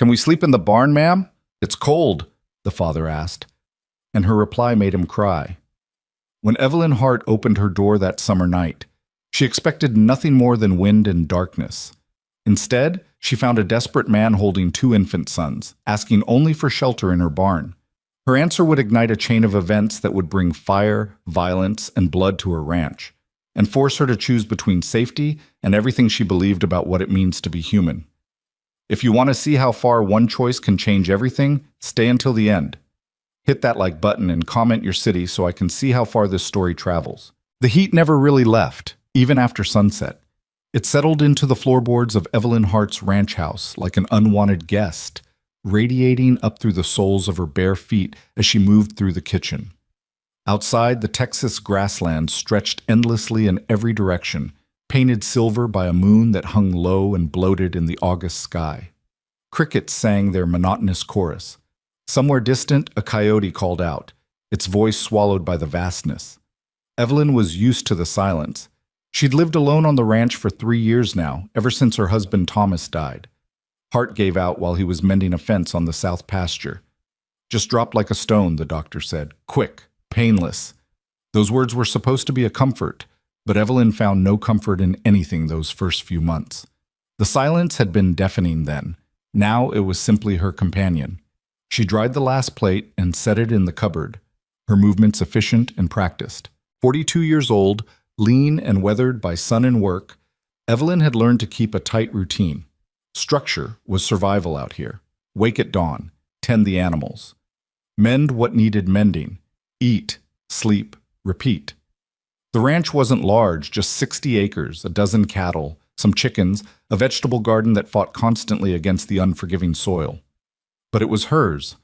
"Can we sleep in the barn, ma'am? It's cold," the father asked, and her reply made him cry. When Evelyn Hart opened her door that summer night, she expected nothing more than wind and darkness. Instead, she found a desperate man holding 2 infant sons, asking only for shelter in her barn. Her answer would ignite a chain of events that would bring fire, violence, and blood to her ranch, and force her to choose between safety and everything she believed about what it means to be human. If you want to see how far one choice can change everything, stay until the end. Hit that like button and comment your city so I can see how far this story travels. The heat never really left, even after sunset. It settled into the floorboards of Evelyn Hart's ranch house like an unwanted guest, radiating up through the soles of her bare feet as she moved through the kitchen. Outside, the Texas grassland stretched endlessly in every direction, painted silver by a moon that hung low and bloated in the August sky. Crickets sang their monotonous chorus. Somewhere distant, a coyote called out, its voice swallowed by the vastness. Evelyn was used to the silence. She'd lived alone on the ranch for 3 years now, ever since her husband Thomas died. Heart gave out while he was mending a fence on the south pasture. "Just dropped like a stone," the doctor said. "Quick, painless." Those words were supposed to be a comfort, but Evelyn found no comfort in anything those first few months. The silence had been deafening then. Now it was simply her companion. She dried the last plate and set it in the cupboard, her movements efficient and practiced. 42 years old, lean and weathered by sun and work, Evelyn had learned to keep a tight routine. Structure was survival out here. Wake at dawn, tend the animals. Mend what needed mending. Eat, sleep, repeat. The ranch wasn't large, just 60 acres, a dozen cattle, some chickens, a vegetable garden that fought constantly against the unforgiving soil. But it was hers.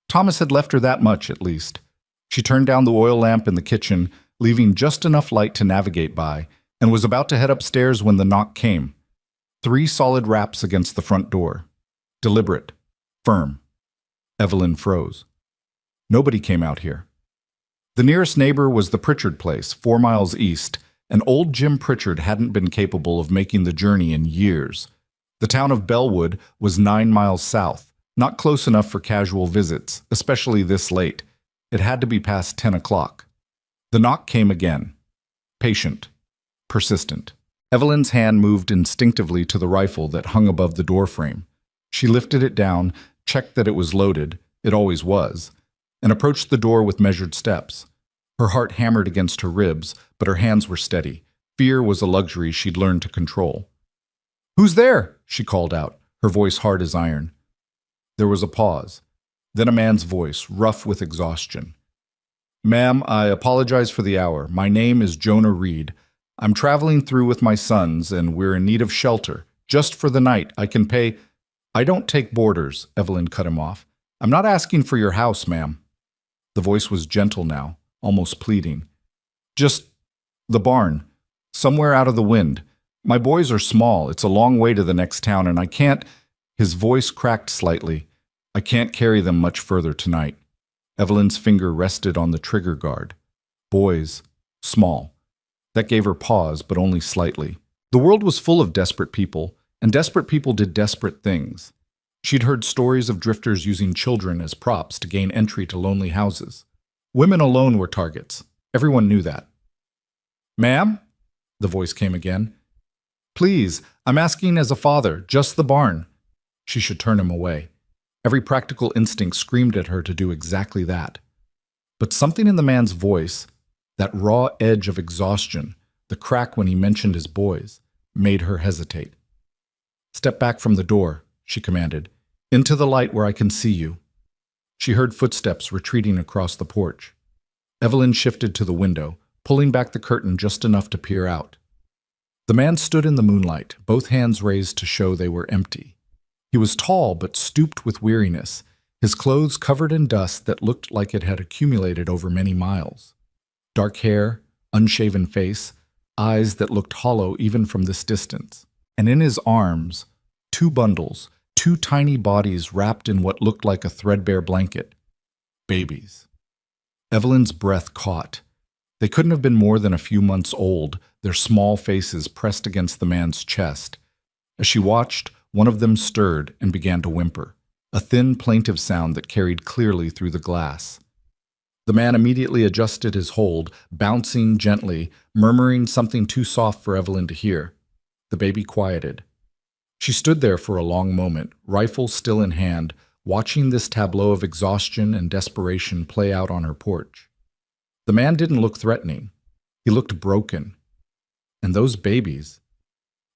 Thomas had left her that much, at least. She turned down the oil lamp in the kitchen, leaving just enough light to navigate by, and was about to head upstairs when the knock came. 3 solid raps against the front door. Deliberate. Firm. Evelyn froze. Nobody came out here. The nearest neighbor was the Pritchard place, 4 miles east, and old Jim Pritchard hadn't been capable of making the journey in years. The town of Bellwood was 9 miles south, not close enough for casual visits, especially this late. It had to be past 10 o'clock. The knock came again. Patient. Persistent. Evelyn's hand moved instinctively to the rifle that hung above the doorframe. She lifted it down, checked that it was loaded, it always was, and approached the door with measured steps. Her heart hammered against her ribs, but her hands were steady. Fear was a luxury she'd learned to control. "Who's there?" she called out, her voice hard as iron. There was a pause. Then a man's voice, rough with exhaustion. "Ma'am, I apologize for the hour. My name is Jonah Reed. I'm traveling through with my sons, and we're in need of shelter. Just for the night, I can pay—" "I don't take boarders," Evelyn cut him off. "I'm not asking for your house, ma'am." The voice was gentle now, almost pleading. "Just the barn. Somewhere out of the wind. My boys are small. It's a long way to the next town, and I can't—" His voice cracked slightly. "I can't carry them much further tonight." Evelyn's finger rested on the trigger guard. Boys. Small. That gave her pause, but only slightly. The world was full of desperate people, and desperate people did desperate things. She'd heard stories of drifters using children as props to gain entry to lonely houses. Women alone were targets. Everyone knew that. "Ma'am?" The voice came again. "Please, I'm asking as a father, just the barn." She should turn him away. Every practical instinct screamed at her to do exactly that. But something in the man's voice, that raw edge of exhaustion, the crack when he mentioned his boys, made her hesitate. "Step back from the door," she commanded. "Into the light where I can see you." She heard footsteps retreating across the porch. Evelyn shifted to the window, pulling back the curtain just enough to peer out. The man stood in the moonlight, both hands raised to show they were empty. He was tall but stooped with weariness, his clothes covered in dust that looked like it had accumulated over many miles. Dark hair, unshaven face, eyes that looked hollow even from this distance. And in his arms, 2 bundles, 2 tiny bodies wrapped in what looked like a threadbare blanket. Babies. Evelyn's breath caught. They couldn't have been more than a few months old, their small faces pressed against the man's chest. As she watched, one of them stirred and began to whimper. a thin, plaintive sound that carried clearly through the glass. The man immediately adjusted his hold, bouncing gently, murmuring something too soft for Evelyn to hear. The baby quieted. She stood there for a long moment, rifle still in hand, watching this tableau of exhaustion and desperation play out on her porch. The man didn't look threatening. He looked broken. And those babies,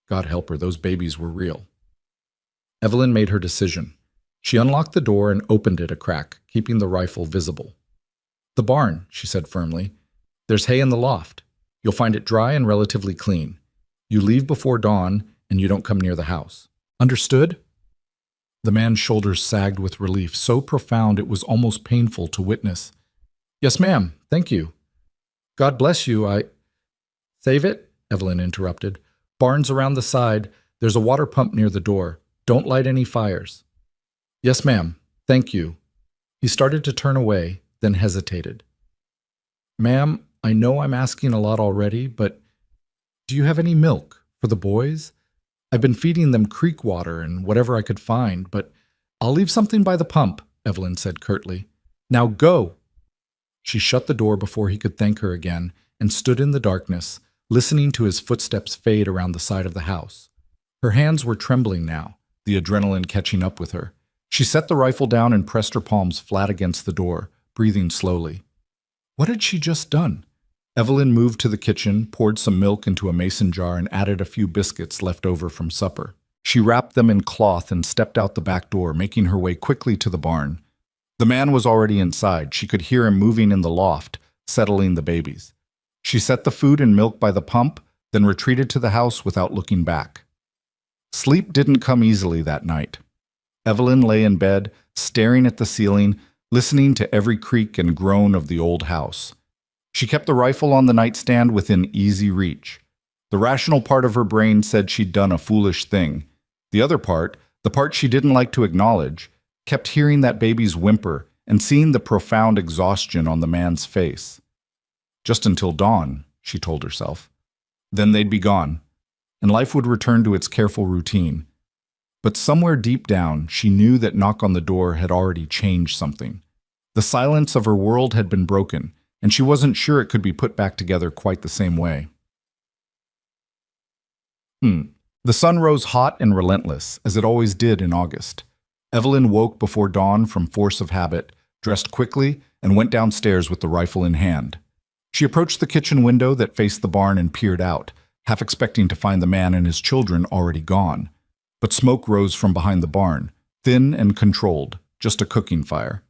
God help her, those babies were real. Evelyn made her decision. She unlocked the door and opened it a crack, keeping the rifle visible. "The barn," she said firmly. "There's hay in the loft. You'll find it dry and relatively clean. You leave before dawn, and you don't come near the house. Understood?" The man's shoulders sagged with relief, so profound it was almost painful to witness. "Yes, ma'am. Thank you." "God bless you. Save it?" Evelyn interrupted. "Barn's around the side. There's a water pump near the door. Don't light any fires." "Yes, ma'am. Thank you." He started to turn away, then hesitated. "Ma'am, I know I'm asking a lot already, but do you have any milk for the boys? I've been feeding them creek water and whatever I could find, but I'll leave something by the pump," Evelyn said curtly. "Now go." She shut the door before he could thank her again and stood in the darkness, listening to his footsteps fade around the side of the house. Her hands were trembling now, the adrenaline catching up with her. She set the rifle down and pressed her palms flat against the door, breathing slowly. What had she just done? Evelyn moved to the kitchen, poured some milk into a mason jar, and added a few biscuits left over from supper. She wrapped them in cloth and stepped out the back door, making her way quickly to the barn. The man was already inside. She could hear him moving in the loft, settling the babies. She set the food and milk by the pump, then retreated to the house without looking back. Sleep didn't come easily that night. Evelyn lay in bed, staring at the ceiling, listening to every creak and groan of the old house. She kept the rifle on the nightstand within easy reach. The rational part of her brain said she'd done a foolish thing. The other part, the part she didn't like to acknowledge, kept hearing that baby's whimper and seeing the profound exhaustion on the man's face. Just until dawn, she told herself. Then they'd be gone, and life would return to its careful routine. But somewhere deep down, she knew that knock on the door had already changed something. The silence of her world had been broken, and she wasn't sure it could be put back together quite the same way. The sun rose hot and relentless, as it always did in August. Evelyn woke before dawn from force of habit, dressed quickly, and went downstairs with the rifle in hand. She approached the kitchen window that faced the barn and peered out, half expecting to find the man and his children already gone. But smoke rose from behind the barn, thin and controlled, just a cooking fire.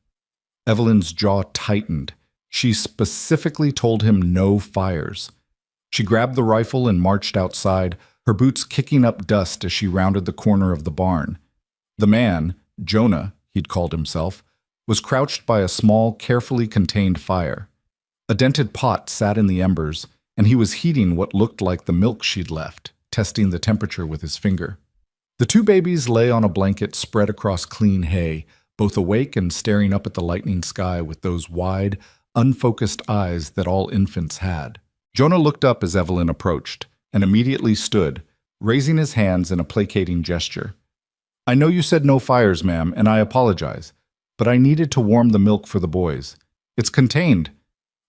Evelyn's jaw tightened. She specifically told him no fires. She grabbed the rifle and marched outside, her boots kicking up dust as she rounded the corner of the barn. The man, Jonah, he'd called himself, was crouched by a small, carefully contained fire. A dented pot sat in the embers, and he was heating what looked like the milk she'd left, testing the temperature with his finger. The two babies lay on a blanket spread across clean hay, both awake and staring up at the lightning sky with those wide, unfocused eyes that all infants had. Jonah looked up as Evelyn approached, and immediately stood, raising his hands in a placating gesture. "I know you said no fires, ma'am, and I apologize, but I needed to warm the milk for the boys. It's contained.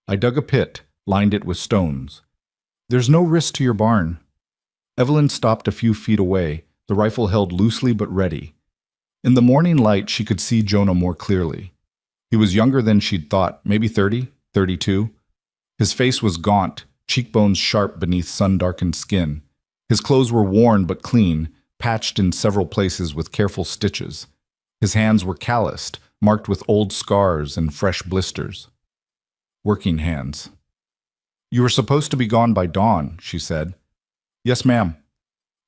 I dug a pit, lined it with stones. There's no risk to your barn." Evelyn stopped a few feet away, the rifle held loosely but ready. In the morning light, she could see Jonah more clearly. He was younger than she'd thought, maybe 30, 32. His face was gaunt, cheekbones sharp beneath sun-darkened skin. His clothes were worn but clean, patched in several places with careful stitches. His hands were calloused, marked with old scars and fresh blisters. Working hands. "You were supposed to be gone by dawn," she said. "Yes, ma'am."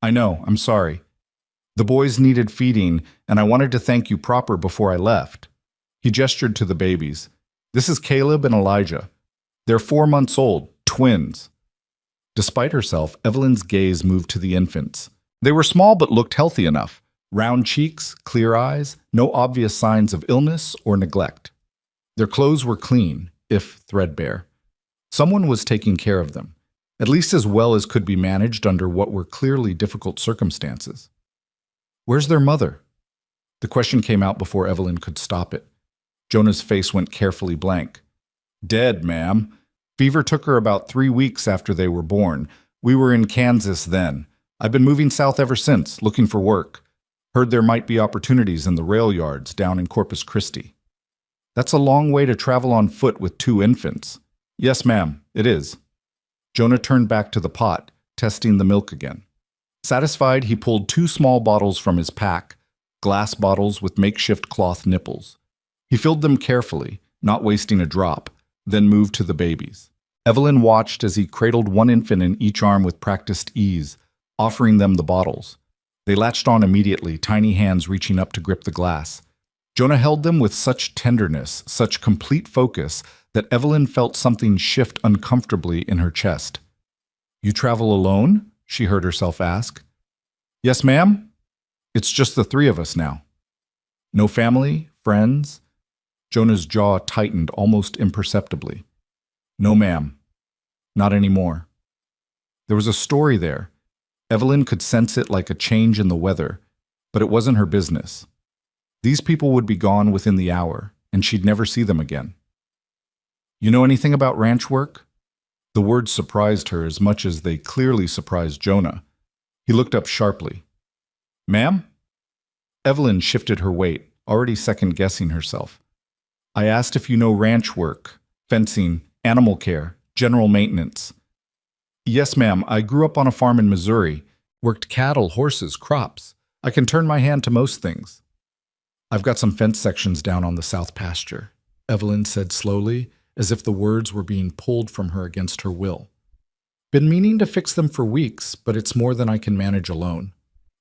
"I know, I'm sorry. The boys needed feeding, and I wanted to thank you proper before I left." He gestured to the babies. "This is Caleb and Elijah. They're 4 months old, twins." Despite herself, Evelyn's gaze moved to the infants. They were small but looked healthy enough. Round cheeks, clear eyes, no obvious signs of illness or neglect. Their clothes were clean, if threadbare. Someone was taking care of them, at least as well as could be managed under what were clearly difficult circumstances. "Where's their mother?" The question came out before Evelyn could stop it. Jonah's face went carefully blank. Dead, ma'am. Fever took her about 3 weeks after they were born. We were in Kansas then. I've been moving south ever since, looking for work. Heard there might be opportunities in the rail yards down in Corpus Christi. That's a long way to travel on foot with 2 infants. Yes, ma'am, it is. Jonah turned back to the pot, testing the milk again. Satisfied, he pulled 2 small bottles from his pack, glass bottles with makeshift cloth nipples. He filled them carefully, not wasting a drop, then moved to the babies. Evelyn watched as he cradled 1 infant in each arm with practiced ease, offering them the bottles. They latched on immediately, tiny hands reaching up to grip the glass. Jonah held them with such tenderness, such complete focus, that Evelyn felt something shift uncomfortably in her chest. You travel alone? She heard herself ask. Yes, ma'am. It's just the 3 of us now. No family, friends? Jonah's jaw tightened almost imperceptibly. No, ma'am. Not anymore. There was a story there. Evelyn could sense it like a change in the weather, but it wasn't her business. These people would be gone within the hour, and she'd never see them again. You know anything about ranch work? The words surprised her as much as they clearly surprised Jonah. He looked up sharply. Ma'am? Evelyn shifted her weight, already second-guessing herself. I asked if you know ranch work, fencing, animal care, general maintenance. Yes, ma'am, I grew up on a farm in Missouri, worked cattle, horses, crops. I can turn my hand to most things. I've got some fence sections down on the south pasture, Evelyn said slowly, as if the words were being pulled from her against her will. Been meaning to fix them for weeks, but it's more than I can manage alone.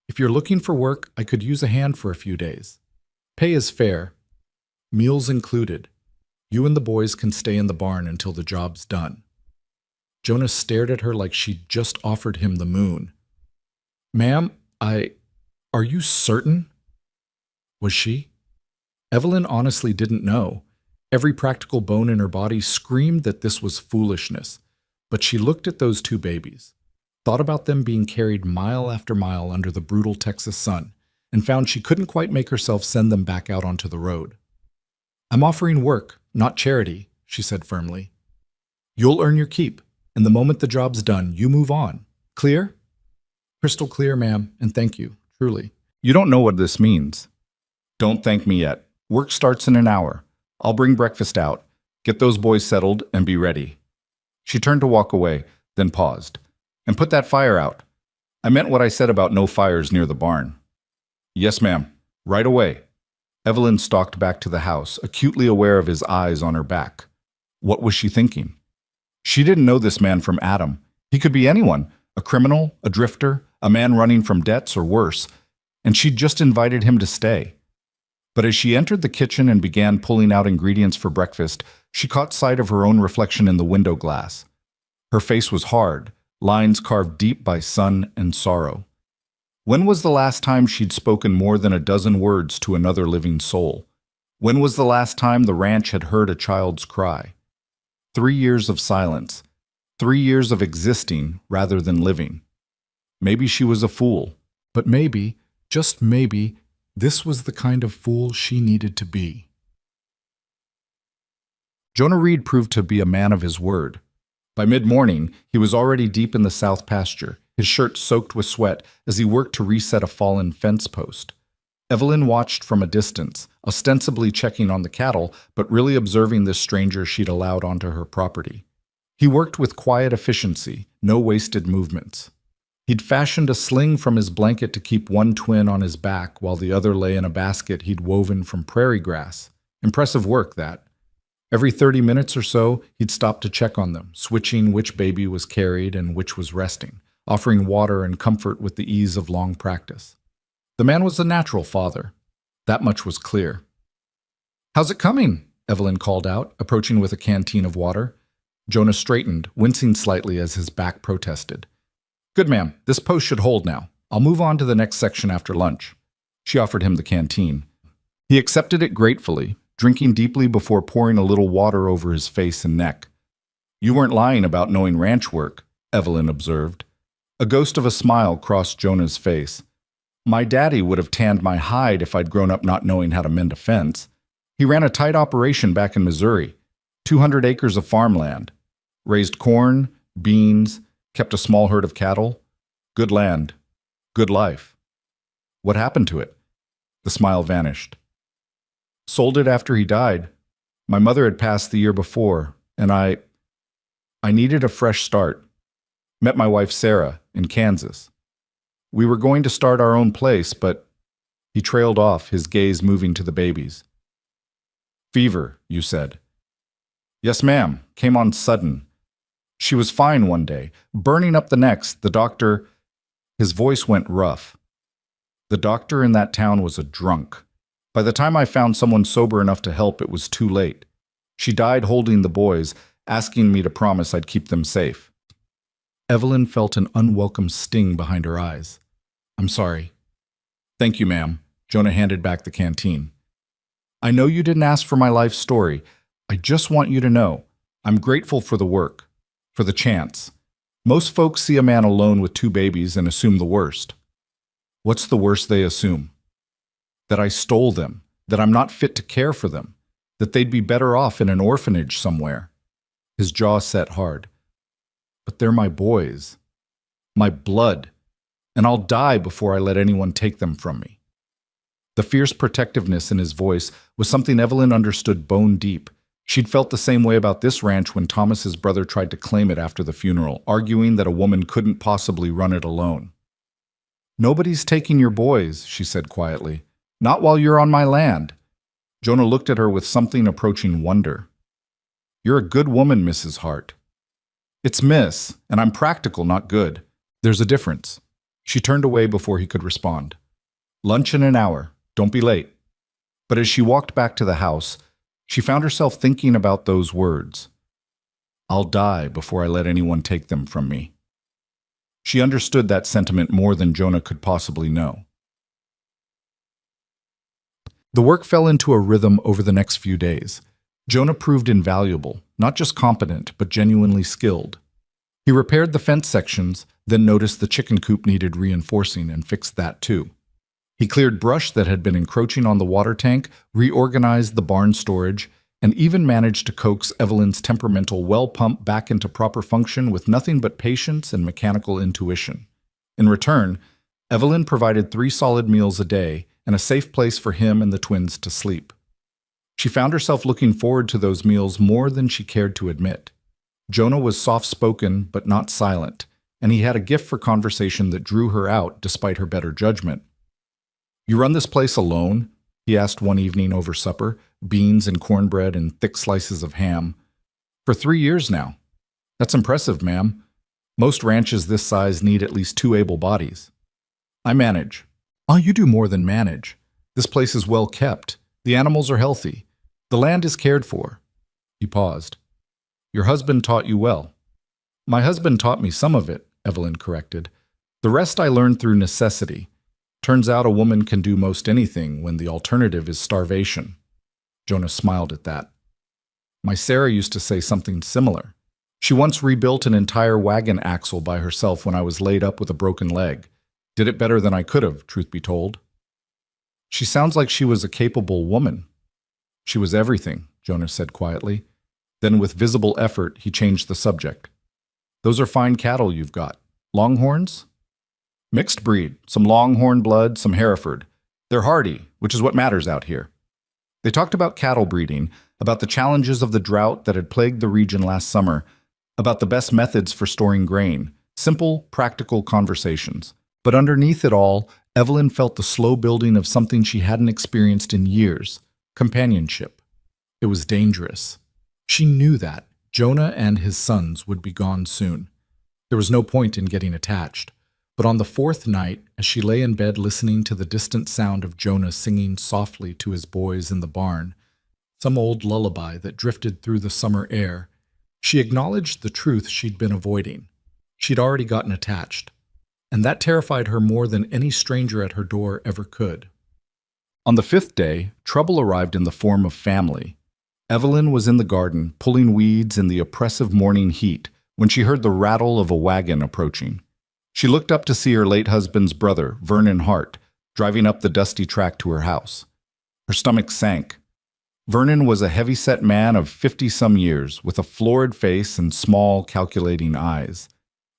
If you're looking for work, I could use a hand for a few days. Pay is fair. Meals included. You and the boys can stay in the barn until the job's done. Jonah stared at her like she'd just offered him the moon. Ma'am, are you certain? Was she? Evelyn honestly didn't know. Every practical bone in her body screamed that this was foolishness. But she looked at those 2 babies, thought about them being carried mile after mile under the brutal Texas sun, and found she couldn't quite make herself send them back out onto the road. I'm offering work, not charity, she said firmly. You'll earn your keep, and the moment the job's done, you move on. Clear? Crystal clear, ma'am, and thank you, truly. You don't know what this means. Don't thank me yet. Work starts in an hour. I'll bring breakfast out, get those boys settled, and be ready. She turned to walk away, then paused. And put that fire out. I meant what I said about no fires near the barn. Yes, ma'am. Right away. Evelyn stalked back to the house, acutely aware of his eyes on her back. What was she thinking? She didn't know this man from Adam. He could be anyone, a criminal, a drifter, a man running from debts or worse, and she'd just invited him to stay. But as she entered the kitchen and began pulling out ingredients for breakfast, she caught sight of her own reflection in the window glass. Her face was hard, lines carved deep by sun and sorrow. When was the last time she'd spoken more than a dozen words to another living soul? When was the last time the ranch had heard a child's cry? 3 years of silence. 3 years of existing rather than living. Maybe she was a fool, but maybe, just maybe, this was the kind of fool she needed to be. Jonah Reed proved to be a man of his word. By mid-morning, he was already deep in the south pasture, his shirt soaked with sweat as he worked to reset a fallen fence post. Evelyn watched from a distance, ostensibly checking on the cattle, but really observing this stranger she'd allowed onto her property. He worked with quiet efficiency, no wasted movements. He'd fashioned a sling from his blanket to keep one twin on his back while the other lay in a basket he'd woven from prairie grass. Impressive work, that. Every 30 minutes or so, he'd stop to check on them, switching which baby was carried and which was resting, offering water and comfort with the ease of long practice. The man was a natural father. That much was clear. "How's it coming?" Evelyn called out, approaching with a canteen of water. Jonah straightened, wincing slightly as his back protested. "Good, ma'am. This post should hold now. I'll move on to the next section after lunch." She offered him the canteen. He accepted it gratefully, drinking deeply before pouring a little water over his face and neck. "You weren't lying about knowing ranch work," Evelyn observed. A ghost of a smile crossed Jonah's face. My daddy would have tanned my hide if I'd grown up not knowing how to mend a fence. He ran a tight operation back in Missouri, 200 acres of farmland, raised corn, beans, kept a small herd of cattle. Good land, good life. What happened to it? The smile vanished. Sold it after he died. My mother had passed the year before, and I needed a fresh start. Met my wife Sarah in Kansas. We were going to start our own place, but he trailed off, his gaze moving to the babies. Fever, you said. Yes, ma'am. Came on sudden. She was fine one day, burning up the next. The doctor, his voice went rough. The doctor in that town was a drunk. By the time I found someone sober enough to help, it was too late. She died holding the boys, asking me to promise I'd keep them safe. Evelyn felt an unwelcome sting behind her eyes. I'm sorry. Thank you, ma'am. Jonah handed back the canteen. I know you didn't ask for my life story. I just want you to know I'm grateful for the work, for the chance. Most folks see a man alone with 2 babies and assume the worst. What's the worst they assume? That I stole them, that I'm not fit to care for them, that they'd be better off in an orphanage somewhere. His jaw set hard. But they're my boys, my blood, and I'll die before I let anyone take them from me. The fierce protectiveness in his voice was something Evelyn understood bone deep. She'd felt the same way about this ranch when Thomas's brother tried to claim it after the funeral, arguing that a woman couldn't possibly run it alone. Nobody's taking your boys, she said quietly. Not while you're on my land. Jonah looked at her with something approaching wonder. You're a good woman, Mrs. Hart. It's Miss, and I'm practical, not good. There's a difference. She turned away before he could respond. Lunch in an hour. Don't be late. But as she walked back to the house, she found herself thinking about those words. I'll die before I let anyone take them from me. She understood that sentiment more than Jonah could possibly know. The work fell into a rhythm over the next few days. Jonah proved invaluable, not just competent, but genuinely skilled. He repaired the fence sections, then noticed the chicken coop needed reinforcing and fixed that too. He cleared brush that had been encroaching on the water tank, reorganized the barn storage, and even managed to coax Evelyn's temperamental well pump back into proper function with nothing but patience and mechanical intuition. In return, Evelyn provided 3 solid meals a day and a safe place for him and the twins to sleep. She found herself looking forward to those meals more than she cared to admit. Jonah was soft-spoken but not silent, and he had a gift for conversation that drew her out despite her better judgment. You run this place alone? He asked one evening over supper, beans and cornbread and thick slices of ham. For 3 years now. That's impressive, ma'am. Most ranches this size need at least 2 able bodies. I manage. Oh, you do more than manage. This place is well kept. The animals are healthy. The land is cared for. He paused. Your husband taught you well. My husband taught me some of it, Evelyn corrected. The rest I learned through necessity. Turns out a woman can do most anything when the alternative is starvation. Jonah smiled at that. My Sarah used to say something similar. She once rebuilt an entire wagon axle by herself when I was laid up with a broken leg. Did it better than I could have, truth be told. She sounds like she was a capable woman. She was everything, Jonah said quietly. Then with visible effort, he changed the subject. Those are fine cattle you've got. Longhorns? Mixed breed, some Longhorn blood, some Hereford. They're hardy, which is what matters out here. They talked about cattle breeding, about the challenges of the drought that had plagued the region last summer, about the best methods for storing grain, simple, practical conversations. But underneath it all, Evelyn felt the slow building of something she hadn't experienced in years, companionship. It was dangerous. She knew that Jonah and his sons would be gone soon. There was no point in getting attached. But on the 4th night, as she lay in bed listening to the distant sound of Jonah singing softly to his boys in the barn, some old lullaby that drifted through the summer air, she acknowledged the truth she'd been avoiding. She'd already gotten attached, and that terrified her more than any stranger at her door ever could. On the 5th day, trouble arrived in the form of family. Evelyn was in the garden, pulling weeds in the oppressive morning heat, when she heard the rattle of a wagon approaching. She looked up to see her late husband's brother, Vernon Hart, driving up the dusty track to her house. Her stomach sank. Vernon was a heavy-set man of 50-some years, with a florid face and small, calculating eyes.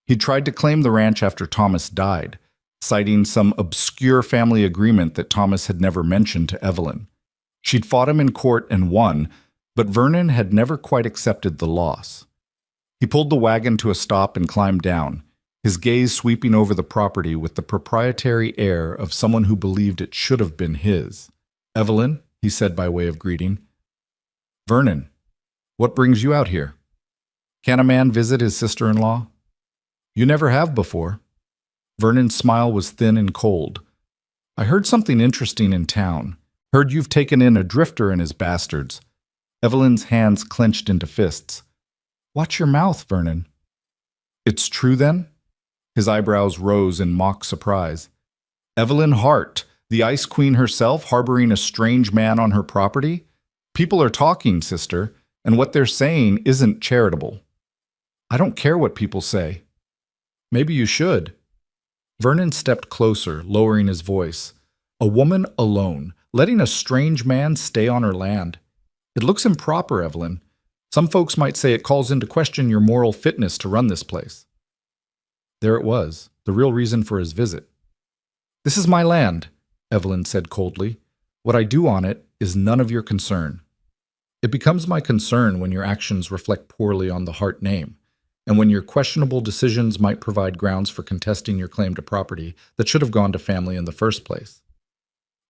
He'd tried to claim the ranch after Thomas died, citing some obscure family agreement that Thomas had never mentioned to Evelyn. She'd fought him in court and won, but Vernon had never quite accepted the loss. He pulled the wagon to a stop and climbed down, his gaze sweeping over the property with the proprietary air of someone who believed it should have been his. "Evelyn," he said by way of greeting. "Vernon, what brings you out here? Can a man visit his sister-in-law? You never have before." Vernon's smile was thin and cold. "I heard something interesting in town. Heard you've taken in a drifter and his bastards." Evelyn's hands clenched into fists. "Watch your mouth, Vernon." "It's true, then?" His eyebrows rose in mock surprise. "Evelyn Hart, the Ice Queen herself, harboring a strange man on her property? People are talking, sister, and what they're saying isn't charitable." "I don't care what people say." "Maybe you should." Vernon stepped closer, lowering his voice. "A woman alone, letting a strange man stay on her land. It looks improper, Evelyn. Some folks might say it calls into question your moral fitness to run this place." There it was, the real reason for his visit. "This is my land," Evelyn said coldly. "What I do on it is none of your concern." "It becomes my concern when your actions reflect poorly on the Hart name, and when your questionable decisions might provide grounds for contesting your claim to property that should have gone to family in the first place.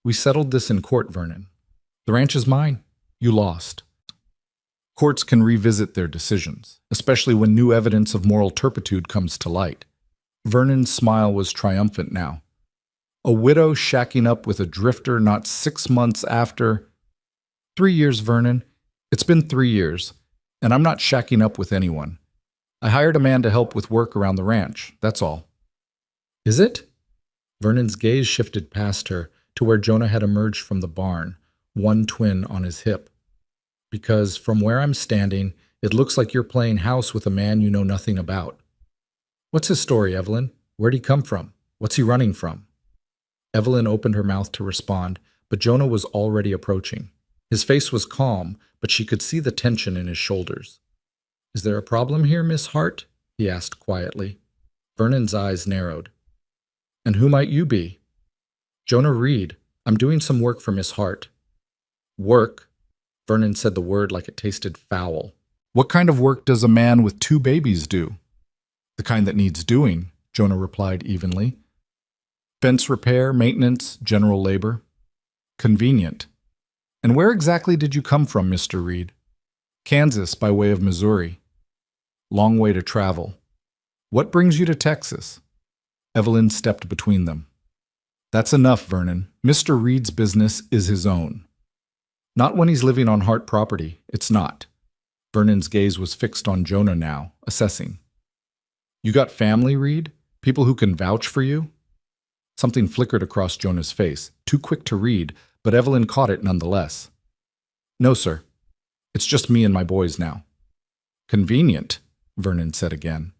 We settled this in court, Vernon. The ranch is mine. You lost. Courts can revisit their decisions, especially when new evidence of moral turpitude comes to light." Vernon's smile was triumphant now. "A widow shacking up with a drifter not 6 months after—" "3 years, Vernon. It's been 3 years, and I'm not shacking up with anyone. I hired a man to help with work around the ranch, that's all." "Is it?" Vernon's gaze shifted past her to where Jonah had emerged from the barn, one twin on his hip. "Because from where I'm standing, it looks like you're playing house with a man you know nothing about. What's his story, Evelyn? Where'd he come from? What's he running from?" Evelyn opened her mouth to respond, but Jonah was already approaching. His face was calm, but she could see the tension in his shoulders. "Is there a problem here, Miss Hart?" he asked quietly. Vernon's eyes narrowed. "And who might you be?" "Jonah Reed. I'm doing some work for Miss Hart." "Work?" Vernon said the word like it tasted foul. "What kind of work does a man with 2 babies do?" "The kind that needs doing," Jonah replied evenly. "Fence repair, maintenance, general labor." "Convenient. And where exactly did you come from, Mr. Reed?" "Kansas by way of Missouri." "Long way to travel. What brings you to Texas?" Evelyn stepped between them. "That's enough, Vernon. Mr. Reed's business is his own." "Not when he's living on Hart property. It's not." Vernon's gaze was fixed on Jonah now, assessing. "You got family, Reed? People who can vouch for you?" Something flickered across Jonah's face, too quick to read, but Evelyn caught it nonetheless. "No, sir. It's just me and my boys now." "Convenient," Vernon said again.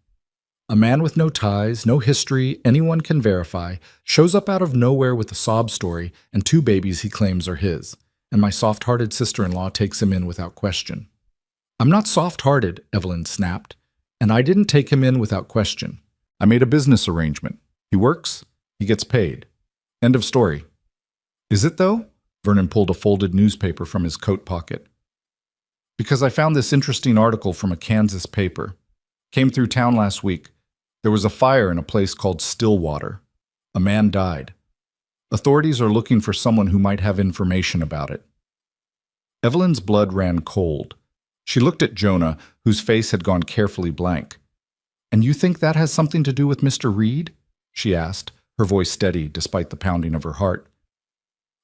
"A man with no ties, no history, anyone can verify, shows up out of nowhere with a sob story and 2 babies he claims are his, and my soft-hearted sister-in-law takes him in without question." "I'm not soft-hearted," Evelyn snapped, "and I didn't take him in without question. I made a business arrangement. He works, he gets paid. End of story." "Is it, though?" Vernon pulled a folded newspaper from his coat pocket. "Because I found this interesting article from a Kansas paper. Came through town last week. There was a fire in a place called Stillwater. A man died. Authorities are looking for someone who might have information about it." Evelyn's blood ran cold. She looked at Jonah, whose face had gone carefully blank. "And you think that has something to do with Mr. Reed?" she asked, her voice steady despite the pounding of her heart.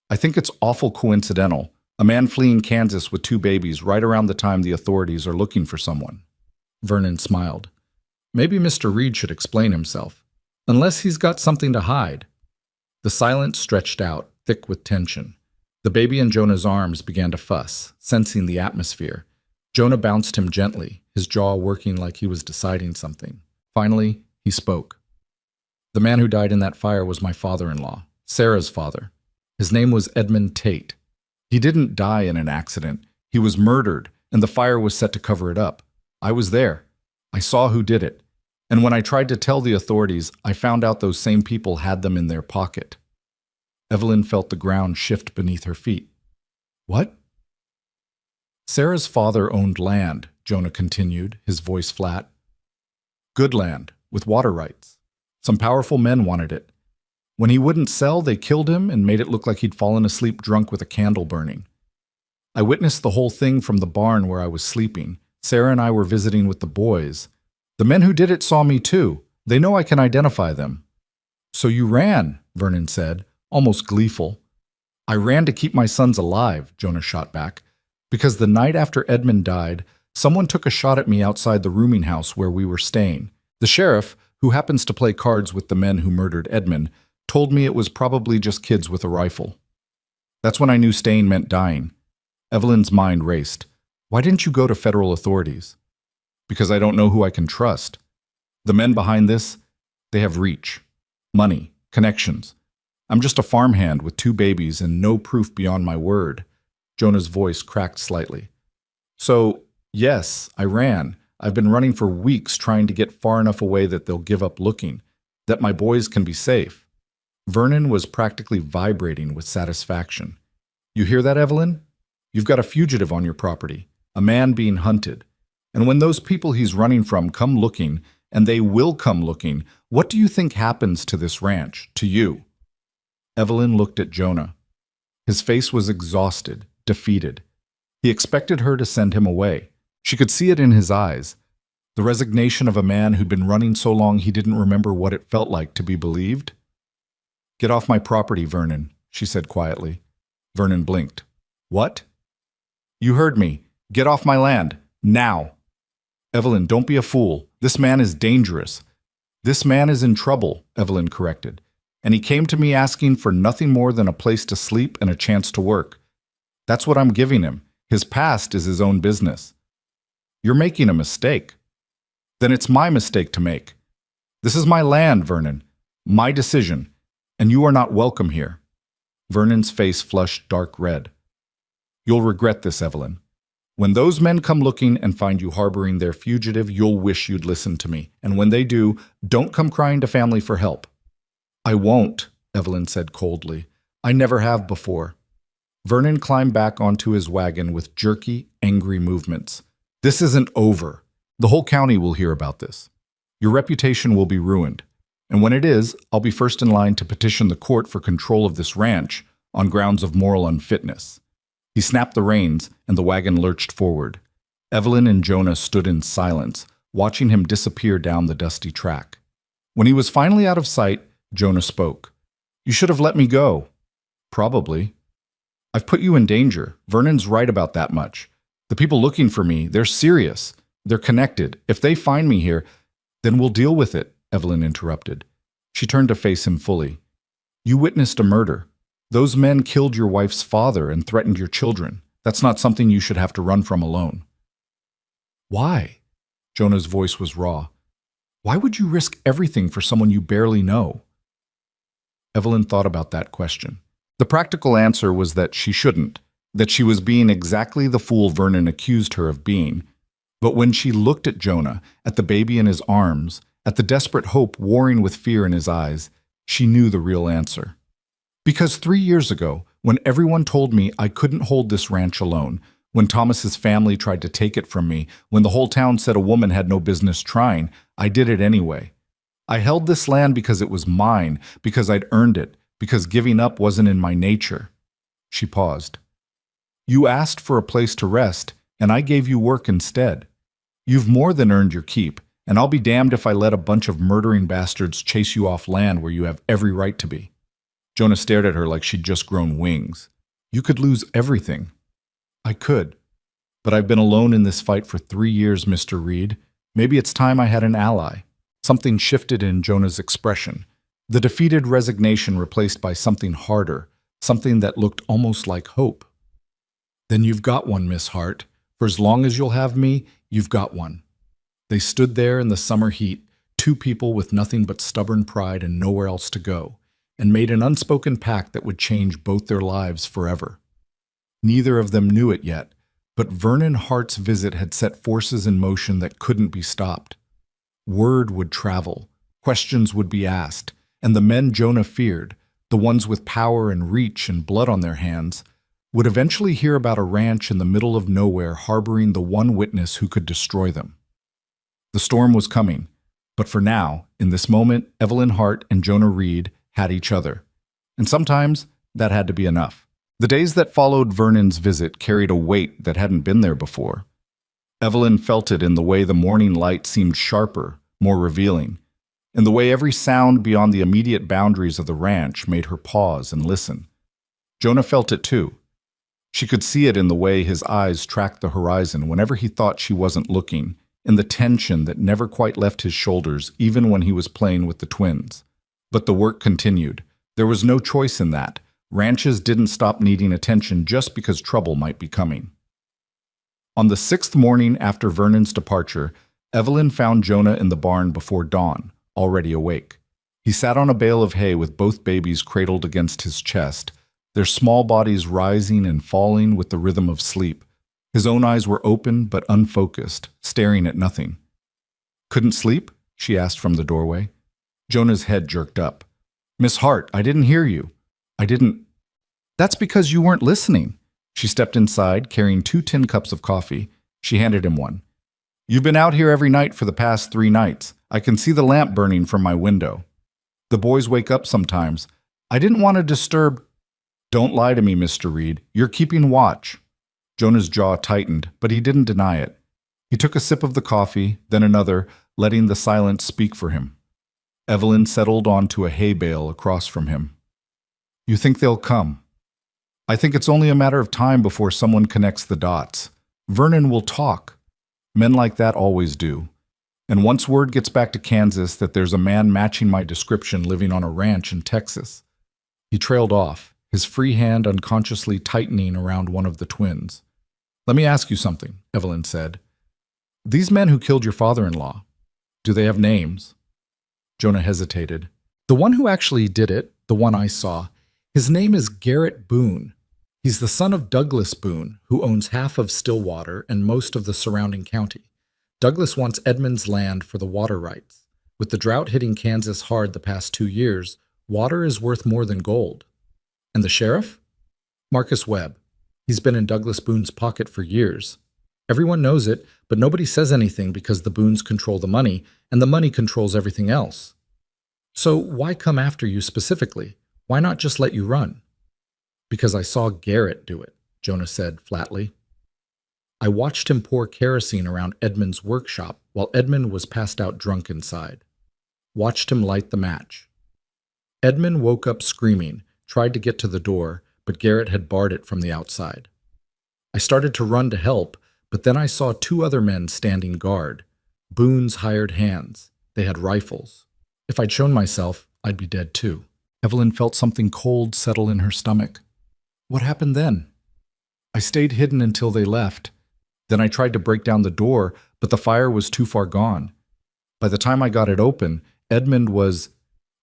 "I think it's awful coincidental. A man fleeing Kansas with 2 babies right around the time the authorities are looking for someone." Vernon smiled. "Maybe Mr. Reed should explain himself. Unless he's got something to hide." The silence stretched out, thick with tension. The baby in Jonah's arms began to fuss, sensing the atmosphere. Jonah bounced him gently, his jaw working like he was deciding something. Finally, he spoke. "The man who died in that fire was my father-in-law. Sarah's father. His name was Edmund Tate. He didn't die in an accident. He was murdered, and the fire was set to cover it up. I was there. I saw who did it. And when I tried to tell the authorities, I found out those same people had them in their pocket. Evelyn felt the ground shift beneath her feet. What? Sarah's father owned land, Jonah continued, his voice flat. Good land, with water rights. Some powerful men wanted it. When he wouldn't sell, they killed him and made it look like he'd fallen asleep drunk with a candle burning. I witnessed the whole thing from the barn where I was sleeping. Sarah and I were visiting with the boys. The men who did it saw me too. They know I can identify them. So you ran, Vernon said, almost gleeful. I ran to keep my sons alive, Jonah shot back, because the night after Edmund died, someone took a shot at me outside the rooming house where we were staying. The sheriff, who happens to play cards with the men who murdered Edmund, told me it was probably just kids with a rifle. That's when I knew staying meant dying. Evelyn's mind raced. Why didn't you go to federal authorities? Because I don't know who I can trust. The men behind this, they have reach, money, connections. I'm just a farmhand with 2 babies and no proof beyond my word. Jonah's voice cracked slightly. So, yes, I ran. I've been running for weeks trying to get far enough away that they'll give up looking, that my boys can be safe. Vernon was practically vibrating with satisfaction. You hear that, Evelyn? You've got a fugitive on your property, a man being hunted. And when those people he's running from come looking, and they will come looking, what do you think happens to this ranch, to you? Evelyn looked at Jonah. His face was exhausted, defeated. He expected her to send him away. She could see it in his eyes. The resignation of a man who'd been running so long he didn't remember what it felt like to be believed. Get off my property, Vernon, she said quietly. Vernon blinked. What? You heard me. Get off my land. Now. Evelyn, don't be a fool. This man is dangerous. This man is in trouble, Evelyn corrected. And he came to me asking for nothing more than a place to sleep and a chance to work. That's what I'm giving him. His past is his own business. You're making a mistake. Then it's my mistake to make. This is my land, Vernon. My decision. And you are not welcome here. Vernon's face flushed dark red. You'll regret this, Evelyn. When those men come looking and find you harboring their fugitive, you'll wish you'd listened to me. And when they do, don't come crying to family for help. I won't, Evelyn said coldly. I never have before. Vernon climbed back onto his wagon with jerky, angry movements. This isn't over. The whole county will hear about this. Your reputation will be ruined. And when it is, I'll be first in line to petition the court for control of this ranch on grounds of moral unfitness. He snapped the reins, and the wagon lurched forward. Evelyn and Jonah stood in silence, watching him disappear down the dusty track. When he was finally out of sight, Jonah spoke. You should have let me go. Probably. I've put you in danger. Vernon's right about that much. The people looking for me, they're serious. They're connected. If they find me here, then we'll deal with it, Evelyn interrupted. She turned to face him fully. You witnessed a murder. Those men killed your wife's father and threatened your children. That's not something you should have to run from alone. Why? Jonah's voice was raw. Why would you risk everything for someone you barely know? Evelyn thought about that question. The practical answer was that she shouldn't, that she was being exactly the fool Vernon accused her of being. But when she looked at Jonah, at the baby in his arms, at the desperate hope warring with fear in his eyes, she knew the real answer. Because 3 years ago, when everyone told me I couldn't hold this ranch alone, when Thomas's family tried to take it from me, when the whole town said a woman had no business trying, I did it anyway. I held this land because it was mine, because I'd earned it, because giving up wasn't in my nature. She paused. You asked for a place to rest, and I gave you work instead. You've more than earned your keep, and I'll be damned if I let a bunch of murdering bastards chase you off land where you have every right to be. Jonah stared at her like she'd just grown wings. You could lose everything. I could. But I've been alone in this fight for 3 years, Mr. Reed. Maybe it's time I had an ally. Something shifted in Jonah's expression. The defeated resignation replaced by something harder, something that looked almost like hope. Then you've got one, Miss Hart. For as long as you'll have me, you've got one. They stood there in the summer heat, 2 people with nothing but stubborn pride and nowhere else to go. and made an unspoken pact that would change both their lives forever. Neither of them knew it yet, but Vernon Hart's visit had set forces in motion that couldn't be stopped. Word would travel, questions would be asked, and the men Jonah feared, the ones with power and reach and blood on their hands, would eventually hear about a ranch in the middle of nowhere harboring the one witness who could destroy them. The storm was coming, but for now, in this moment, Evelyn Hart and Jonah Reed had each other. And sometimes that had to be enough. The days that followed Vernon's visit carried a weight that hadn't been there before. Evelyn felt it in the way the morning light seemed sharper, more revealing, in the way every sound beyond the immediate boundaries of the ranch made her pause and listen. Jonah felt it too. She could see it in the way his eyes tracked the horizon whenever he thought she wasn't looking, in the tension that never quite left his shoulders even when he was playing with the twins. But the work continued. There was no choice in that. Ranches didn't stop needing attention just because trouble might be coming. On the 6th morning after Vernon's departure, Evelyn found Jonah in the barn before dawn, already awake. He sat on a bale of hay with both babies cradled against his chest, their small bodies rising and falling with the rhythm of sleep. His own eyes were open but unfocused, staring at nothing. "Couldn't sleep?" she asked from the doorway. Jonah's head jerked up. "Miss Hart, I didn't hear you. I didn't." "That's because you weren't listening." She stepped inside, carrying 2 tin cups of coffee. She handed him one. "You've been out here every night for the past 3 nights. I can see the lamp burning from my window. The boys wake up sometimes. I didn't want to disturb." "Don't lie to me, Mr. Reed. You're keeping watch." Jonah's jaw tightened, but he didn't deny it. He took a sip of the coffee, then another, letting the silence speak for him. Evelyn settled onto a hay bale across from him. "You think they'll come?" "I think it's only a matter of time before someone connects the dots. Vernon will talk. Men like that always do. And once word gets back to Kansas that there's a man matching my description living on a ranch in Texas." He trailed off, his free hand unconsciously tightening around one of the twins. "Let me ask you something," Evelyn said. "These men who killed your father-in-law, do they have names?" Jonah hesitated. "The one who actually did it, the one I saw, his name is Garrett Boone. He's the son of Douglas Boone, who owns half of Stillwater and most of the surrounding county. Douglas wants Edmond's land for the water rights. With the drought hitting Kansas hard the past 2 years, water is worth more than gold." "And the sheriff?" "Marcus Webb. He's been in Douglas Boone's pocket for years. Everyone knows it, but nobody says anything because the Boones control the money, and the money controls everything else. So why come after you specifically? Why not just let you run?" "Because I saw Garrett do it," Jonah said flatly. "I watched him pour kerosene around Edmund's workshop while Edmund was passed out drunk inside. Watched him light the match. Edmund woke up screaming, tried to get to the door, but Garrett had barred it from the outside. I started to run to help, but then I saw 2 other men standing guard, Boone's hired hands. They had rifles. If I'd shown myself, I'd be dead too." Evelyn felt something cold settle in her stomach. "What happened then?" "I stayed hidden until they left. Then I tried to break down the door, but the fire was too far gone. By the time I got it open, Edmund was—"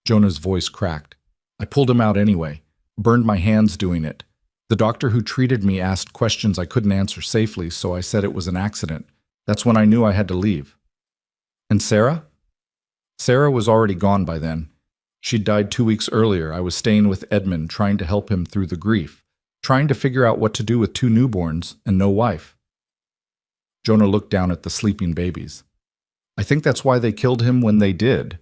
Jonah's voice cracked. "I pulled him out anyway, burned my hands doing it. The doctor who treated me asked questions I couldn't answer safely, so I said it was an accident. That's when I knew I had to leave." "And Sarah?" "Sarah was already gone by then. She'd died 2 weeks earlier. I was staying with Edmund, trying to help him through the grief, trying to figure out what to do with 2 newborns and no wife." Jonah looked down at the sleeping babies. "I think that's why they killed him when they did.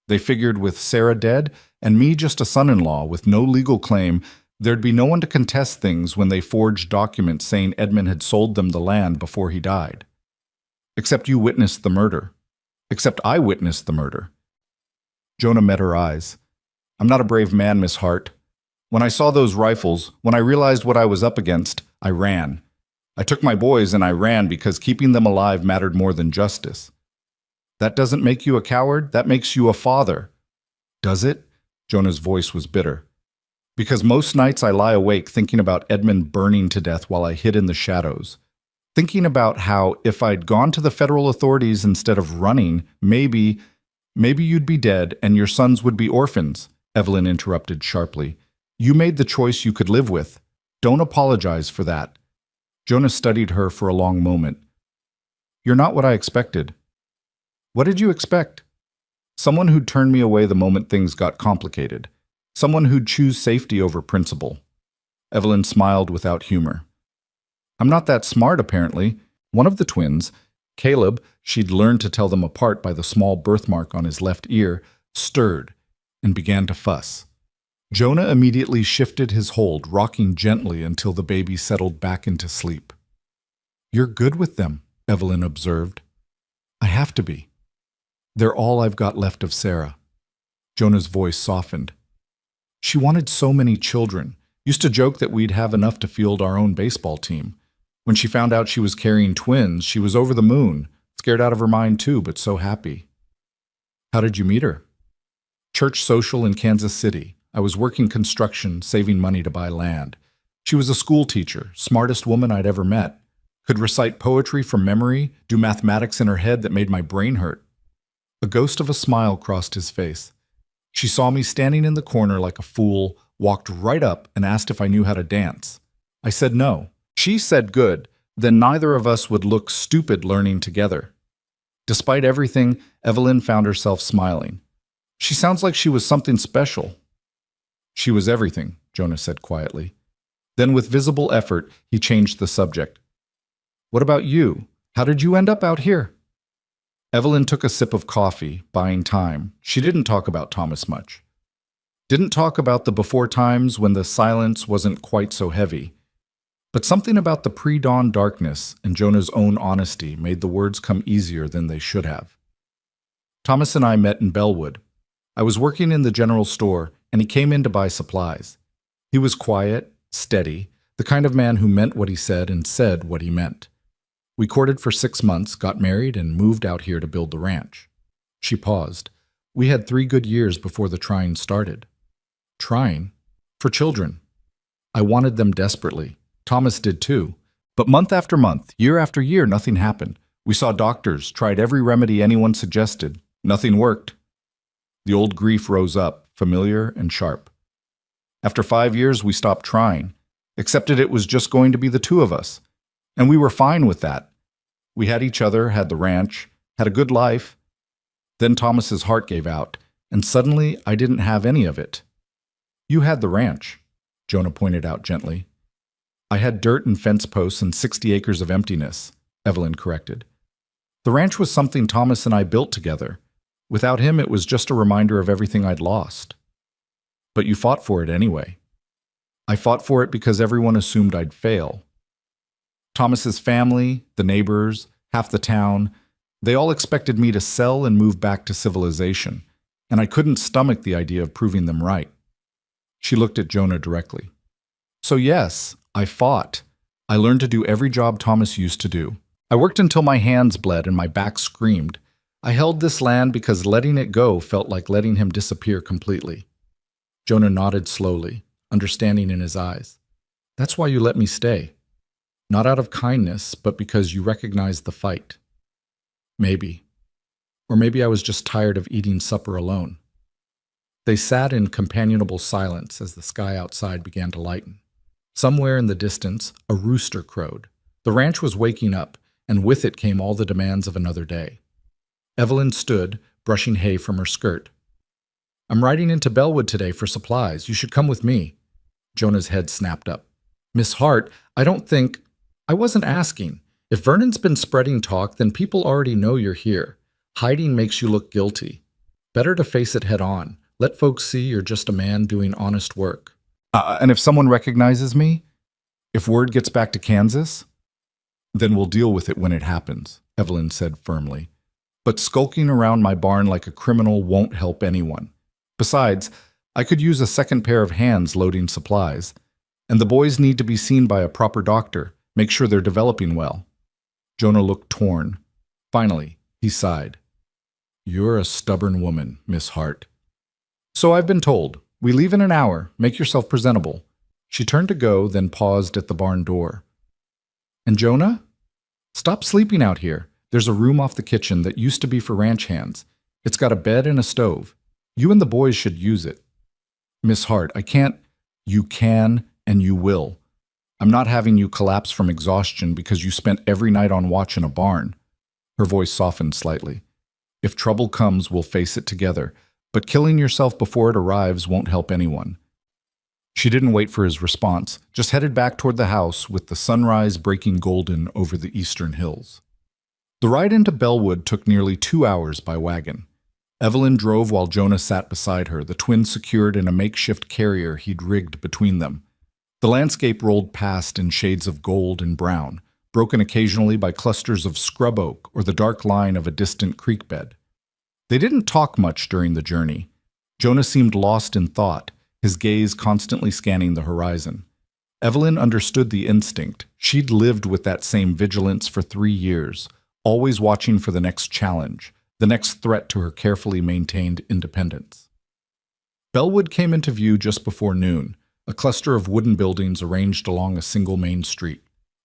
They figured with Sarah dead and me just a son-in-law with no legal claim, there'd be no one to contest things when they forged documents saying Edmund had sold them the land before he died. Except you witnessed the murder. Except I witnessed the murder." Jonah met her eyes. "I'm not a brave man, Miss Hart. When I saw those rifles, when I realized what I was up against, I ran. I took my boys and I ran because keeping them alive mattered more than justice." "That doesn't make you a coward. That makes you a father." "Does it?" Jonah's voice was bitter. "Because most nights I lie awake thinking about Edmund burning to death while I hid in the shadows. Thinking about how if I'd gone to the federal authorities instead of running, maybe you'd be dead and your sons would be orphans, Evelyn interrupted sharply. You made the choice you could live with. Don't apologize for that. Jonah studied her for a long moment. You're not what I expected. What did you expect? Someone who'd turn me away the moment things got complicated. Someone who'd choose safety over principle. Evelyn smiled without humor. I'm not that smart, apparently. One of the twins, Caleb, she'd learned to tell them apart by the small birthmark on his left ear, stirred and began to fuss. Jonah immediately shifted his hold, rocking gently until the baby settled back into sleep. You're good with them, Evelyn observed. I have to be. They're all I've got left of Sarah. Jonah's voice softened. She wanted so many children. Used to joke that we'd have enough to field our own baseball team. When she found out she was carrying twins, she was over the moon, scared out of her mind too, but so happy. How did you meet her? Church social in Kansas City. I was working construction, saving money to buy land. She was a school teacher, smartest woman I'd ever met. Could recite poetry from memory, do mathematics in her head that made my brain hurt. A ghost of a smile crossed his face. She saw me standing in the corner like a fool, walked right up and asked if I knew how to dance. I said no. She said good, then neither of us would look stupid learning together. Despite everything, Evelyn found herself smiling. She sounds like she was something special. She was everything, Jonah said quietly. Then with visible effort, he changed the subject. What about you? How did you end up out here? Evelyn took a sip of coffee, buying time. She didn't talk about Thomas much. Didn't talk about the before times when the silence wasn't quite so heavy. But something about the pre-dawn darkness and Jonah's own honesty made the words come easier than they should have. Thomas and I met in Bellwood. I was working in the general store, and he came in to buy supplies. He was quiet, steady, the kind of man who meant what he said and said what he meant. We courted for 6 months, got married, and moved out here to build the ranch. She paused. We had 3 good years before the trying started. Trying? For children. I wanted them desperately. Thomas did too. But month after month, year after year, nothing happened. We saw doctors, tried every remedy anyone suggested. Nothing worked. The old grief rose up, familiar and sharp. After 5 years, we stopped trying, accepted it was just going to be the 2 of us. And we were fine with that. We had each other, had the ranch, had a good life. Then Thomas's heart gave out, and suddenly I didn't have any of it. You had the ranch, Jonah pointed out gently. I had dirt and fence posts and 60 acres of emptiness, Evelyn corrected. The ranch was something Thomas and I built together. Without him, it was just a reminder of everything I'd lost. But you fought for it anyway. I fought for it because everyone assumed I'd fail. Thomas's family, the neighbors, half the town, they all expected me to sell and move back to civilization, and I couldn't stomach the idea of proving them right. She looked at Jonah directly. So yes, I fought. I learned to do every job Thomas used to do. I worked until my hands bled and my back screamed. I held this land because letting it go felt like letting him disappear completely. Jonah nodded slowly, understanding in his eyes. That's why you let me stay. Not out of kindness, but because you recognized the fight. Maybe. Or maybe I was just tired of eating supper alone. They sat in companionable silence as the sky outside began to lighten. Somewhere in the distance, a rooster crowed. The ranch was waking up, and with it came all the demands of another day. Evelyn stood, brushing hay from her skirt. I'm riding into Bellwood today for supplies. You should come with me. Jonah's head snapped up. Miss Hart, I don't think... I wasn't asking. If Vernon's been spreading talk, then people already know you're here. Hiding makes you look guilty. Better to face it head on. Let folks see you're just a man doing honest work. And if someone recognizes me? If word gets back to Kansas? Then we'll deal with it when it happens, Evelyn said firmly. But skulking around my barn like a criminal won't help anyone. Besides, I could use a second pair of hands loading supplies. And the boys need to be seen by a proper doctor. Make sure they're developing well. Jonah looked torn. Finally, he sighed. You're a stubborn woman, Miss Hart. So I've been told. We leave in an hour. Make yourself presentable. She turned to go, then paused at the barn door. And Jonah? Stop sleeping out here. There's a room off the kitchen that used to be for ranch hands. It's got a bed and a stove. You and the boys should use it. Miss Hart, I can't. You can and you will. I'm not having you collapse from exhaustion because you spent every night on watch in a barn. Her voice softened slightly. If trouble comes, we'll face it together, but killing yourself before it arrives won't help anyone. She didn't wait for his response, just headed back toward the house with the sunrise breaking golden over the eastern hills. The ride into Bellwood took nearly 2 hours by wagon. Evelyn drove while Jonah sat beside her, the twins secured in a makeshift carrier he'd rigged between them. The landscape rolled past in shades of gold and brown, broken occasionally by clusters of scrub oak or the dark line of a distant creek bed. They didn't talk much during the journey. Jonah seemed lost in thought, his gaze constantly scanning the horizon. Evelyn understood the instinct. She'd lived with that same vigilance for 3 years, always watching for the next challenge, the next threat to her carefully maintained independence. Bellwood came into view just before noon, a cluster of wooden buildings arranged along a single main street.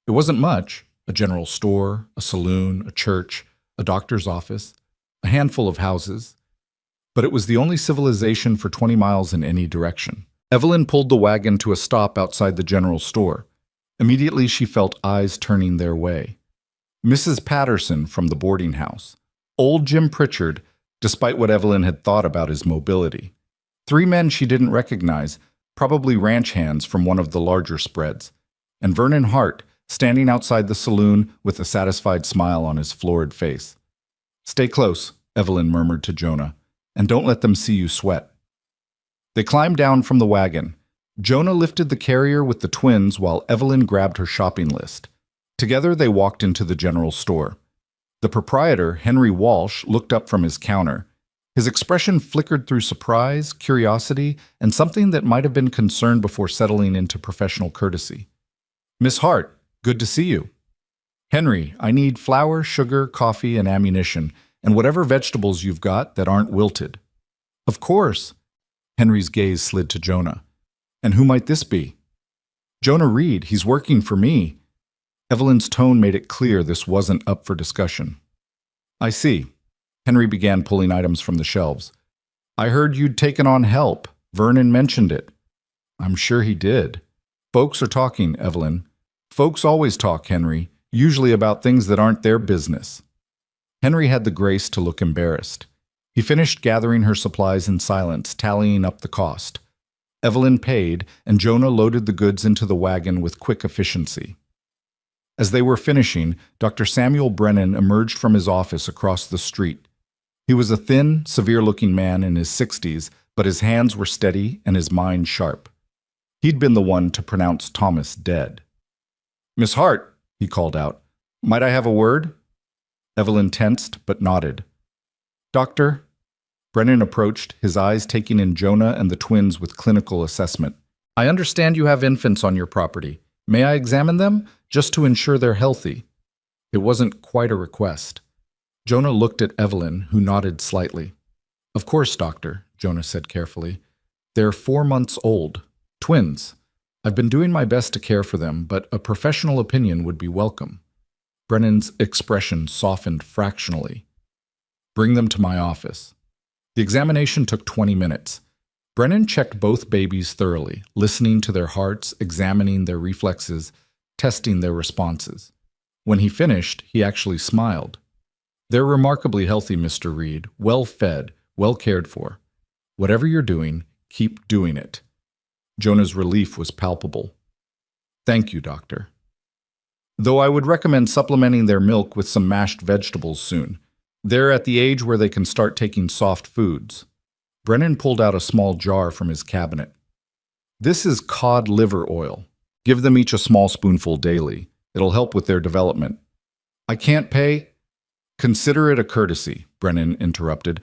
It wasn't much: a general store, a saloon, a church, a doctor's office, a handful of houses. But it was the only civilization for 20 miles in any direction. Evelyn pulled the wagon to a stop outside the general store. Immediately she felt eyes turning their way. Mrs. Patterson from the boarding house. Old Jim Pritchard, despite what Evelyn had thought about his mobility. 3 men she didn't recognize, probably ranch hands from one of the larger spreads. And Vernon Hart, standing outside the saloon with a satisfied smile on his florid face. "Stay close," Evelyn murmured to Jonah, "and don't let them see you sweat." They climbed down from the wagon. Jonah lifted the carrier with the twins while Evelyn grabbed her shopping list. Together they walked into the general store. The proprietor, Henry Walsh, looked up from his counter. His expression flickered through surprise, curiosity, and something that might have been concern before settling into professional courtesy. "Miss Hart, good to see you." "Henry, I need flour, sugar, coffee, and ammunition, and whatever vegetables you've got that aren't wilted." "Of course." Henry's gaze slid to Jonah. "And who might this be?" "Jonah Reed. He's working for me." Evelyn's tone made it clear this wasn't up for discussion. "I see." Henry began pulling items from the shelves. "I heard you'd taken on help. Vernon mentioned it." "I'm sure he did." "Folks are talking, Evelyn." "Folks always talk, Henry, usually about things that aren't their business." Henry had the grace to look embarrassed. He finished gathering her supplies in silence, tallying up the cost. Evelyn paid, and Jonah loaded the goods into the wagon with quick efficiency. As they were finishing, Dr. Samuel Brennan emerged from his office across the street. He was a thin, severe-looking man in his 60s, but his hands were steady and his mind sharp. He'd been the one to pronounce Thomas dead. "Miss Hart," he called out, "might I have a word?" Evelyn tensed but nodded. "Doctor?" Brennan approached, his eyes taking in Jonah and the twins with clinical assessment. "I understand you have infants on your property. May I examine them, just to ensure they're healthy?" It wasn't quite a request. Jonah looked at Evelyn, who nodded slightly. "Of course, doctor," Jonah said carefully. "They're 4 months old. Twins. I've been doing my best to care for them, but a professional opinion would be welcome." Brennan's expression softened fractionally. "Bring them to my office." The examination took 20 minutes. Brennan checked both babies thoroughly, listening to their hearts, examining their reflexes, testing their responses. When he finished, he actually smiled. "They're remarkably healthy, Mr. Reed, well-fed, well-cared for. Whatever you're doing, keep doing it." Jonah's relief was palpable. "Thank you, doctor. Though I would recommend supplementing their milk with some mashed vegetables soon. They're at the age where they can start taking soft foods." Brennan pulled out a small jar from his cabinet. "This is cod liver oil. Give them each a small spoonful daily. It'll help with their development." "I can't pay—" "Consider it a courtesy," Brennan interrupted.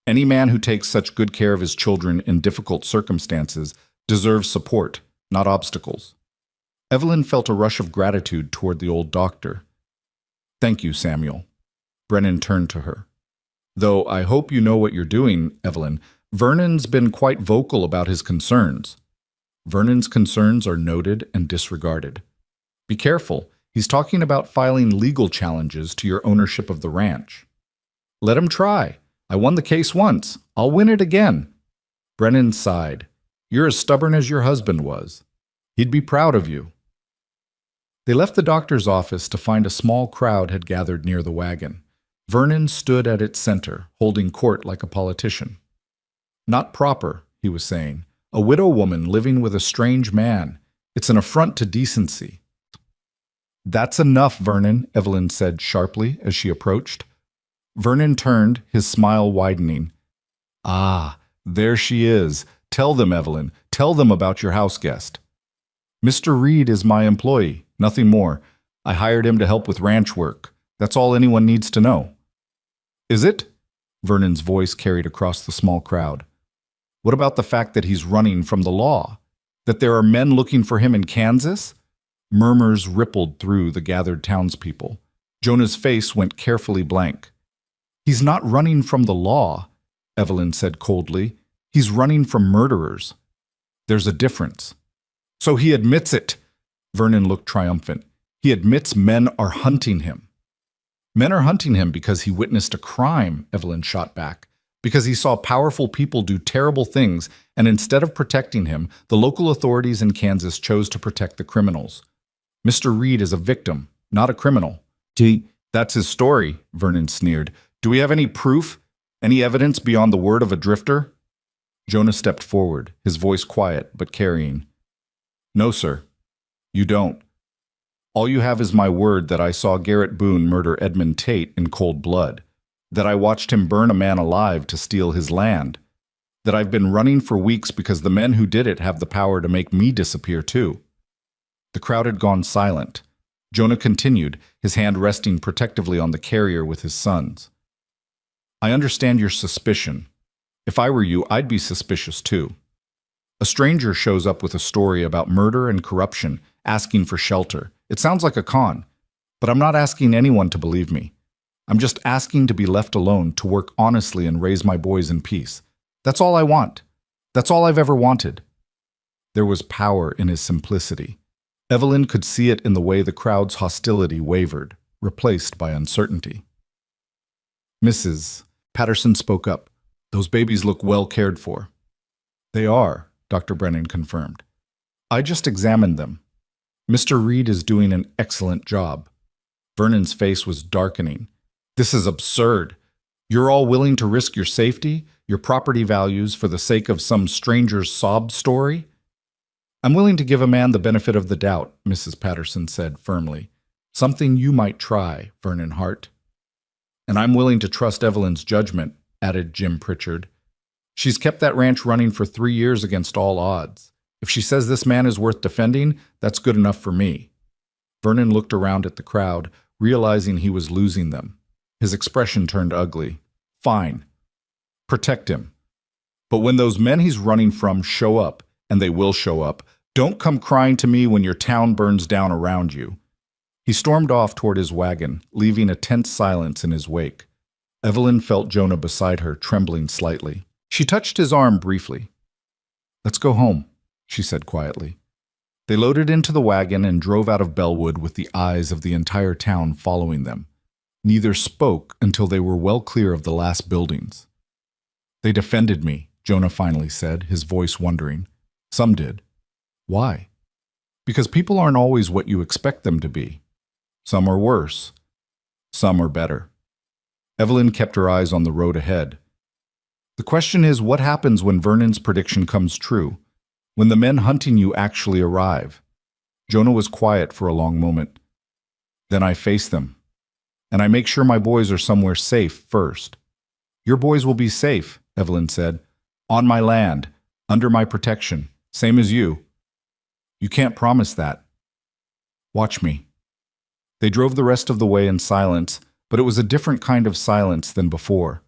"Any man who takes such good care of his children in difficult circumstances deserves support, not obstacles." Evelyn felt a rush of gratitude toward the old doctor. "Thank you, Samuel." Brennan turned to her. "Though I hope you know what you're doing, Evelyn. Vernon's been quite vocal about his concerns." "Vernon's concerns are noted and disregarded. Be careful. He's talking about filing legal challenges to your ownership of the ranch." "Let him try. I won the case once. I'll win it again." Brennan sighed. You're as stubborn as your husband was. He'd be proud of you." They left the doctor's office to find a small crowd had gathered near the wagon. Vernon stood at its center, holding court like a politician. "Not proper," he was saying. "A widow woman living with a strange man. It's an affront to decency." "That's enough, Vernon," Evelyn said sharply as she approached. Vernon turned, his smile widening. "Ah, there she is. Tell them, Evelyn. Tell them about your house guest." "Mr. Reed is my employee, nothing more. I hired him to help with ranch work. That's all anyone needs to know." "Is it?" Vernon's voice carried across the small crowd. "What about the fact that he's running from the law? That there are men looking for him in Kansas?" Murmurs rippled through the gathered townspeople. Jonah's face went carefully blank. "He's not running from the law," Evelyn said coldly. "He's running from murderers. There's a difference." "So he admits it." Vernon looked triumphant. "He admits men are hunting him." "Men are hunting him because he witnessed a crime," Evelyn shot back. "Because he saw powerful people do terrible things, and instead of protecting him, the local authorities in Kansas chose to protect the criminals. Mr. Reed is a victim, not a criminal." "That's his story," Vernon sneered. "Do we have any proof? Any evidence beyond the word of a drifter?" Jonah stepped forward, his voice quiet but carrying. "No, sir. You don't. All you have is my word that I saw Garrett Boone murder Edmund Tate in cold blood, that I watched him burn a man alive to steal his land, that I've been running for weeks because the men who did it have the power to make me disappear too." The crowd had gone silent. Jonah continued, his hand resting protectively on the carrier with his sons. "I understand your suspicion. If I were you, I'd be suspicious too. A stranger shows up with a story about murder and corruption, asking for shelter. It sounds like a con, but I'm not asking anyone to believe me. I'm just asking to be left alone to work honestly and raise my boys in peace. That's all I want. That's all I've ever wanted." There was power in his simplicity. Evelyn could see it in the way the crowd's hostility wavered, replaced by uncertainty. "Mrs. Patterson spoke up. Those babies look well cared for." "They are," Dr. Brennan confirmed. "I just examined them. Mr. Reed is doing an excellent job." Vernon's face was darkening. "This is absurd. You're all willing to risk your safety, your property values for the sake of some stranger's sob story?" "I'm willing to give a man the benefit of the doubt," Mrs. Patterson said firmly. "Something you might try, Vernon Hart." "And I'm willing to trust Evelyn's judgment," added Jim Pritchard. "She's kept that ranch running for 3 years against all odds. If she says this man is worth defending, that's good enough for me." Vernon looked around at the crowd, realizing he was losing them. His expression turned ugly. "Fine. Protect him. But when those men he's running from show up, and they will show up, don't come crying to me when your town burns down around you." He stormed off toward his wagon, leaving a tense silence in his wake. Evelyn felt Jonah beside her, trembling slightly. She touched his arm briefly. "Let's go home," she said quietly. They loaded into the wagon and drove out of Bellwood with the eyes of the entire town following them. Neither spoke until they were well clear of the last buildings. "They defended me," Jonah finally said, his voice wondering. "Some did. Why?" "Because people aren't always what you expect them to be. Some are worse. Some are better." Evelyn kept her eyes on the road ahead. "The question is, what happens when Vernon's prediction comes true? When the men hunting you actually arrive?" Jonah was quiet for a long moment. "Then I face them. And I make sure my boys are somewhere safe first." "Your boys will be safe," Evelyn said. "On my land, under my protection, same as you." "You can't promise that." "Watch me." They drove the rest of the way in silence, but it was a different kind of silence than before.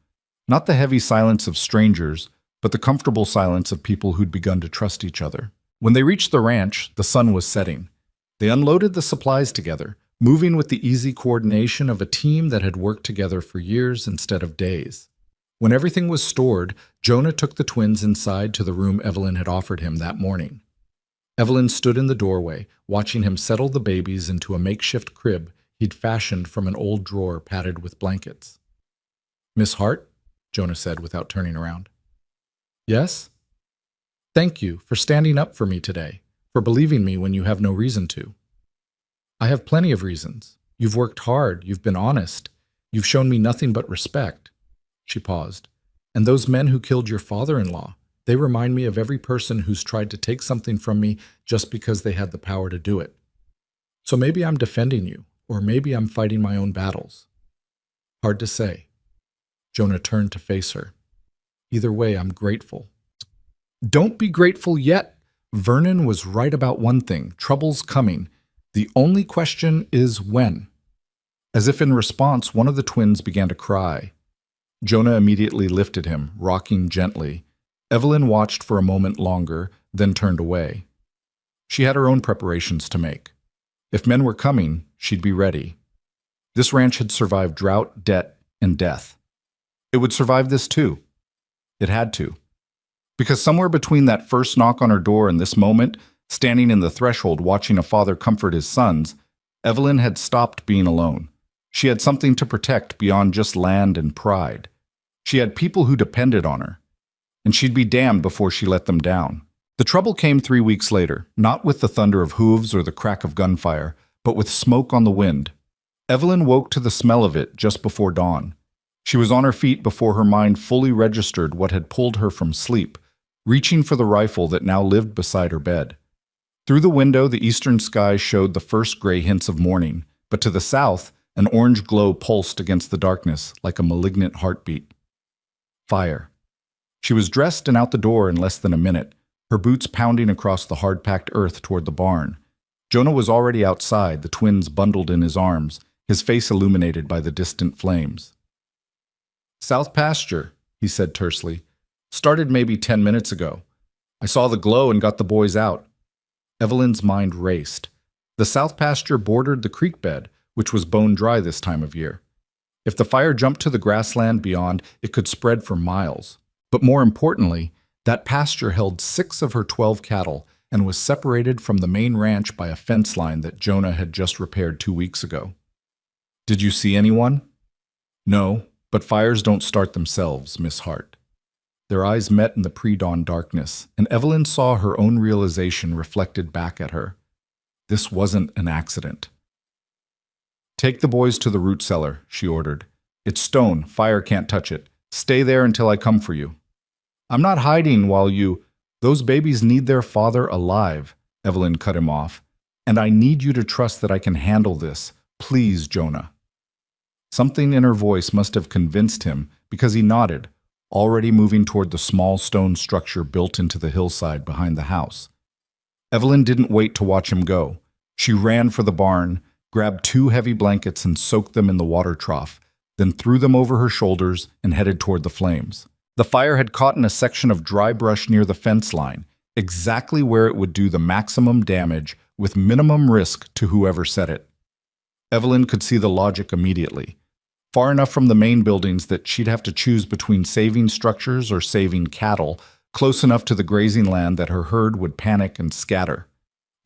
Not the heavy silence of strangers, but the comfortable silence of people who'd begun to trust each other. When they reached the ranch, the sun was setting. They unloaded the supplies together, moving with the easy coordination of a team that had worked together for years instead of days. When everything was stored, Jonah took the twins inside to the room Evelyn had offered him that morning. Evelyn stood in the doorway, watching him settle the babies into a makeshift crib he'd fashioned from an old drawer padded with blankets. "Miss Hart?" Jonah said without turning around. "Yes?" Thank you for standing up for me today, for believing me when you have no reason to. I have plenty of reasons. You've worked hard, you've been honest, you've shown me nothing but respect. She paused. And those men who killed your father-in-law, they remind me of every person who's tried to take something from me just because they had the power to do it. So maybe I'm defending you, or maybe I'm fighting my own battles. Hard to say. Jonah turned to face her. Either way, I'm grateful. Don't be grateful yet. Vernon was right about one thing. Trouble's coming. The only question is when. As if in response, one of the twins began to cry. Jonah immediately lifted him, rocking gently. Evelyn watched for a moment longer, then turned away. She had her own preparations to make. If men were coming, she'd be ready. This ranch had survived drought, debt, and death. It would survive this too. It had to. Because somewhere between that first knock on her door and this moment, standing in the threshold watching a father comfort his sons, Evelyn had stopped being alone. She had something to protect beyond just land and pride. She had people who depended on her. And she'd be damned before she let them down. The trouble came 3 weeks later, not with the thunder of hooves or the crack of gunfire, but with smoke on the wind. Evelyn woke to the smell of it just before dawn. She was on her feet before her mind fully registered what had pulled her from sleep, reaching for the rifle that now lived beside her bed. Through the window, the eastern sky showed the first gray hints of morning, but to the south, an orange glow pulsed against the darkness like a malignant heartbeat. Fire. She was dressed and out the door in less than a minute, her boots pounding across the hard-packed earth toward the barn. Jonah was already outside, the twins bundled in his arms, his face illuminated by the distant flames. "South pasture," he said tersely. "Started maybe 10 minutes ago. I saw the glow and got the boys out." Evelyn's mind raced. The south pasture bordered the creek bed, which was bone dry this time of year. If the fire jumped to the grassland beyond, it could spread for miles. But more importantly, that pasture held 6 of her 12 cattle and was separated from the main ranch by a fence line that Jonah had just repaired 2 weeks ago. "Did you see anyone?" "No, but fires don't start themselves, Miss Hart." Their eyes met in the pre-dawn darkness, and Evelyn saw her own realization reflected back at her. This wasn't an accident. "Take the boys to the root cellar," she ordered. "It's stone, fire can't touch it. Stay there until I come for you." "I'm not hiding while you—" "Those babies need their father alive," Evelyn cut him off. "And I need you to trust that I can handle this. Please, Jonah." Something in her voice must have convinced him, because he nodded, already moving toward the small stone structure built into the hillside behind the house. Evelyn didn't wait to watch him go. She ran for the barn, grabbed 2 heavy blankets and soaked them in the water trough, then threw them over her shoulders and headed toward the flames. The fire had caught in a section of dry brush near the fence line, exactly where it would do the maximum damage with minimum risk to whoever set it. Evelyn could see the logic immediately. Far enough from the main buildings that she'd have to choose between saving structures or saving cattle, close enough to the grazing land that her herd would panic and scatter.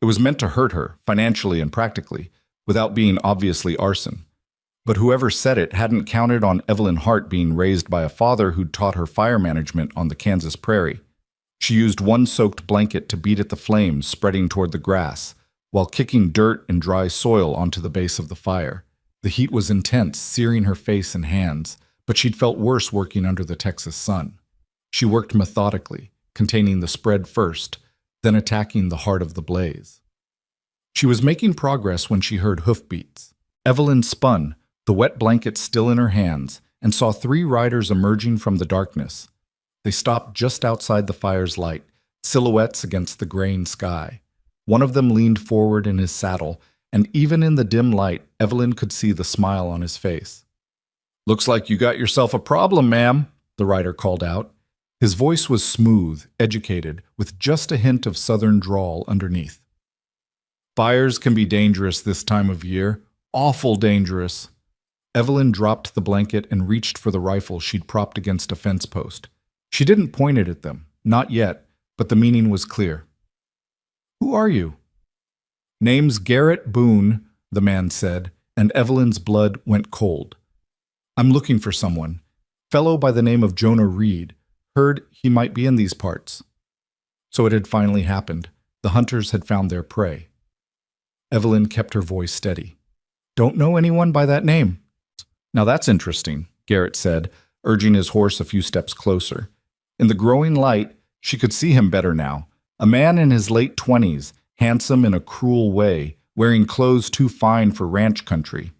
It was meant to hurt her, financially and practically, without being obviously arson. But whoever said it hadn't counted on Evelyn Hart being raised by a father who'd taught her fire management on the Kansas prairie. She used one soaked blanket to beat at the flames spreading toward the grass, while kicking dirt and dry soil onto the base of the fire. The heat was intense, searing her face and hands, but she'd felt worse working under the Texas sun. She worked methodically, containing the spread first, then attacking the heart of the blaze. She was making progress when she heard hoofbeats. Evelyn spun, the wet blanket still in her hands, and saw 3 riders emerging from the darkness. They stopped just outside the fire's light, silhouettes against the graying sky. One of them leaned forward in his saddle, and even in the dim light, Evelyn could see the smile on his face. "Looks like you got yourself a problem, ma'am," the rider called out. His voice was smooth, educated, with just a hint of southern drawl underneath. "Fires can be dangerous this time of year. Awful dangerous." Evelyn dropped the blanket and reached for the rifle she'd propped against a fence post. She didn't point it at them, not yet, but the meaning was clear. "Who are you?" "Name's Garrett Boone," the man said, and Evelyn's blood went cold. "I'm looking for someone. Fellow by the name of Jonah Reed. Heard he might be in these parts." So it had finally happened. The hunters had found their prey. Evelyn kept her voice steady. Don't know anyone by that name. Now that's interesting, Garrett said, urging his horse a few steps closer. In the growing light, she could see him better now. A man in his late 20s, handsome in a cruel way, wearing clothes too fine for ranch country.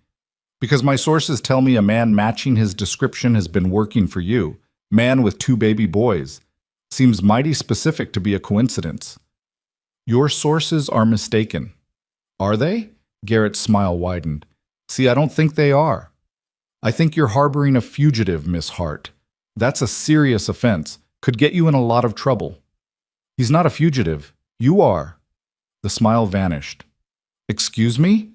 Because my sources tell me a man matching his description has been working for you. Man with 2 baby boys. Seems mighty specific to be a coincidence. Your sources are mistaken. Are they? Garrett's smile widened. See, I don't think they are. I think you're harboring a fugitive, Miss Hart. That's a serious offense. Could get you in a lot of trouble. He's not a fugitive. You are. The smile vanished. Excuse me?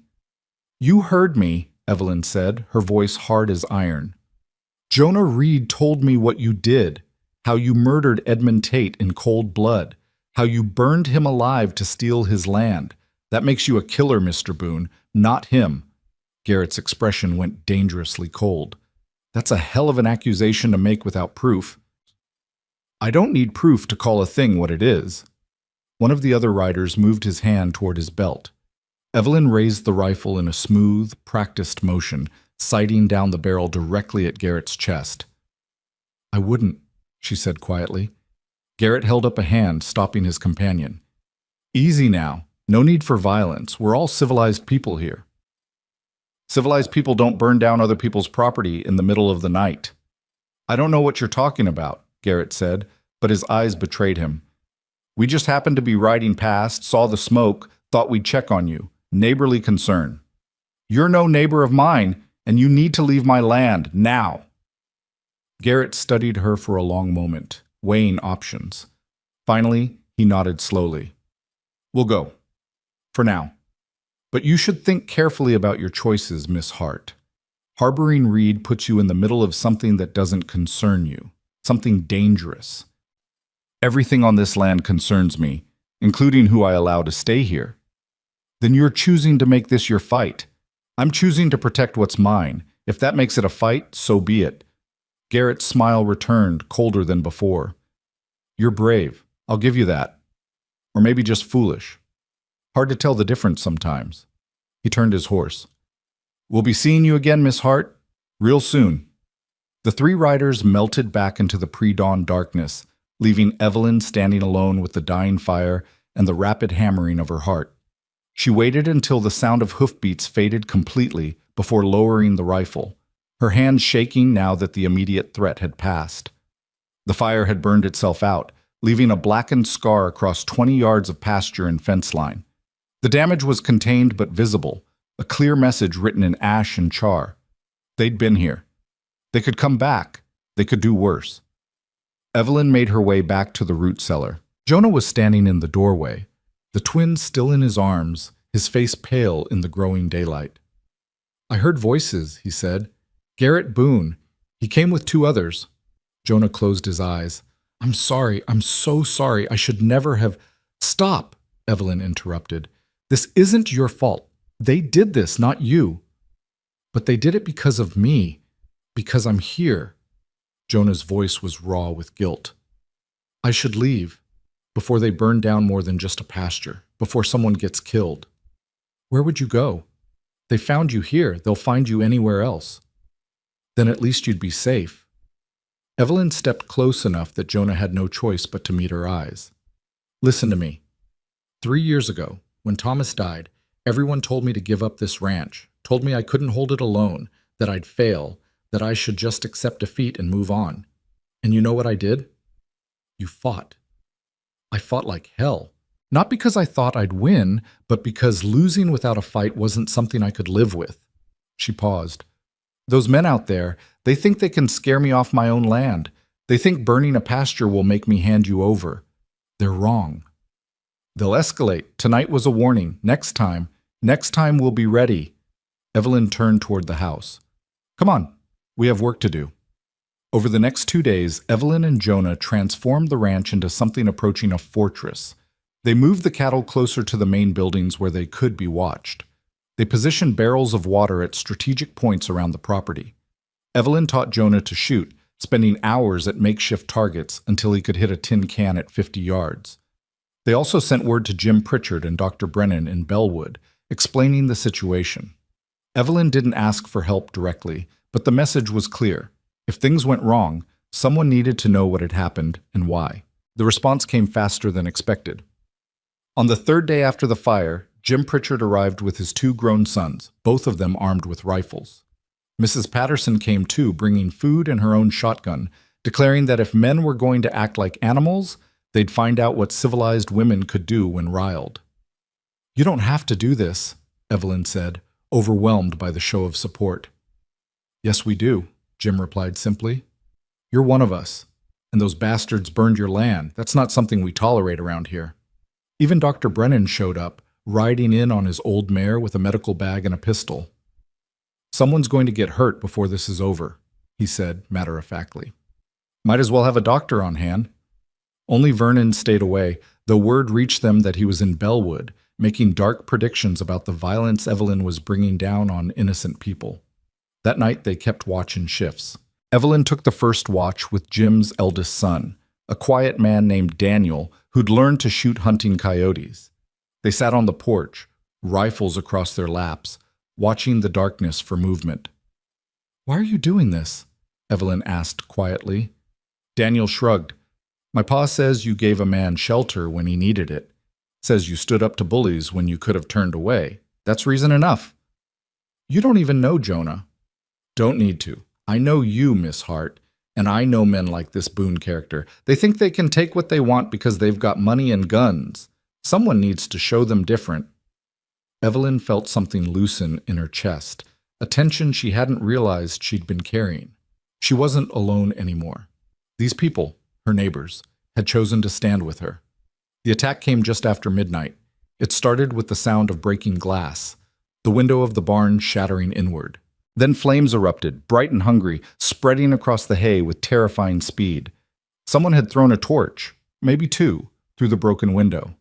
You heard me, Evelyn said, her voice hard as iron. Jonah Reed told me what you did, how you murdered Edmund Tate in cold blood, how you burned him alive to steal his land. That makes you a killer, Mr. Boone, not him. Garrett's expression went dangerously cold. That's a hell of an accusation to make without proof. I don't need proof to call a thing what it is. One of the other riders moved his hand toward his belt. Evelyn raised the rifle in a smooth, practiced motion, sighting down the barrel directly at Garrett's chest. I wouldn't, she said quietly. Garrett held up a hand, stopping his companion. Easy now. No need for violence. We're all civilized people here. Civilized people don't burn down other people's property in the middle of the night. I don't know what you're talking about, Garrett said, but his eyes betrayed him. We just happened to be riding past, saw the smoke, thought we'd check on you. Neighborly concern. You're no neighbor of mine, and you need to leave my land, now. Garrett studied her for a long moment, weighing options. Finally, he nodded slowly. We'll go. For now. But you should think carefully about your choices, Miss Hart. Harboring Reed puts you in the middle of something that doesn't concern you, something dangerous. Everything on this land concerns me, including who I allow to stay here. Then you're choosing to make this your fight. I'm choosing to protect what's mine. If that makes it a fight, so be it. Garrett's smile returned, colder than before. You're brave. I'll give you that. Or maybe just foolish. Hard to tell the difference sometimes. He turned his horse. We'll be seeing you again, Miss Hart, real soon. The 3 riders melted back into the pre-dawn darkness, leaving Evelyn standing alone with the dying fire and the rapid hammering of her heart. She waited until the sound of hoofbeats faded completely before lowering the rifle, her hands shaking now that the immediate threat had passed. The fire had burned itself out, leaving a blackened scar across 20 yards of pasture and fence line. The damage was contained but visible, a clear message written in ash and char. They'd been here. They could come back. They could do worse. Evelyn made her way back to the root cellar. Jonah was standing in the doorway, the twin still in his arms, his face pale in the growing daylight. I heard voices, he said. Garrett Boone. He came with 2 others. Jonah closed his eyes. I'm sorry. I'm so sorry. I should never have... Stop, Evelyn interrupted. This isn't your fault. They did this, not you. But they did it because of me, because I'm here. Jonah's voice was raw with guilt. I should leave, before they burn down more than just a pasture, before someone gets killed. Where would you go? They found you here. They'll find you anywhere else. Then at least you'd be safe. Evelyn stepped close enough that Jonah had no choice but to meet her eyes. Listen to me. 3 years ago, when Thomas died, everyone told me to give up this ranch, told me I couldn't hold it alone, that I'd fail, that I should just accept defeat and move on. And you know what I did? You fought. I fought like hell. Not because I thought I'd win, but because losing without a fight wasn't something I could live with. She paused. Those men out there, they think they can scare me off my own land. They think burning a pasture will make me hand you over. They're wrong. They'll escalate. Tonight was a warning. Next time we'll be ready. Evelyn turned toward the house. Come on, we have work to do. Over the next 2 days, Evelyn and Jonah transformed the ranch into something approaching a fortress. They moved the cattle closer to the main buildings where they could be watched. They positioned barrels of water at strategic points around the property. Evelyn taught Jonah to shoot, spending hours at makeshift targets until he could hit a tin can at 50 yards. They also sent word to Jim Pritchard and Dr. Brennan in Bellwood, explaining the situation. Evelyn didn't ask for help directly, but the message was clear. If things went wrong, someone needed to know what had happened and why. The response came faster than expected. On the third day after the fire, Jim Pritchard arrived with his 2 grown sons, both of them armed with rifles. Mrs. Patterson came too, bringing food and her own shotgun, declaring that if men were going to act like animals, they'd find out what civilized women could do when riled. "You don't have to do this," Evelyn said, overwhelmed by the show of support. "Yes, we do," Jim replied simply. "You're one of us, and those bastards burned your land. That's not something we tolerate around here." Even Dr. Brennan showed up, riding in on his old mare with a medical bag and a pistol. "Someone's going to get hurt before this is over," he said matter-of-factly. "Might as well have a doctor on hand." Only Vernon stayed away, though word reached them that he was in Bellwood, making dark predictions about the violence Evelyn was bringing down on innocent people. That night they kept watch in shifts. Evelyn took the first watch with Jim's eldest son, a quiet man named Daniel who'd learned to shoot hunting coyotes. They sat on the porch, rifles across their laps, watching the darkness for movement. "Why are you doing this?" Evelyn asked quietly. Daniel shrugged. "My pa says you gave a man shelter when he needed it. Says you stood up to bullies when you could have turned away. That's reason enough." "You don't even know Jonah." "Don't need to. I know you, Miss Hart, and I know men like this Boone character. They think they can take what they want because they've got money and guns. Someone needs to show them different." Evelyn felt something loosen in her chest, a tension she hadn't realized she'd been carrying. She wasn't alone anymore. These people, her neighbors, had chosen to stand with her. The attack came just after midnight. It started with the sound of breaking glass, the window of the barn shattering inward. Then flames erupted, bright and hungry, spreading across the hay with terrifying speed. Someone had thrown a torch, maybe 2, through the broken window.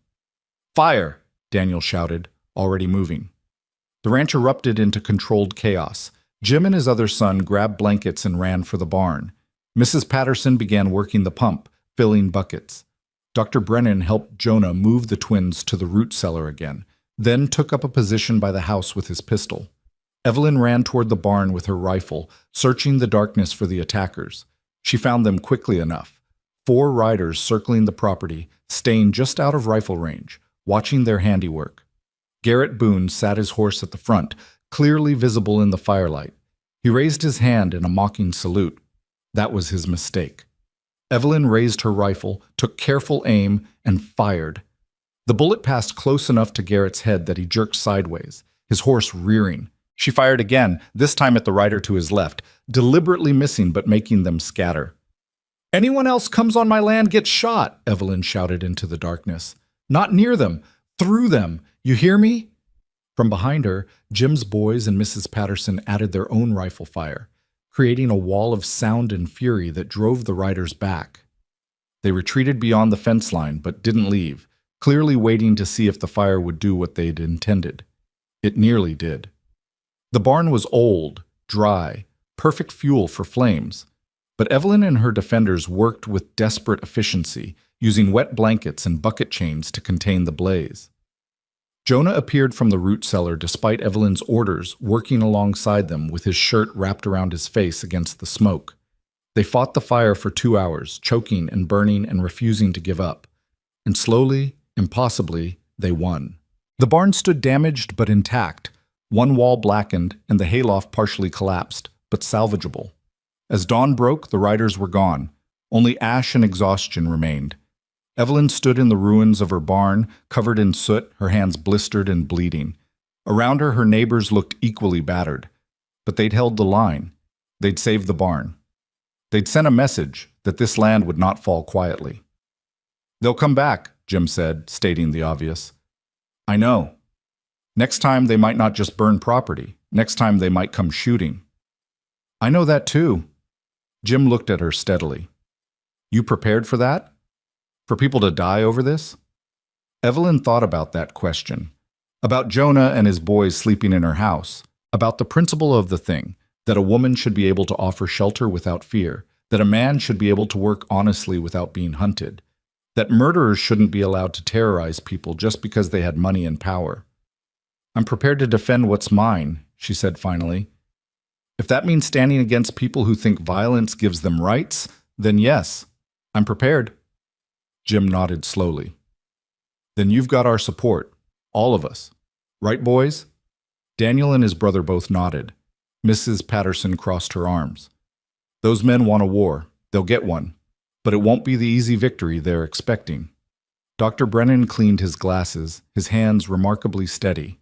"Fire!" Daniel shouted, already moving. The ranch erupted into controlled chaos. Jim and his other son grabbed blankets and ran for the barn. Mrs. Patterson began working the pump, filling buckets. Dr. Brennan helped Jonah move the twins to the root cellar again, then took up a position by the house with his pistol. Evelyn ran toward the barn with her rifle, searching the darkness for the attackers. She found them quickly enough. 4 riders circling the property, staying just out of rifle range, watching their handiwork. Garrett Boone sat his horse at the front, clearly visible in the firelight. He raised his hand in a mocking salute. That was his mistake. Evelyn raised her rifle, took careful aim, and fired. The bullet passed close enough to Garrett's head that he jerked sideways, his horse rearing. She fired again, this time at the rider to his left, deliberately missing but making them scatter. "Anyone else comes on my land gets shot," Evelyn shouted into the darkness. "Not near them, through them. You hear me?" From behind her, Jim's boys and Mrs. Patterson added their own rifle fire, creating a wall of sound and fury that drove the riders back. They retreated beyond the fence line, but didn't leave, clearly waiting to see if the fire would do what they'd intended. It nearly did. The barn was old, dry, perfect fuel for flames, but Evelyn and her defenders worked with desperate efficiency, using wet blankets and bucket chains to contain the blaze. Jonah appeared from the root cellar despite Evelyn's orders, working alongside them with his shirt wrapped around his face against the smoke. They fought the fire for 2 hours, choking and burning and refusing to give up. And slowly, impossibly, they won. The barn stood damaged but intact. One wall blackened and the hayloft partially collapsed, but salvageable. As dawn broke, the riders were gone. Only ash and exhaustion remained. Evelyn stood in the ruins of her barn, covered in soot, her hands blistered and bleeding. Around her, her neighbors looked equally battered. But they'd held the line. They'd saved the barn. They'd sent a message that this land would not fall quietly. "They'll come back," Jim said, stating the obvious. "I know. Next time they might not just burn property. Next time they might come shooting." "I know that too." Jim looked at her steadily. "You prepared for that? For people to die over this?" Evelyn thought about that question. About Jonah and his boys sleeping in her house. About the principle of the thing, that a woman should be able to offer shelter without fear, that a man should be able to work honestly without being hunted. that murderers shouldn't be allowed to terrorize people just because they had money and power. I'm prepared to defend what's mine, she said finally. If that means standing against people who think violence gives them rights, then yes, I'm prepared. Jim nodded slowly. Then you've got our support, all of us. Right, boys? Daniel and his brother both nodded. Mrs. Patterson crossed her arms. Those men want a war. They'll get one. But it won't be the easy victory they're expecting. Dr. Brennan cleaned his glasses, his hands remarkably steady.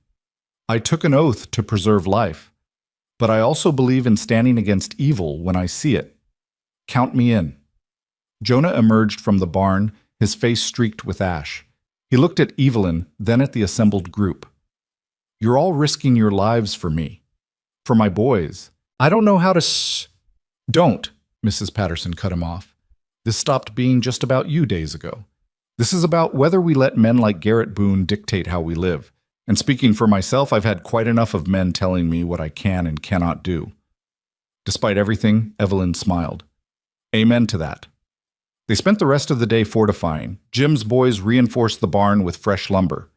I took an oath to preserve life, but I also believe in standing against evil when I see it. Count me in. Jonah emerged from the barn, his face streaked with ash. He looked at Evelyn, then at the assembled group. You're all risking your lives for me. For my boys. I don't know how to Don't, Mrs. Patterson cut him off. This stopped being just about you days ago. This is about whether we let men like Garrett Boone dictate how we live. And speaking for myself, I've had quite enough of men telling me what I can and cannot do. Despite everything, Evelyn smiled. Amen to that. They spent the rest of the day fortifying. Jim's boys reinforced the barn with fresh lumber.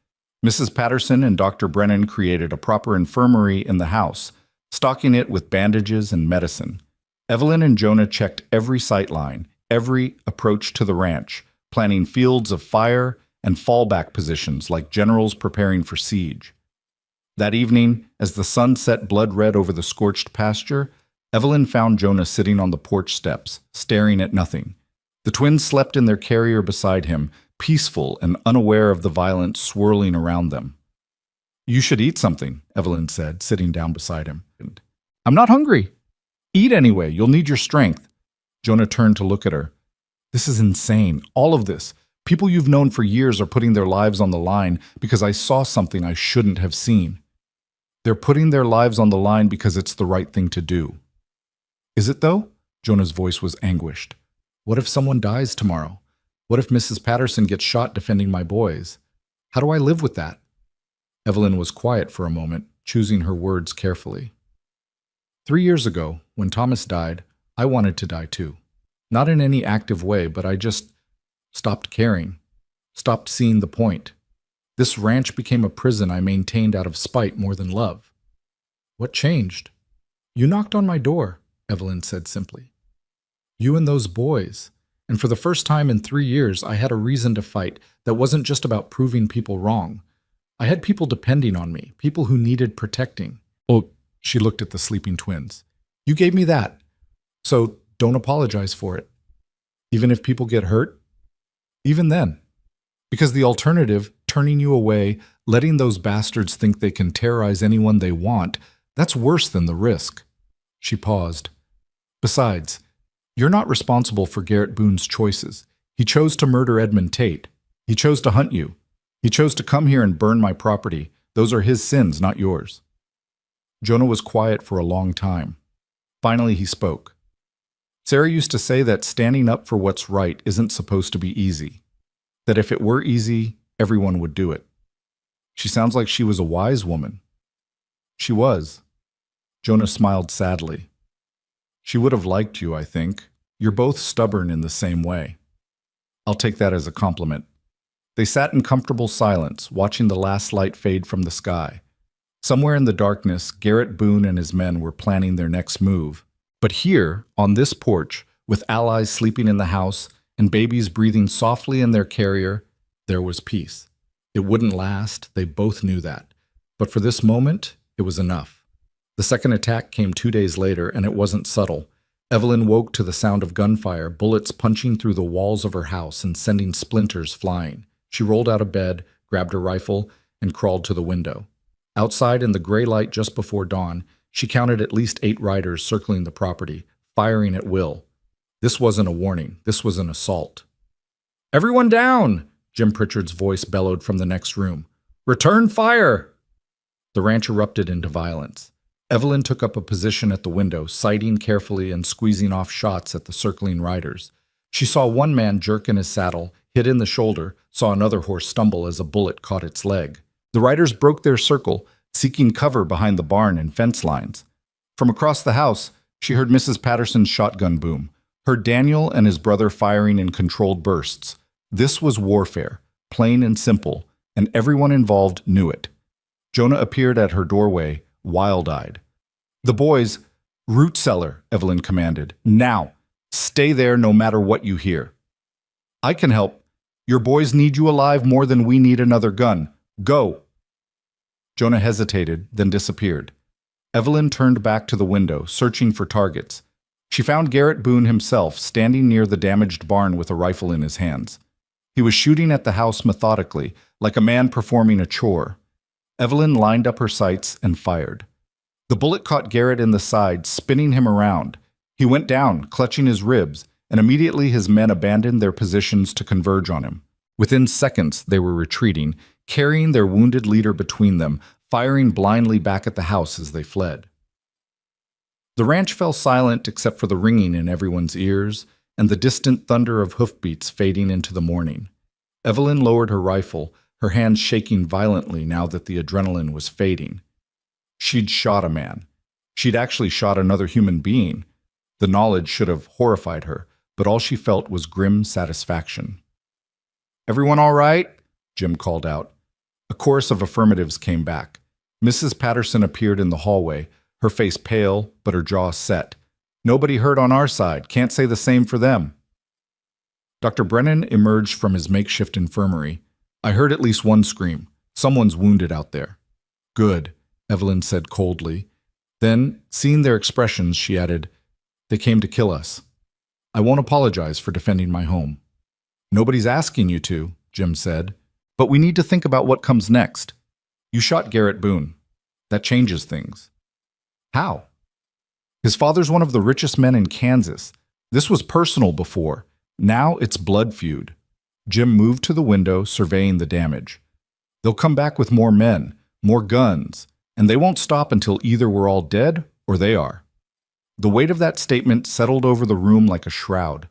Mrs. Patterson and Dr. Brennan created a proper infirmary in the house, stocking it with bandages and medicine. Evelyn and Jonah checked every sight line, every approach to the ranch, planning fields of fire and fallback positions like generals preparing for siege. That evening, as the sun set blood-red over the scorched pasture, Evelyn found Jonah sitting on the porch steps, staring at nothing. The twins slept in their carrier beside him, peaceful and unaware of the violence swirling around them. You should eat something, Evelyn said, sitting down beside him. I'm not hungry. Eat anyway, you'll need your strength. Jonah turned to look at her. This is insane, all of this. People you've known for years are putting their lives on the line because I saw something I shouldn't have seen. They're putting their lives on the line because it's the right thing to do. Is it though? Jonah's voice was anguished. What if someone dies tomorrow? What if Mrs. Patterson gets shot defending my boys? How do I live with that? Evelyn was quiet for a moment, choosing her words carefully. 3 years ago, when Thomas died, I wanted to die too. Not in any active way, but I just stopped caring, stopped seeing the point. This ranch became a prison I maintained out of spite more than love. What changed? You knocked on my door, Evelyn said simply. You and those boys. And for the first time in 3 years, I had a reason to fight that wasn't just about proving people wrong. I had people depending on me, people who needed protecting. Oh, she looked at the sleeping twins. You gave me that. So don't apologize for it. Even if people get hurt, even then. Because the alternative, turning you away, letting those bastards think they can terrorize anyone they want, that's worse than the risk. She paused. Besides, you're not responsible for Garrett Boone's choices. He chose to murder Edmund Tate. He chose to hunt you. He chose to come here and burn my property. Those are his sins, not yours. Jonah was quiet for a long time. Finally, he spoke. Sarah used to say that standing up for what's right isn't supposed to be easy. That if it were easy, everyone would do it. She sounds like she was a wise woman. She was. Jonah smiled sadly. She would have liked you, I think. You're both stubborn in the same way. I'll take that as a compliment. They sat in comfortable silence, watching the last light fade from the sky. Somewhere in the darkness, Garrett Boone and his men were planning their next move. But here, on this porch, with allies sleeping in the house and babies breathing softly in their carrier, there was peace. It wouldn't last, they both knew that. But for this moment, it was enough. The second attack came 2 days later, and it wasn't subtle. Evelyn woke to the sound of gunfire, bullets punching through the walls of her house and sending splinters flying. She rolled out of bed, grabbed her rifle, and crawled to the window. Outside in the gray light just before dawn, she counted at least 8 riders circling the property, firing at will. This wasn't a warning. This was an assault. Everyone down! Jim Pritchard's voice bellowed from the next room. Return fire! The ranch erupted into violence. Evelyn took up a position at the window, sighting carefully and squeezing off shots at the circling riders. She saw one man jerk in his saddle, hit in the shoulder, saw another horse stumble as a bullet caught its leg. The riders broke their circle, seeking cover behind the barn and fence lines. From across the house, she heard Mrs. Patterson's shotgun boom, heard Daniel and his brother firing in controlled bursts. This was warfare, plain and simple, and everyone involved knew it. Jonah appeared at her doorway, wild-eyed. "The boys, root cellar," Evelyn commanded. "Now! Stay there no matter what you hear." "I can help. Your boys need you alive more than we need another gun. Go!" Jonah hesitated, then disappeared. Evelyn turned back to the window, searching for targets. She found Garrett Boone himself, standing near the damaged barn with a rifle in his hands. He was shooting at the house methodically, like a man performing a chore. Evelyn lined up her sights and fired. The bullet caught Garrett in the side, spinning him around. He went down, clutching his ribs, and immediately his men abandoned their positions to converge on him. Within seconds, they were retreating, carrying their wounded leader between them, firing blindly back at the house as they fled. The ranch fell silent except for the ringing in everyone's ears and the distant thunder of hoofbeats fading into the morning. Evelyn lowered her rifle, her hands shaking violently now that the adrenaline was fading. She'd shot a man. She'd actually shot another human being. The knowledge should have horrified her, but all she felt was grim satisfaction. "Everyone all right?" Jim called out. A chorus of affirmatives came back. Mrs. Patterson appeared in the hallway, her face pale, but her jaw set. "Nobody hurt on our side. Can't say the same for them." Dr. Brennan emerged from his makeshift infirmary. "I heard at least one scream. Someone's wounded out there." "Good," Evelyn said coldly. Then, seeing their expressions, she added, "They came to kill us. I won't apologize for defending my home." "Nobody's asking you to," Jim said. "But we need to think about what comes next. You shot Garrett Boone. That changes things." "How?" "His father's one of the richest men in Kansas. This was personal before. Now it's blood feud." Jim moved to the window, surveying the damage. "They'll come back with more men, more guns, and they won't stop until either we're all dead or they are." The weight of that statement settled over the room like a shroud.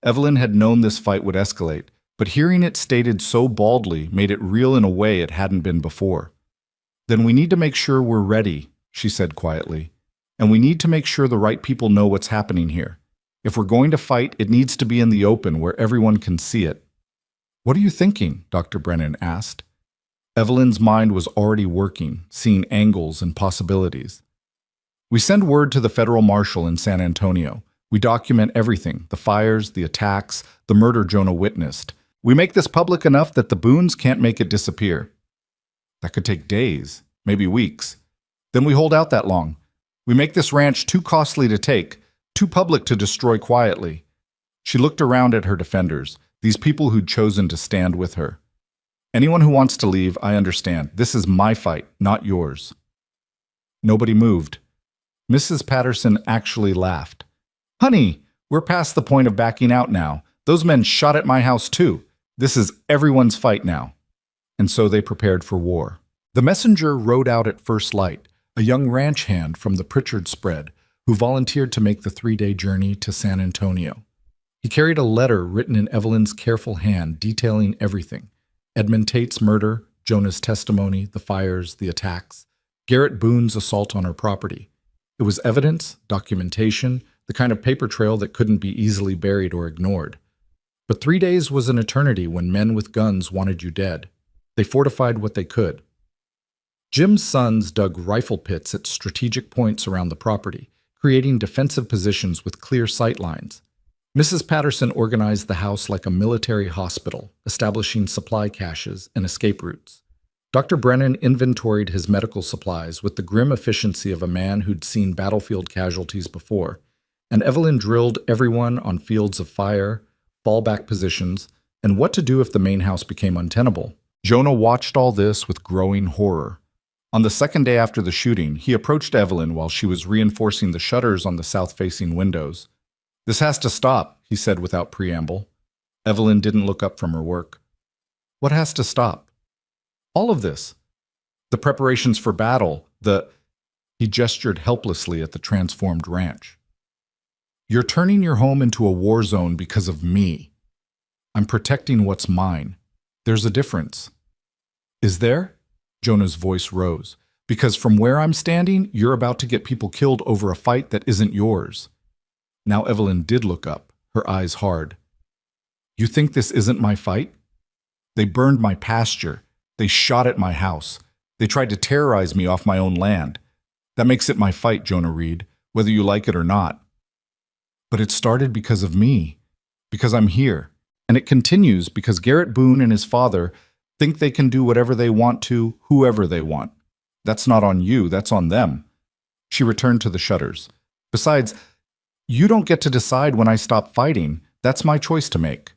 Evelyn had known this fight would escalate, but hearing it stated so baldly made it real in a way it hadn't been before. "Then we need to make sure we're ready," she said quietly. "And we need to make sure the right people know what's happening here. If we're going to fight, it needs to be in the open where everyone can see it." "What are you thinking?" Dr. Brennan asked. Evelyn's mind was already working, seeing angles and possibilities. "We send word to the federal marshal in San Antonio. We document everything, the fires, the attacks, the murder Jonah witnessed. We make this public enough that the Boones can't make it disappear." "That could take days, maybe weeks." "Then we hold out that long. We make this ranch too costly to take, too public to destroy quietly." She looked around at her defenders, these people who'd chosen to stand with her. "Anyone who wants to leave, I understand. This is my fight, not yours." Nobody moved. Mrs. Patterson actually laughed. "Honey, we're past the point of backing out now. Those men shot at my house too. This is everyone's fight now." And so they prepared for war. The messenger rode out at first light, a young ranch hand from the Pritchard spread, who volunteered to make the 3-day journey to San Antonio. He carried a letter written in Evelyn's careful hand detailing everything: Edmund Tate's murder, Jonah's testimony, the fires, the attacks, Garrett Boone's assault on her property. It was evidence, documentation, the kind of paper trail that couldn't be easily buried or ignored. But 3 days was an eternity when men with guns wanted you dead. They fortified what they could. Jim's sons dug rifle pits at strategic points around the property, creating defensive positions with clear sight lines. Mrs. Patterson organized the house like a military hospital, establishing supply caches and escape routes. Dr. Brennan inventoried his medical supplies with the grim efficiency of a man who'd seen battlefield casualties before, and Evelyn drilled everyone on fields of fire, fallback positions, and what to do if the main house became untenable. Jonah watched all this with growing horror. On the second day after the shooting, he approached Evelyn while she was reinforcing the shutters on the south-facing windows. "This has to stop," he said without preamble. Evelyn didn't look up from her work. "What has to stop?" "All of this. The preparations for battle, He gestured helplessly at the transformed ranch. "You're turning your home into a war zone because of me. I'm protecting what's mine. There's a difference." "Is there?" Jonah's voice rose. "Because from where I'm standing, you're about to get people killed over a fight that isn't yours." Now Evelyn did look up, her eyes hard. You think this isn't my fight? They burned my pasture. They shot at my house. They tried to terrorize me off my own land. That makes it my fight, Jonah Reed, whether you like it or not. But it started because of me, because I'm here. And it continues because Garrett Boone and his father think they can do whatever they want to, whoever they want. That's not on you, that's on them. She returned to the shutters. Besides, you don't get to decide when I stop fighting. That's my choice to make.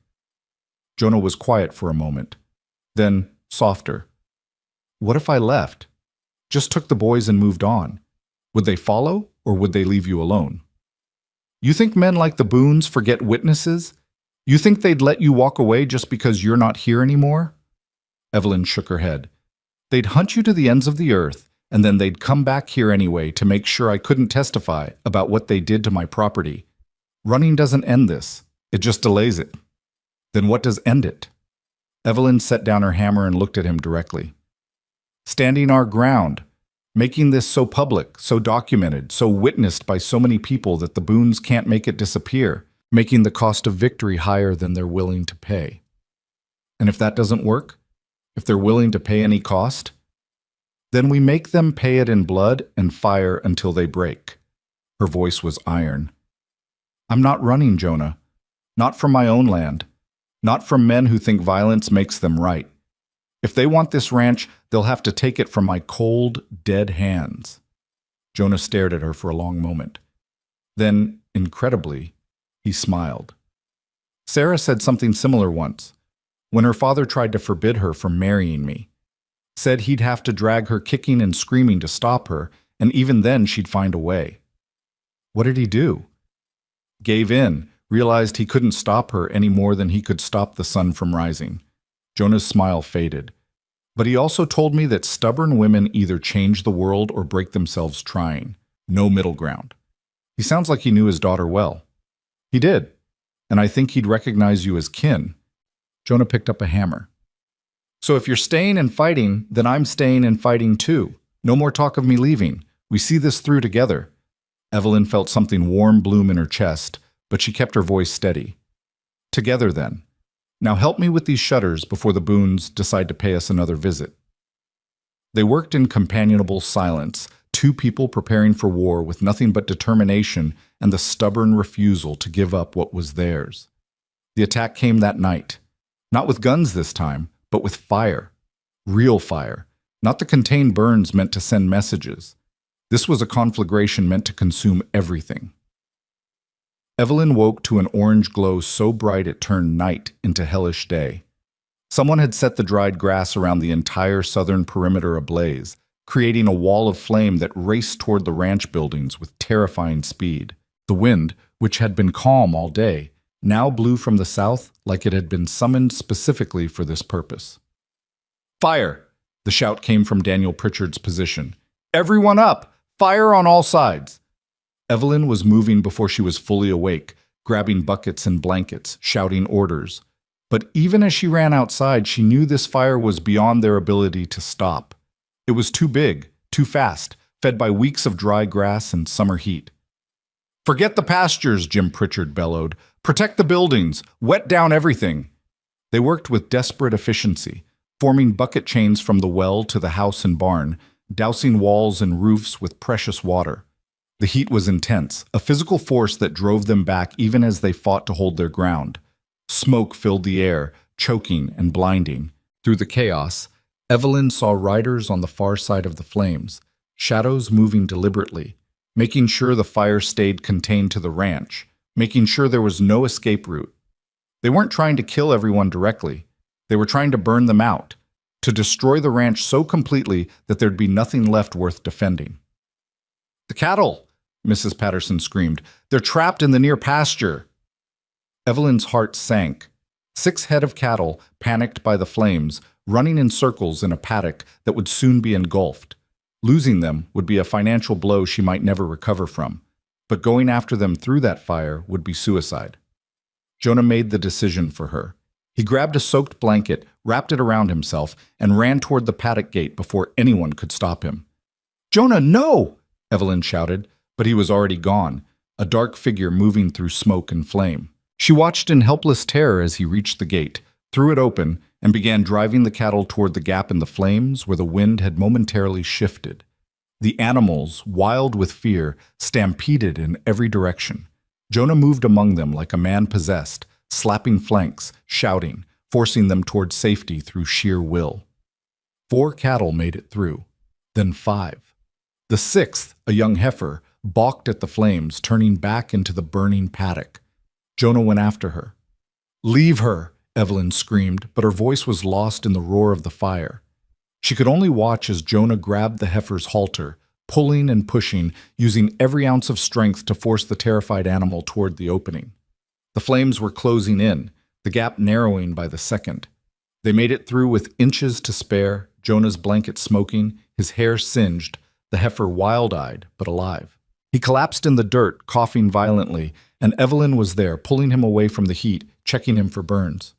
Jonah was quiet for a moment. Then, softer. What if I left? Just took the boys and moved on? Would they follow, or would they leave you alone? You think men like the Boones forget witnesses? You think they'd let you walk away just because you're not here anymore? Evelyn shook her head. They'd hunt you to the ends of the earth, and then they'd come back here anyway to make sure I couldn't testify about what they did to my property. Running doesn't end this. It just delays it. Then what does end it? Evelyn set down her hammer and looked at him directly. Standing our ground, making this so public, so documented, so witnessed by so many people that the Boones can't make it disappear, making the cost of victory higher than they're willing to pay. And if that doesn't work, if they're willing to pay any cost, then we make them pay it in blood and fire until they break. Her voice was iron. I'm not running, Jonah. Not from my own land. Not from men who think violence makes them right. If they want this ranch, they'll have to take it from my cold, dead hands. Jonah stared at her for a long moment. Then, incredibly, he smiled. Sarah said something similar once, when her father tried to forbid her from marrying me. Said he'd have to drag her kicking and screaming to stop her, and even then she'd find a way. What did he do? Gave in, realized he couldn't stop her any more than he could stop the sun from rising. Jonah's smile faded. But he also told me that stubborn women either change the world or break themselves trying. No middle ground. He sounds like he knew his daughter well. He did. And I think he'd recognize you as kin. Jonah picked up a hammer. So if you're staying and fighting, then I'm staying and fighting too. No more talk of me leaving. We see this through together. Evelyn felt something warm bloom in her chest, but she kept her voice steady. Together then. Now help me with these shutters before the Boones decide to pay us another visit. They worked in companionable silence, two people preparing for war with nothing but determination and the stubborn refusal to give up what was theirs. The attack came that night. Not with guns this time, but with fire. Real fire. Not the contained burns meant to send messages. This was a conflagration meant to consume everything. Evelyn woke to an orange glow so bright it turned night into hellish day. Someone had set the dried grass around the entire southern perimeter ablaze, creating a wall of flame that raced toward the ranch buildings with terrifying speed. The wind, which had been calm all day, now blew from the south like it had been summoned specifically for this purpose. Fire! The shout came from Daniel Pritchard's position. Everyone up! Fire on all sides! Evelyn was moving before she was fully awake, grabbing buckets and blankets, shouting orders. But even as she ran outside, she knew this fire was beyond their ability to stop. It was too big, too fast, fed by weeks of dry grass and summer heat. Forget the pastures, Jim Pritchard bellowed. Protect the buildings. Wet down everything. They worked with desperate efficiency, forming bucket chains from the well to the house and barn, dousing walls and roofs with precious water. The heat was intense, a physical force that drove them back even as they fought to hold their ground. Smoke filled the air, choking and blinding. Through the chaos, Evelyn saw riders on the far side of the flames, shadows moving deliberately, making sure the fire stayed contained to the ranch, making sure there was no escape route. They weren't trying to kill everyone directly. They were trying to burn them out, to destroy the ranch so completely that there'd be nothing left worth defending. The cattle! Mrs. Patterson screamed. They're trapped in the near pasture. Evelyn's heart sank. 6 head of cattle, panicked by the flames, running in circles in a paddock that would soon be engulfed. Losing them would be a financial blow she might never recover from, but going after them through that fire would be suicide. Jonah made the decision for her. He grabbed a soaked blanket, wrapped it around himself, and ran toward the paddock gate before anyone could stop him. "Jonah, no!" Evelyn shouted, but he was already gone, a dark figure moving through smoke and flame. She watched in helpless terror as he reached the gate, threw it open, and began driving the cattle toward the gap in the flames where the wind had momentarily shifted. The animals, wild with fear, stampeded in every direction. Jonah moved among them like a man possessed, slapping flanks, shouting, forcing them toward safety through sheer will. 4 cattle made it through, then 5. The 6th, a young heifer, balked at the flames, turning back into the burning paddock. Jonah went after her. "Leave her!" Evelyn screamed, but her voice was lost in the roar of the fire. She could only watch as Jonah grabbed the heifer's halter, pulling and pushing, using every ounce of strength to force the terrified animal toward the opening. The flames were closing in, the gap narrowing by the second. They made it through with inches to spare, Jonah's blanket smoking, his hair singed, the heifer wild-eyed but alive. He collapsed in the dirt, coughing violently, and Evelyn was there, pulling him away from the heat, checking him for burns.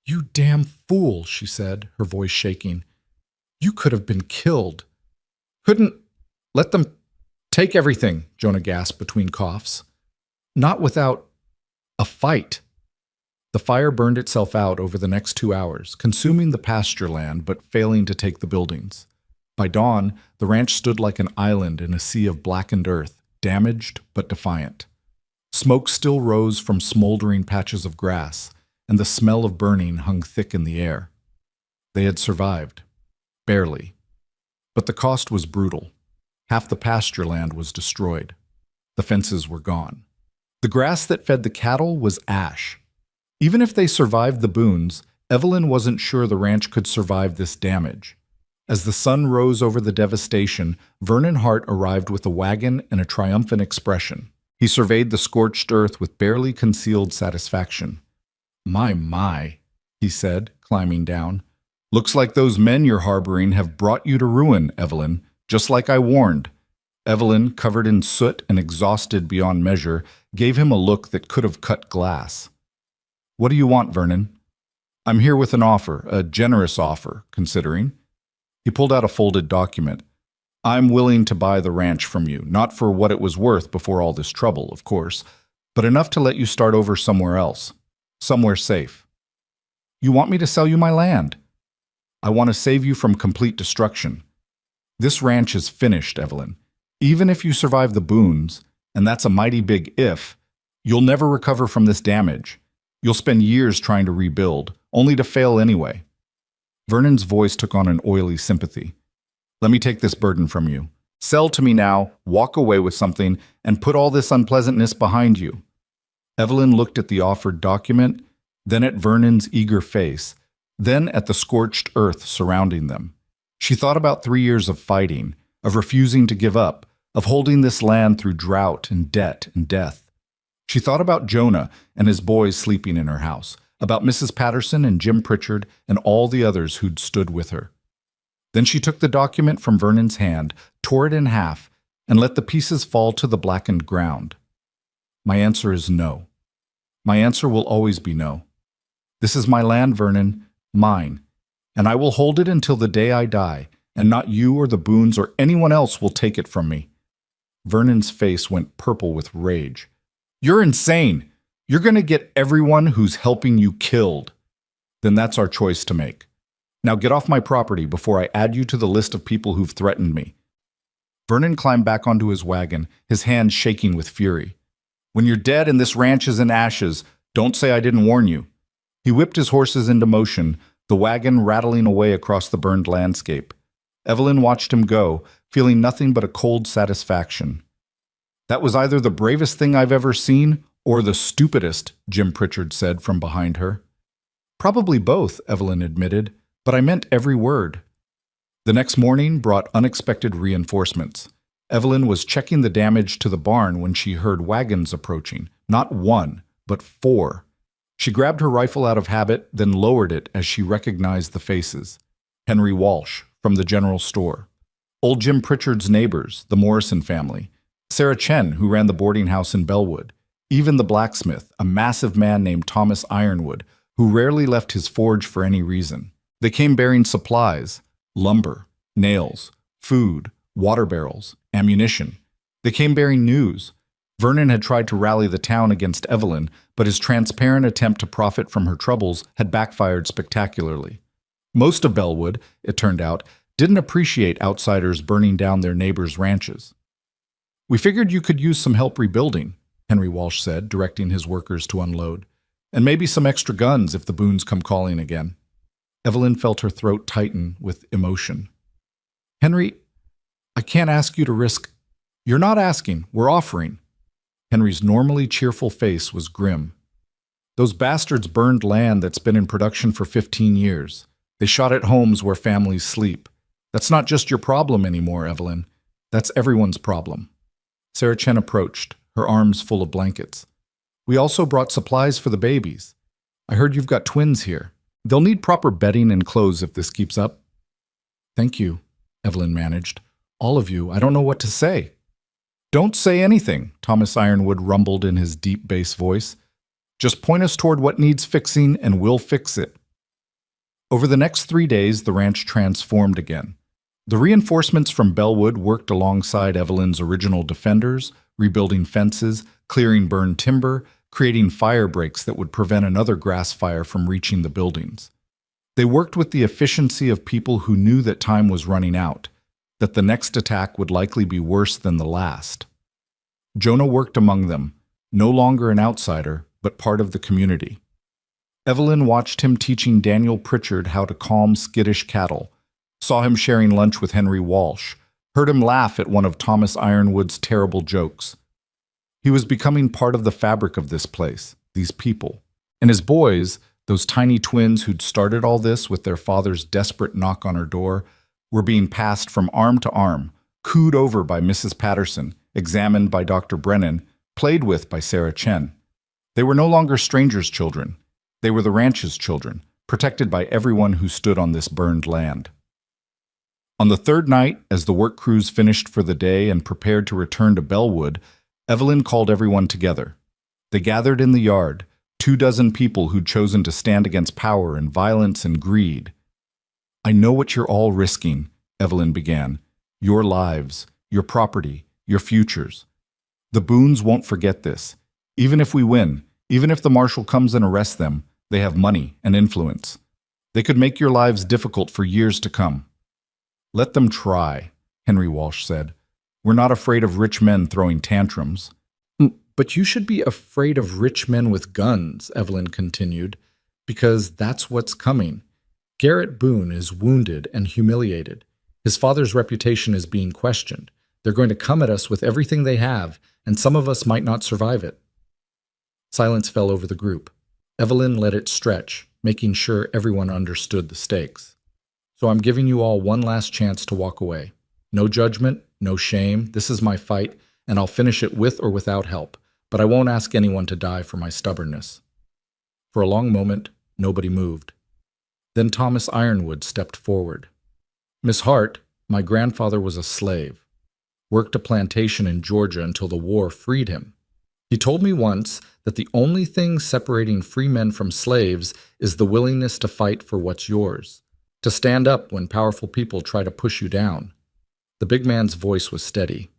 "You damn fool," she said, her voice shaking. "You could have been killed." "Couldn't let them take everything," Jonah gasped between coughs. "Not without a fight." The fire burned itself out over the next 2 hours, consuming the pasture land but failing to take the buildings. By dawn, the ranch stood like an island in a sea of blackened earth, damaged but defiant. Smoke still rose from smoldering patches of grass, and the smell of burning hung thick in the air. They had survived. Barely. But the cost was brutal. Half the pasture land was destroyed. The fences were gone. The grass that fed the cattle was ash. Even if they survived the boons, Evelyn wasn't sure the ranch could survive this damage. As the sun rose over the devastation, Vernon Hart arrived with a wagon and a triumphant expression. He surveyed the scorched earth with barely concealed satisfaction. My, he said, climbing down. "Looks like those men you're harboring have brought you to ruin, Evelyn, just like I warned." Evelyn, covered in soot and exhausted beyond measure, gave him a look that could have cut glass. "What do you want, Vernon?" "I'm here with an offer, a generous offer, considering." He pulled out a folded document. "I'm willing to buy the ranch from you, not for what it was worth before all this trouble, of course, but enough to let you start over somewhere else, somewhere safe." "You want me to sell you my land?" "I want to save you from complete destruction. This ranch is finished, Evelyn. Even if you survive the boons, and that's a mighty big if, you'll never recover from this damage. You'll spend years trying to rebuild, only to fail anyway." Vernon's voice took on an oily sympathy. "Let me take this burden from you. Sell to me now, walk away with something, and put all this unpleasantness behind you." Evelyn looked at the offered document, then at Vernon's eager face, then at the scorched earth surrounding them. She thought about 3 years of fighting, of refusing to give up, of holding this land through drought and debt and death. She thought about Jonah and his boys sleeping in her house, about Mrs. Patterson and Jim Pritchard and all the others who'd stood with her. Then she took the document from Vernon's hand, tore it in half, and let the pieces fall to the blackened ground. "My answer is no. My answer will always be no. This is my land, Vernon, mine, and I will hold it until the day I die, and not you or the Boones or anyone else will take it from me." Vernon's face went purple with rage. "You're insane! You're going to get everyone who's helping you killed." "Then that's our choice to make. Now get off my property before I add you to the list of people who've threatened me." Vernon climbed back onto his wagon, his hands shaking with fury. "When you're dead and this ranch is in ashes, don't say I didn't warn you." He whipped his horses into motion, the wagon rattling away across the burned landscape. Evelyn watched him go, feeling nothing but a cold satisfaction. "That was either the bravest thing I've ever seen or the stupidest," Jim Pritchard said from behind her. "Probably both," Evelyn admitted, "but I meant every word." The next morning brought unexpected reinforcements. Evelyn was checking the damage to the barn when she heard wagons approaching, not 1, but 4. She grabbed her rifle out of habit, then lowered it as she recognized the faces. Henry Walsh, from the general store. Old Jim Pritchard's neighbors, the Morrison family. Sarah Chen, who ran the boarding house in Bellwood. Even the blacksmith, a massive man named Thomas Ironwood, who rarely left his forge for any reason. They came bearing supplies, lumber, nails, food, water barrels, ammunition. They came bearing news. Vernon had tried to rally the town against Evelyn, but his transparent attempt to profit from her troubles had backfired spectacularly. Most of Bellwood, it turned out, didn't appreciate outsiders burning down their neighbors' ranches. "We figured you could use some help rebuilding," Henry Walsh said, directing his workers to unload. "And maybe some extra guns if the Boones come calling again." Evelyn felt her throat tighten with emotion. "Henry, I can't ask you to risk—" "You're not asking, we're offering." Henry's normally cheerful face was grim. "Those bastards burned land that's been in production for 15 years. They shot at homes where families sleep. That's not just your problem anymore, Evelyn. That's everyone's problem." Sarah Chen approached, her arms full of blankets. "We also brought supplies for the babies. I heard you've got twins here. They'll need proper bedding and clothes if this keeps up." "Thank you," Evelyn managed. "All of you, I don't know what to say." "Don't say anything," Thomas Ironwood rumbled in his deep bass voice. "Just point us toward what needs fixing and we'll fix it." Over the next 3 days, the ranch transformed again. The reinforcements from Bellwood worked alongside Evelyn's original defenders, rebuilding fences, clearing burned timber, creating fire breaks that would prevent another grass fire from reaching the buildings. They worked with the efficiency of people who knew that time was running out, that the next attack would likely be worse than the last. Jonah worked among them, no longer an outsider, but part of the community. Evelyn watched him teaching Daniel Pritchard how to calm skittish cattle, saw him sharing lunch with Henry Walsh, heard him laugh at one of Thomas Ironwood's terrible jokes. He was becoming part of the fabric of this place, these people. And his boys, those tiny twins who'd started all this with their father's desperate knock on her door, were being passed from arm to arm, cooed over by Mrs. Patterson, examined by Dr. Brennan, played with by Sarah Chen. They were no longer strangers' children. They were the ranch's children, protected by everyone who stood on this burned land. On the third night, as the work crews finished for the day and prepared to return to Bellwood, Evelyn called everyone together. They gathered in the yard, 24 people who'd chosen to stand against power and violence and greed. "I know what you're all risking," Evelyn began. "Your lives, your property, your futures. The Boones won't forget this. Even if we win, even if the marshal comes and arrests them, they have money and influence. They could make your lives difficult for years to come." "Let them try," Henry Walsh said. "We're not afraid of rich men throwing tantrums." "But you should be afraid of rich men with guns," Evelyn continued, "because that's what's coming. Garrett Boone is wounded and humiliated. His father's reputation is being questioned. They're going to come at us with everything they have, and some of us might not survive it." Silence fell over the group. Evelyn let it stretch, making sure everyone understood the stakes. "So I'm giving you all one last chance to walk away. No judgment, no shame. This is my fight, and I'll finish it with or without help, but I won't ask anyone to die for my stubbornness." For a long moment, nobody moved. Then Thomas Ironwood stepped forward. "Miss Hart, my grandfather was a slave. Worked a plantation in Georgia until the war freed him. He told me once that the only thing separating free men from slaves is the willingness to fight for what's yours, to stand up when powerful people try to push you down." The big man's voice was steady.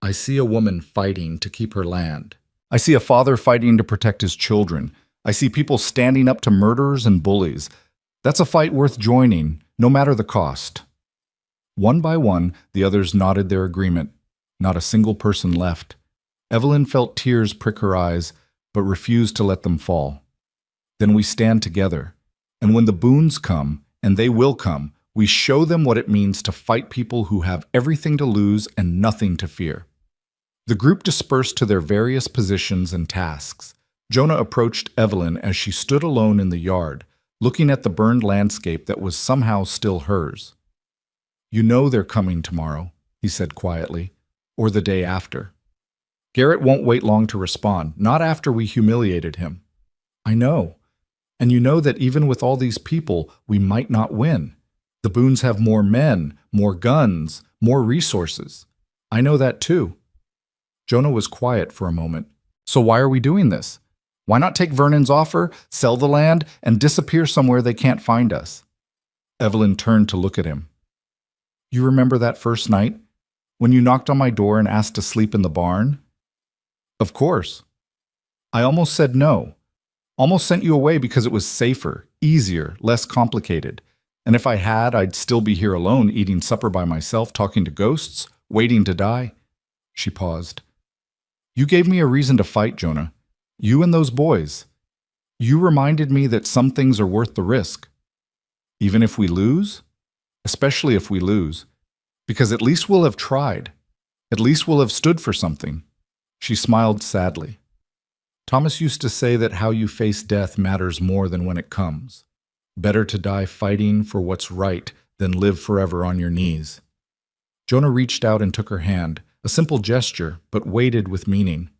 "I see a woman fighting to keep her land. I see a father fighting to protect his children. I see people standing up to murderers and bullies. That's a fight worth joining, no matter the cost." One by one, the others nodded their agreement. Not a single person left. Evelyn felt tears prick her eyes, but refused to let them fall. "Then we stand together. And when the Boones come, and they will come, we show them what it means to fight people who have everything to lose and nothing to fear." The group dispersed to their various positions and tasks. Jonah approached Evelyn as she stood alone in the yard, looking at the burned landscape that was somehow still hers. "You know they're coming tomorrow," he said quietly, "or the day after. Garrett won't wait long to respond, not after we humiliated him." "I know. And you know that even with all these people, we might not win. The Boones have more men, more guns, more resources. I know that too." Jonah was quiet for a moment. "So why are we doing this? Why not take Vernon's offer, sell the land, and disappear somewhere they can't find us?" Evelyn turned to look at him. "You remember that first night, when you knocked on my door and asked to sleep in the barn? Of course. I almost said no. Almost sent you away because it was safer, easier, less complicated. And if I had, I'd still be here alone, eating supper by myself, talking to ghosts, waiting to die. She paused. You gave me a reason to fight, Jonah. You and those boys. You reminded me that some things are worth the risk. Even if we lose? Especially if we lose. Because at least we'll have tried. At least we'll have stood for something. She smiled sadly. Thomas used to say that how you face death matters more than when it comes. Better to die fighting for what's right than live forever on your knees. Jonah reached out and took her hand, a simple gesture, but weighted with meaning.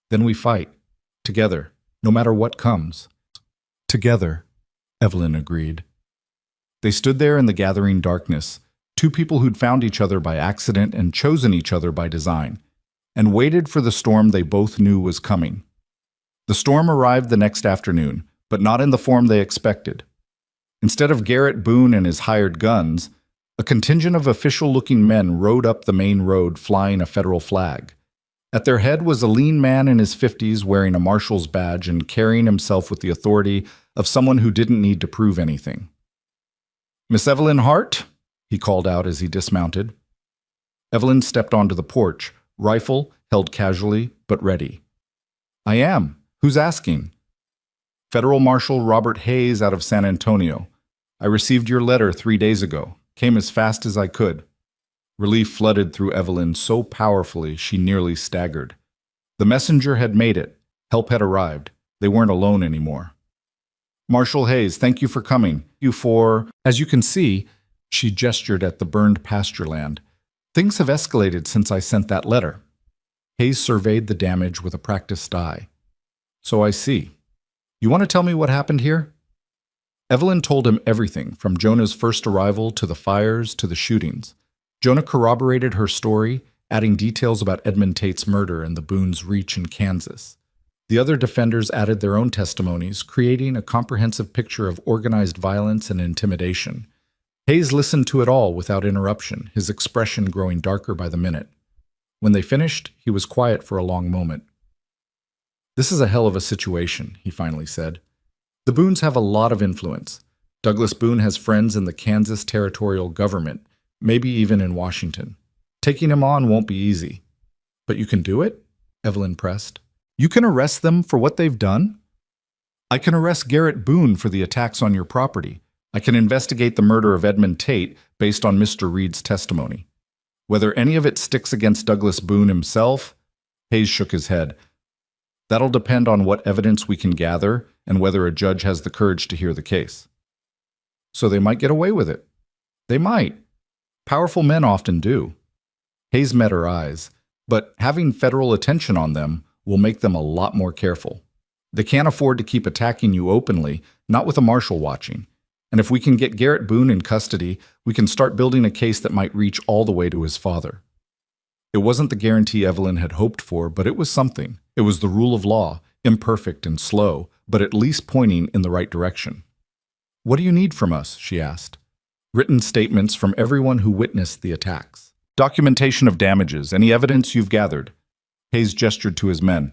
Then we fight. Together, no matter what comes. Together, Evelyn agreed. They stood there in the gathering darkness, two people who'd found each other by accident and chosen each other by design, and waited for the storm they both knew was coming. The storm arrived the next afternoon, but not in the form they expected. Instead of Garrett Boone and his hired guns, a contingent of official-looking men rode up the main road flying a federal flag. At their head was a lean man in his 50s wearing a marshal's badge and carrying himself with the authority of someone who didn't need to prove anything. "Miss Evelyn Hart?" he called out as he dismounted. Evelyn stepped onto the porch, rifle held casually but ready. "I am. Who's asking?" "Federal Marshal Robert Hayes out of San Antonio. I received your letter 3 days ago. Came as fast as I could." Relief flooded through Evelyn so powerfully she nearly staggered. The messenger had made it. Help had arrived. They weren't alone anymore. "Marshal Hayes, thank you for coming. As you can see," she gestured at the burned pasture land. "Things have escalated since I sent that letter." Hayes surveyed the damage with a practiced eye. "So I see. You want to tell me what happened here?" Evelyn told him everything, from Jonah's first arrival to the fires to the shootings. Jonah corroborated her story, adding details about Edmund Tate's murder and the Boone's reach in Kansas. The other defenders added their own testimonies, creating a comprehensive picture of organized violence and intimidation. Hayes listened to it all without interruption, his expression growing darker by the minute. When they finished, he was quiet for a long moment. "This is a hell of a situation," he finally said. "The Boones have a lot of influence. Douglas Boone has friends in the Kansas territorial government, maybe even in Washington. Taking him on won't be easy." "But you can do it?" Evelyn pressed. "You can arrest them for what they've done?" "I can arrest Garrett Boone for the attacks on your property. I can investigate the murder of Edmund Tate based on Mr. Reed's testimony. Whether any of it sticks against Douglas Boone himself?" Hayes shook his head. "That'll depend on what evidence we can gather and whether a judge has the courage to hear the case." "So they might get away with it." "They might. Powerful men often do." Hayes met her eyes. "But having federal attention on them will make them a lot more careful. They can't afford to keep attacking you openly, not with a marshal watching. And if we can get Garrett Boone in custody, we can start building a case that might reach all the way to his father." It wasn't the guarantee Evelyn had hoped for, but it was something. It was the rule of law, imperfect and slow, but at least pointing in the right direction. "What do you need from us?" she asked. "Written statements from everyone who witnessed the attacks. Documentation of damages, any evidence you've gathered." Hayes gestured to his men.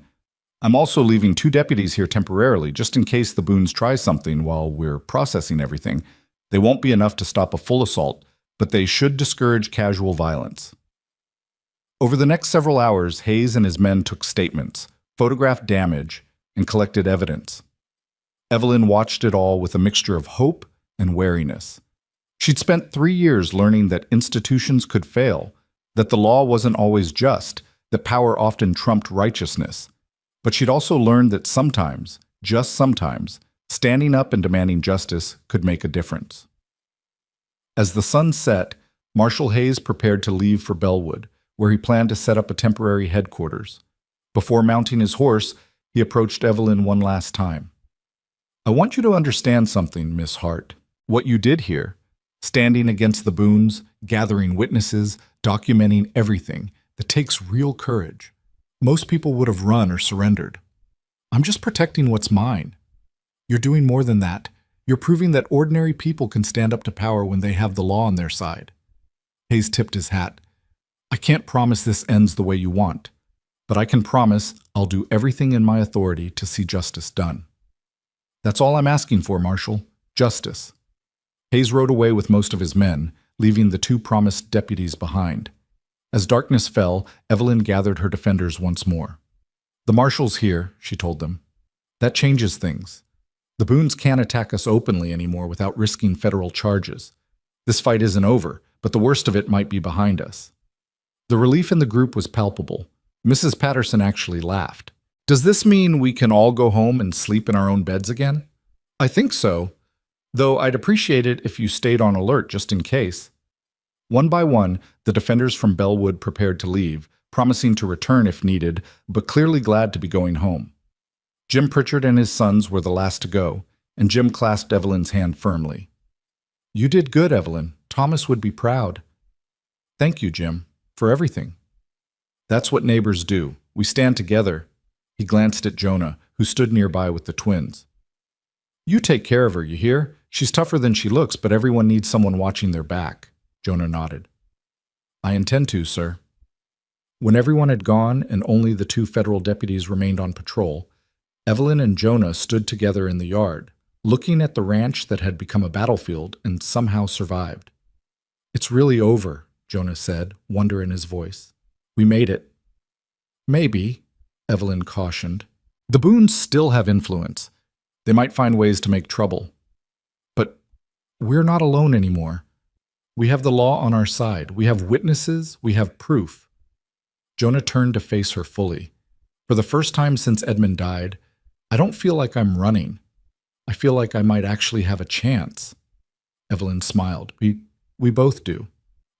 "I'm also leaving 2 deputies here temporarily, just in case the Boones try something while we're processing everything. They won't be enough to stop a full assault, but they should discourage casual violence." Over the next several hours, Hayes and his men took statements, photographed damage, and collected evidence. Evelyn watched it all with a mixture of hope and wariness. She'd spent 3 years learning that institutions could fail, that the law wasn't always just, that power often trumped righteousness. But she'd also learned that sometimes, just sometimes, standing up and demanding justice could make a difference. As the sun set, Marshal Hayes prepared to leave for Bellwood, where he planned to set up a temporary headquarters. Before mounting his horse, he approached Evelyn one last time. "I want you to understand something, Miss Hart. What you did here, standing against the Boones, gathering witnesses, documenting everything, that takes real courage. Most people would have run or surrendered. I'm just protecting what's mine. You're doing more than that. You're proving that ordinary people can stand up to power when they have the law on their side." Hayes tipped his hat. "I can't promise this ends the way you want. but I can promise I'll do everything in my authority to see justice done. That's all I'm asking for, Marshal. Justice. Hayes rode away with most of his men, leaving the two promised deputies behind. As darkness fell, Evelyn gathered her defenders once more. The Marshal's here, she told them. That changes things. The Boones can't attack us openly anymore without risking federal charges. This fight isn't over, but the worst of it might be behind us. The relief in the group was palpable. Mrs. Patterson actually laughed. Does this mean we can all go home and sleep in our own beds again? I think so, though I'd appreciate it if you stayed on alert just in case. One by one, the defenders from Bellwood prepared to leave, promising to return if needed, but clearly glad to be going home. Jim Pritchard and his sons were the last to go, and Jim clasped Evelyn's hand firmly. You did good, Evelyn. Thomas would be proud. Thank you, Jim, for everything. That's what neighbors do. We stand together. He glanced at Jonah, who stood nearby with the twins. You take care of her, you hear? She's tougher than she looks, but everyone needs someone watching their back. Jonah nodded. I intend to, sir. When everyone had gone and only the two federal deputies remained on patrol, Evelyn and Jonah stood together in the yard, looking at the ranch that had become a battlefield and somehow survived. It's really over, Jonah said, wonder in his voice. We made it. Maybe, Evelyn cautioned. The Boones still have influence. They might find ways to make trouble. But we're not alone anymore. We have the law on our side. We have witnesses. We have proof. Jonah turned to face her fully. For the first time since Edmund died, I don't feel like I'm running. I feel like I might actually have a chance. Evelyn smiled. We both do.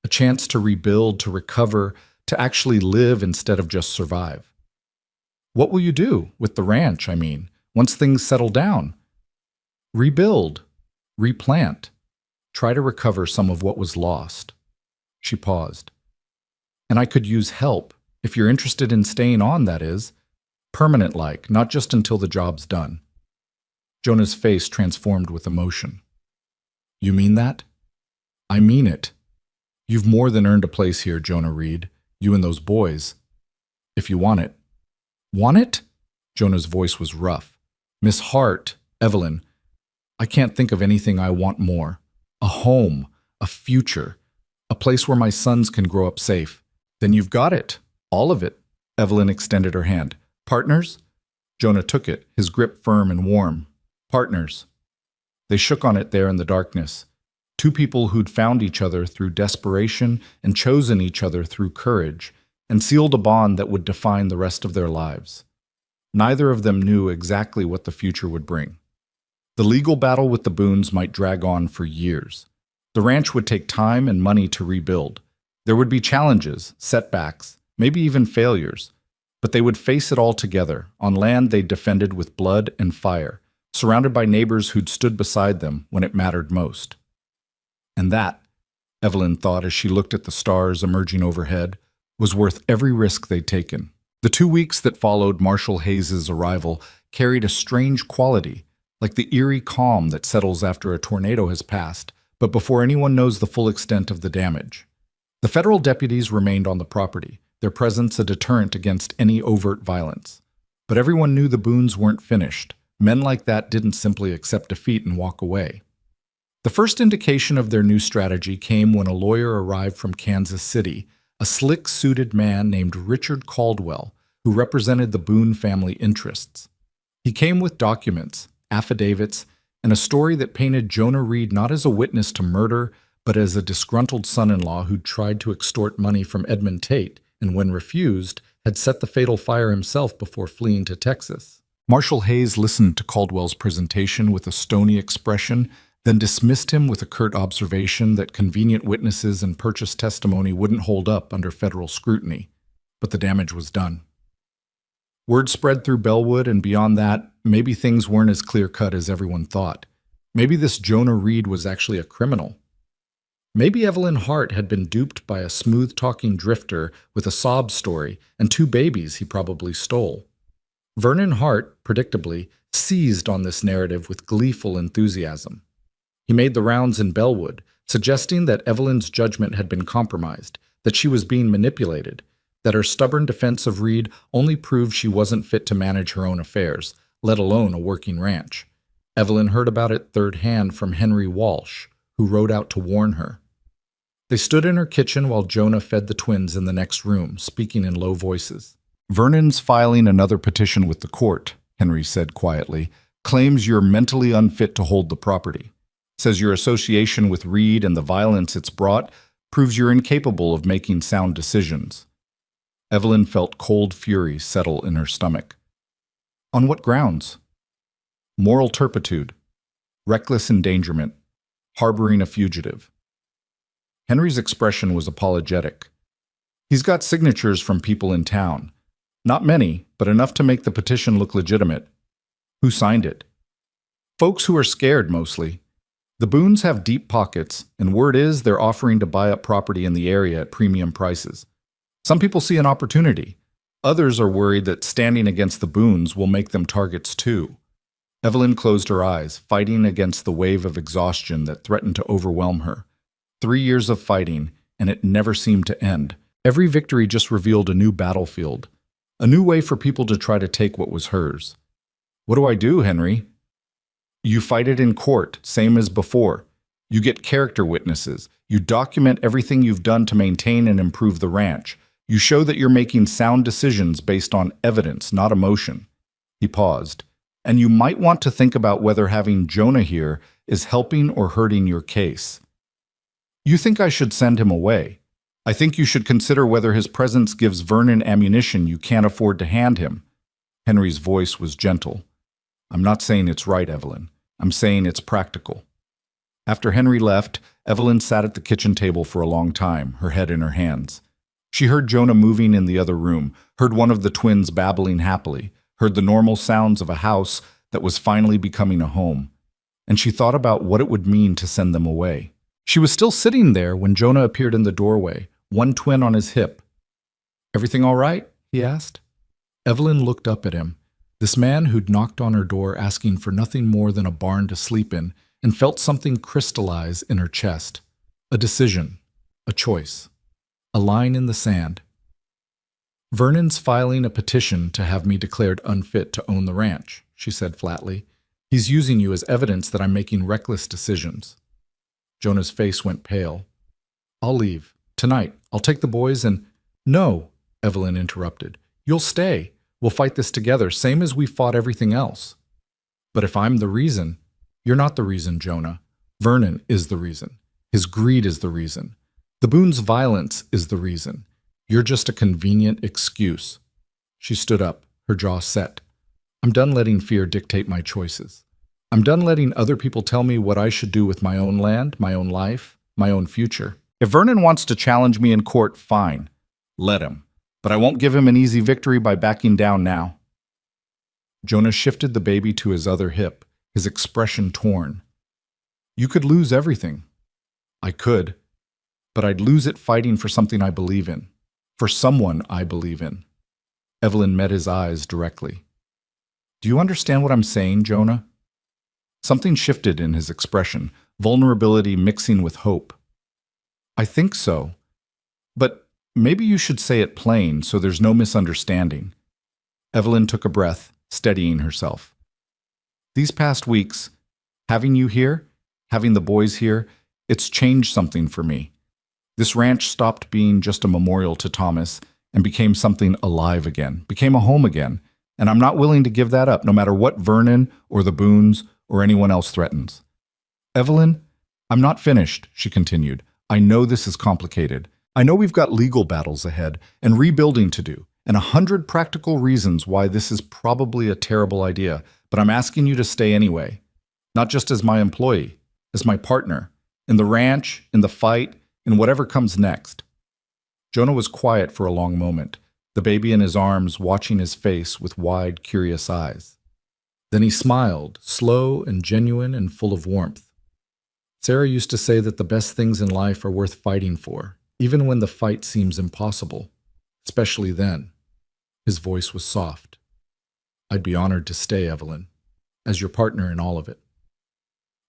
A chance to rebuild, to recover, to actually live instead of just survive. What will you do with the ranch, I mean, once things settle down? Rebuild, replant, try to recover some of what was lost. She paused. And I could use help, if you're interested in staying on, that is. Permanent-like, not just until the job's done. Jonah's face transformed with emotion. You mean that? I mean it. You've more than earned a place here, Jonah Reed. You and those boys. If you want it. Want it? Jonah's voice was rough. Miss Hart, Evelyn, I can't think of anything I want more. A home, a future, a place where my sons can grow up safe. Then you've got it. All of it. Evelyn extended her hand. Partners? Jonah took it, his grip firm and warm. Partners. They shook on it there in the darkness. Two people who'd found each other through desperation and chosen each other through courage, and sealed a bond that would define the rest of their lives. Neither of them knew exactly what the future would bring. The legal battle with the Boones might drag on for years. The ranch would take time and money to rebuild. There would be challenges, setbacks, maybe even failures, but they would face it all together, on land they defended with blood and fire, surrounded by neighbors who'd stood beside them when it mattered most. And that, Evelyn thought as she looked at the stars emerging overhead, was worth every risk they'd taken. The 2 weeks that followed Marshal Hayes's arrival carried a strange quality, like the eerie calm that settles after a tornado has passed, but before anyone knows the full extent of the damage. The federal deputies remained on the property, their presence a deterrent against any overt violence. But everyone knew the Boones weren't finished. Men like that didn't simply accept defeat and walk away. The first indication of their new strategy came when a lawyer arrived from Kansas City, a slick-suited man named Richard Caldwell, who represented the Boone family interests. He came with documents, affidavits, and a story that painted Jonah Reed not as a witness to murder, but as a disgruntled son-in-law who'd tried to extort money from Edmund Tate, and when refused, had set the fatal fire himself before fleeing to Texas. Marshal Hayes listened to Caldwell's presentation with a stony expression, then dismissed him with a curt observation that convenient witnesses and purchase testimony wouldn't hold up under federal scrutiny. But the damage was done. Word spread through Bellwood, and beyond that, maybe things weren't as clear-cut as everyone thought. Maybe this Jonah Reed was actually a criminal. Maybe Evelyn Hart had been duped by a smooth-talking drifter with a sob story and 2 babies he probably stole. Vernon Hart, predictably, seized on this narrative with gleeful enthusiasm. He made the rounds in Bellwood, suggesting that Evelyn's judgment had been compromised, that she was being manipulated, that her stubborn defense of Reed only proved she wasn't fit to manage her own affairs, let alone a working ranch. Evelyn heard about it third hand from Henry Walsh, who rode out to warn her. They stood in her kitchen while Jonah fed the twins in the next room, speaking in low voices. "Vernon's filing another petition with the court," Henry said quietly. "Claims you're mentally unfit to hold the property. Says your association with Reed and the violence it's brought proves you're incapable of making sound decisions." Evelyn felt cold fury settle in her stomach. "On what grounds?" "Moral turpitude, reckless endangerment, harboring a fugitive." Henry's expression was apologetic. "He's got signatures from people in town. Not many, but enough to make the petition look legitimate." "Who signed it?" "Folks who are scared, mostly. The Boones have deep pockets, and word is they're offering to buy up property in the area at premium prices. Some people see an opportunity. Others are worried that standing against the Boones will make them targets too." Evelyn closed her eyes, fighting against the wave of exhaustion that threatened to overwhelm her. 3 years of fighting, and it never seemed to end. Every victory just revealed a new battlefield, a new way for people to try to take what was hers. "What do I do, Henry?" "You fight it in court, same as before. You get character witnesses. You document everything you've done to maintain and improve the ranch. You show that you're making sound decisions based on evidence, not emotion." He paused. "And you might want to think about whether having Jonah here is helping or hurting your case. You think I should send him away. I think you should consider whether his presence gives Vernon ammunition you can't afford to hand him." Henry's voice was gentle. "I'm not saying it's right, Evelyn. I'm saying it's practical." After Henry left, Evelyn sat at the kitchen table for a long time, her head in her hands. She heard Jonah moving in the other room, heard one of the twins babbling happily, heard the normal sounds of a house that was finally becoming a home. And she thought about what it would mean to send them away. She was still sitting there when Jonah appeared in the doorway, one twin on his hip. "Everything all right?" he asked. Evelyn looked up at him, this man who'd knocked on her door asking for nothing more than a barn to sleep in, and felt something crystallize in her chest. A decision, a choice, a line in the sand. "Vernon's filing a petition to have me declared unfit to own the ranch," she said flatly. "He's using you as evidence that I'm making reckless decisions." Jonah's face went pale. "I'll leave. Tonight. I'll take the boys and—" "No," Evelyn interrupted. "You'll stay. We'll fight this together, same as we fought everything else." "But if I'm the reason—" "You're not the reason, Jonah. Vernon is the reason. His greed is the reason. The Boone's violence is the reason. You're just a convenient excuse." She stood up, her jaw set. "I'm done letting fear dictate my choices. I'm done letting other people tell me what I should do with my own land, my own life, my own future. If Vernon wants to challenge me in court, fine. Let him. But I won't give him an easy victory by backing down now." Jonah shifted the baby to his other hip, his expression torn. "You could lose everything." "I could. But I'd lose it fighting for something I believe in. For someone I believe in." Evelyn met his eyes directly. "Do you understand what I'm saying, Jonah?" Something shifted in his expression, vulnerability mixing with hope. "I think so. But maybe you should say it plain so there's no misunderstanding." Evelyn took a breath, steadying herself. "These past weeks, having you here, having the boys here, it's changed something for me. This ranch stopped being just a memorial to Thomas and became something alive again, became a home again, and I'm not willing to give that up no matter what Vernon or the Boones or anyone else threatens." "Evelyn, I'm not finished," she continued. "I know this is complicated. I know we've got legal battles ahead and rebuilding to do, and 100 practical reasons why this is probably a terrible idea, but I'm asking you to stay anyway. Not just as my employee, as my partner, in the ranch, in the fight, in whatever comes next." Jonah was quiet for a long moment, the baby in his arms watching his face with wide, curious eyes. Then he smiled, slow and genuine and full of warmth. "Sarah used to say that the best things in life are worth fighting for, even when the fight seems impossible, especially then." His voice was soft. "I'd be honored to stay, Evelyn, as your partner in all of it."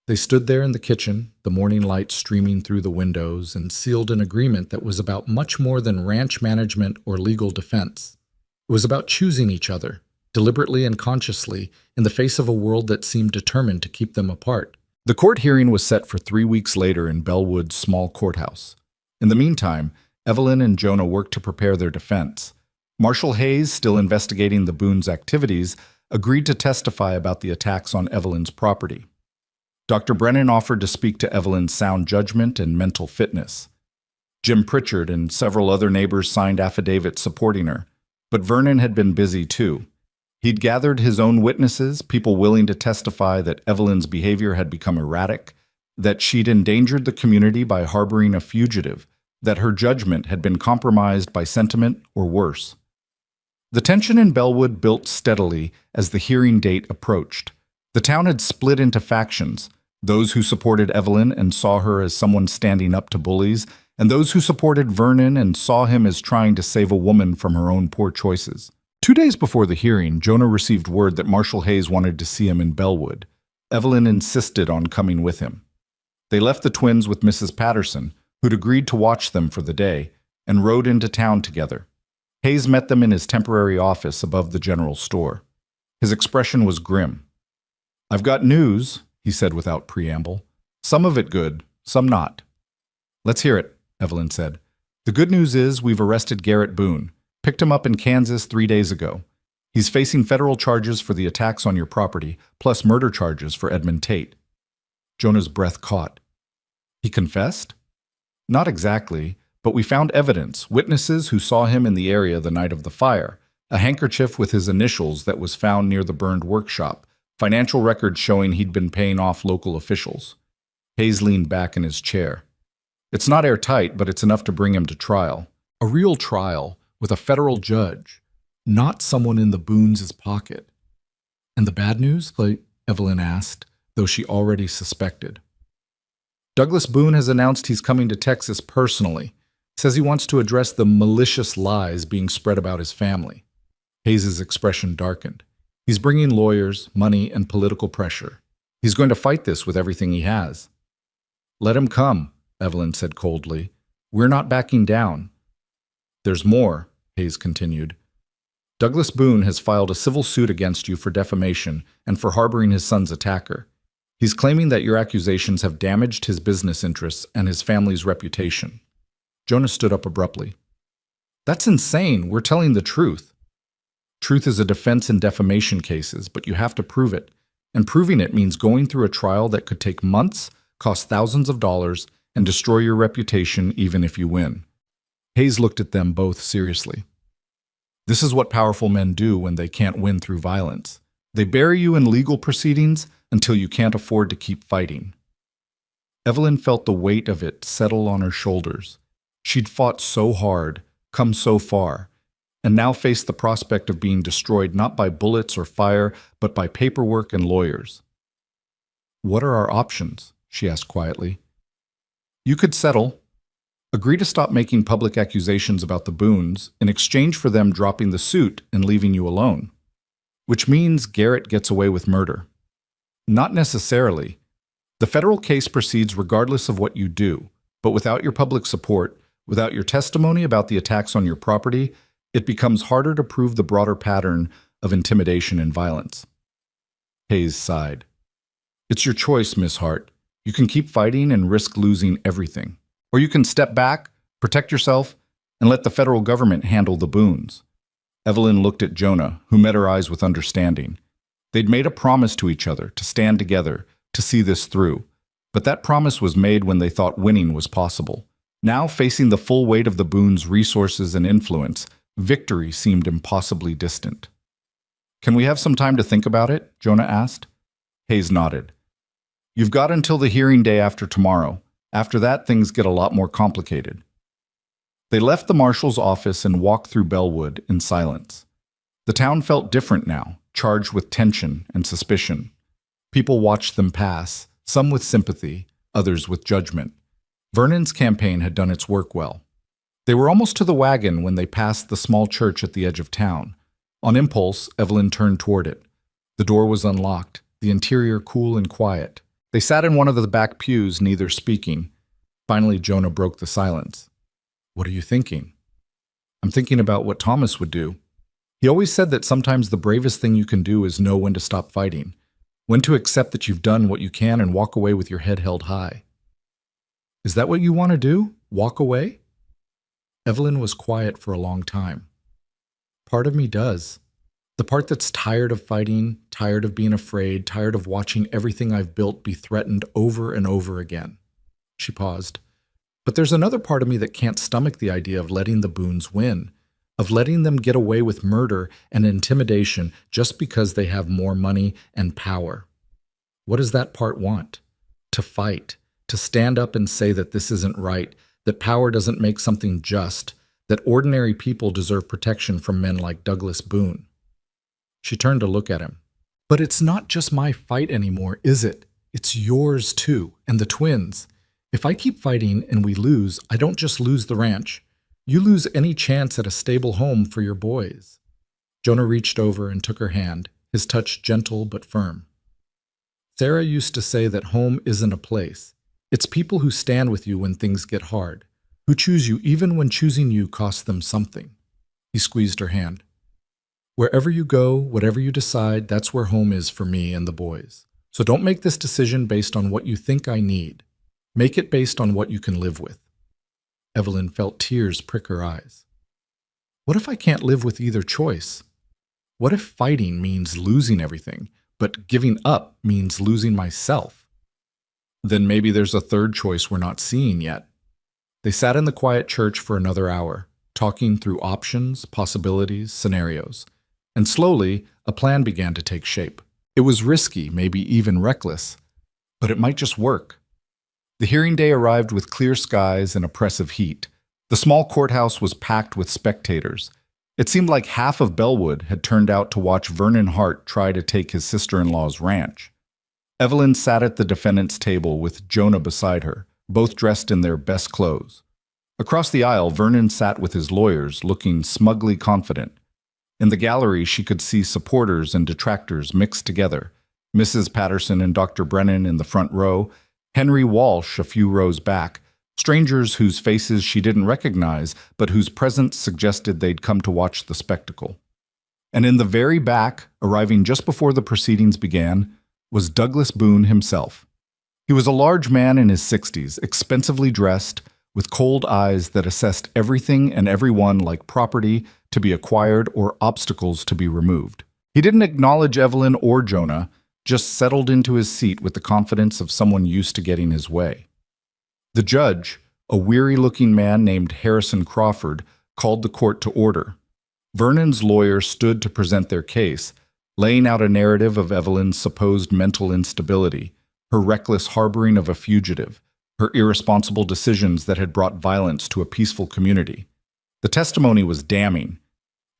They stood there in the kitchen, the morning light streaming through the windows, and sealed an agreement that was about much more than ranch management or legal defense. It was about choosing each other, deliberately and consciously, in the face of a world that seemed determined to keep them apart. The court hearing was set for 3 weeks later in Bellwood's small courthouse. In the meantime, Evelyn and Jonah worked to prepare their defense. Marshal Hayes, still investigating the Boone's activities, agreed to testify about the attacks on Evelyn's property. Dr. Brennan offered to speak to Evelyn's sound judgment and mental fitness. Jim Pritchard and several other neighbors signed affidavits supporting her, but Vernon had been busy too. He'd gathered his own witnesses, people willing to testify that Evelyn's behavior had become erratic, that she'd endangered the community by harboring a fugitive, that her judgment had been compromised by sentiment or worse. The tension in Bellwood built steadily as the hearing date approached. The town had split into factions, those who supported Evelyn and saw her as someone standing up to bullies, and those who supported Vernon and saw him as trying to save a woman from her own poor choices. 2 days before the hearing, Jonah received word that Marshal Hayes wanted to see him in Bellwood. Evelyn insisted on coming with him. They left the twins with Mrs. Patterson, who'd agreed to watch them for the day, and rode into town together. Hayes met them in his temporary office above the general store. His expression was grim. "I've got news," he said without preamble. "Some of it good, some not." "Let's hear it," Evelyn said. "The good news is we've arrested Garrett Boone. Picked him up in Kansas 3 days ago. He's facing federal charges for the attacks on your property, plus murder charges for Edmund Tate." Jonah's breath caught. "He confessed?" "Not exactly, but we found evidence, witnesses who saw him in the area the night of the fire, a handkerchief with his initials that was found near the burned workshop, financial records showing he'd been paying off local officials." Hayes leaned back in his chair. "It's not airtight, but it's enough to bring him to trial. A real trial, with a federal judge, not someone in the Boone's pocket." "And the bad news?" Evelyn asked, though she already suspected. "Douglas Boone has announced he's coming to Texas personally. Says he wants to address the malicious lies being spread about his family." Hayes' expression darkened. "He's bringing lawyers, money, and political pressure. He's going to fight this with everything he has." "Let him come," Evelyn said coldly. "We're not backing down." "There's more," Hayes continued. "Douglas Boone has filed a civil suit against you for defamation and for harboring his son's attacker. He's claiming that your accusations have damaged his business interests and his family's reputation." Jonah stood up abruptly. "That's insane. We're telling the truth." "Truth is a defense in defamation cases, but you have to prove it. And proving it means going through a trial that could take months, cost thousands of dollars, and destroy your reputation even if you win." Hayes looked at them both seriously. "This is what powerful men do when they can't win through violence. They bury you in legal proceedings until you can't afford to keep fighting." Evelyn felt the weight of it settle on her shoulders. She'd fought so hard, come so far, and now faced the prospect of being destroyed not by bullets or fire, but by paperwork and lawyers. "What are our options?" she asked quietly. "You could settle. Agree to stop making public accusations about the Boones in exchange for them dropping the suit and leaving you alone. Which means Garrett gets away with murder." "Not necessarily. The federal case proceeds regardless of what you do, but without your public support, without your testimony about the attacks on your property, it becomes harder to prove the broader pattern of intimidation and violence." Hayes sighed. "It's your choice, Miss Hart. You can keep fighting and risk losing everything. Or you can step back, protect yourself, and let the federal government handle the Boones." Evelyn looked at Jonah, who met her eyes with understanding. They'd made a promise to each other to stand together, to see this through. But that promise was made when they thought winning was possible. Now, facing the full weight of the Boones' resources and influence, victory seemed impossibly distant. "Can we have some time to think about it?" Jonah asked. Hayes nodded. "You've got until the hearing day after tomorrow. After that, things get a lot more complicated." They left the marshal's office and walked through Bellwood in silence. The town felt different now, charged with tension and suspicion. People watched them pass, some with sympathy, others with judgment. Vernon's campaign had done its work well. They were almost to the wagon when they passed the small church at the edge of town. On impulse, Evelyn turned toward it. The door was unlocked, the interior cool and quiet. They sat in one of the back pews, neither speaking. Finally, Jonah broke the silence. "What are you thinking?" "I'm thinking about what Thomas would do. He always said that sometimes the bravest thing you can do is know when to stop fighting, when to accept that you've done what you can and walk away with your head held high." "Is that what you want to do? Walk away?" Evelyn was quiet for a long time. "Part of me does. The part that's tired of fighting, tired of being afraid, tired of watching everything I've built be threatened over and over again." She paused. "But there's another part of me that can't stomach the idea of letting the Boones win, of letting them get away with murder and intimidation just because they have more money and power." "What does that part want?" "To fight, to stand up and say that this isn't right, that power doesn't make something just, that ordinary people deserve protection from men like Douglas Boone." She turned to look at him. "But it's not just my fight anymore, is it? It's yours too, and the twins. If I keep fighting and we lose, I don't just lose the ranch. You lose any chance at a stable home for your boys." Jonah reached over and took her hand, his touch gentle but firm. "Sarah used to say that home isn't a place. It's people who stand with you when things get hard, who choose you even when choosing you costs them something." He squeezed her hand. "Wherever you go, whatever you decide, that's where home is for me and the boys. So don't make this decision based on what you think I need. Make it based on what you can live with." Evelyn felt tears prick her eyes. "What if I can't live with either choice? What if fighting means losing everything, but giving up means losing myself?" "Then maybe there's a third choice we're not seeing yet." They sat in the quiet church for another hour, talking through options, possibilities, scenarios. And slowly, a plan began to take shape. It was risky, maybe even reckless, but it might just work. The hearing day arrived with clear skies and oppressive heat. The small courthouse was packed with spectators. It seemed like half of Bellwood had turned out to watch Vernon Hart try to take his sister-in-law's ranch. Evelyn sat at the defendant's table with Jonah beside her, both dressed in their best clothes. Across the aisle, Vernon sat with his lawyers, looking smugly confident. In the gallery, she could see supporters and detractors mixed together. Mrs. Patterson and Dr. Brennan in the front row, Henry Walsh a few rows back, strangers whose faces she didn't recognize, but whose presence suggested they'd come to watch the spectacle. And in the very back, arriving just before the proceedings began, was Douglas Boone himself. He was a large man in his 60s, expensively dressed, with cold eyes that assessed everything and everyone like property to be acquired or obstacles to be removed. He didn't acknowledge Evelyn or Jonah, just settled into his seat with the confidence of someone used to getting his way. The judge, a weary-looking man named Harrison Crawford, called the court to order. Vernon's lawyer stood to present their case, laying out a narrative of Evelyn's supposed mental instability, her reckless harboring of a fugitive, her irresponsible decisions that had brought violence to a peaceful community. The testimony was damning.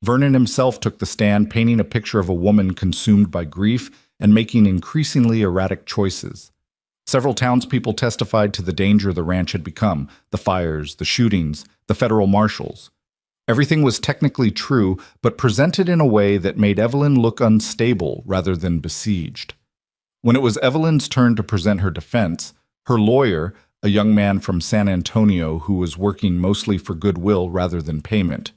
Vernon himself took the stand, painting a picture of a woman consumed by grief and making increasingly erratic choices. Several townspeople testified to the danger the ranch had become, the fires, the shootings, the federal marshals. Everything was technically true, but presented in a way that made Evelyn look unstable rather than besieged. When it was Evelyn's turn to present her defense, her lawyer, a young man from San Antonio who was working mostly for goodwill rather than payment,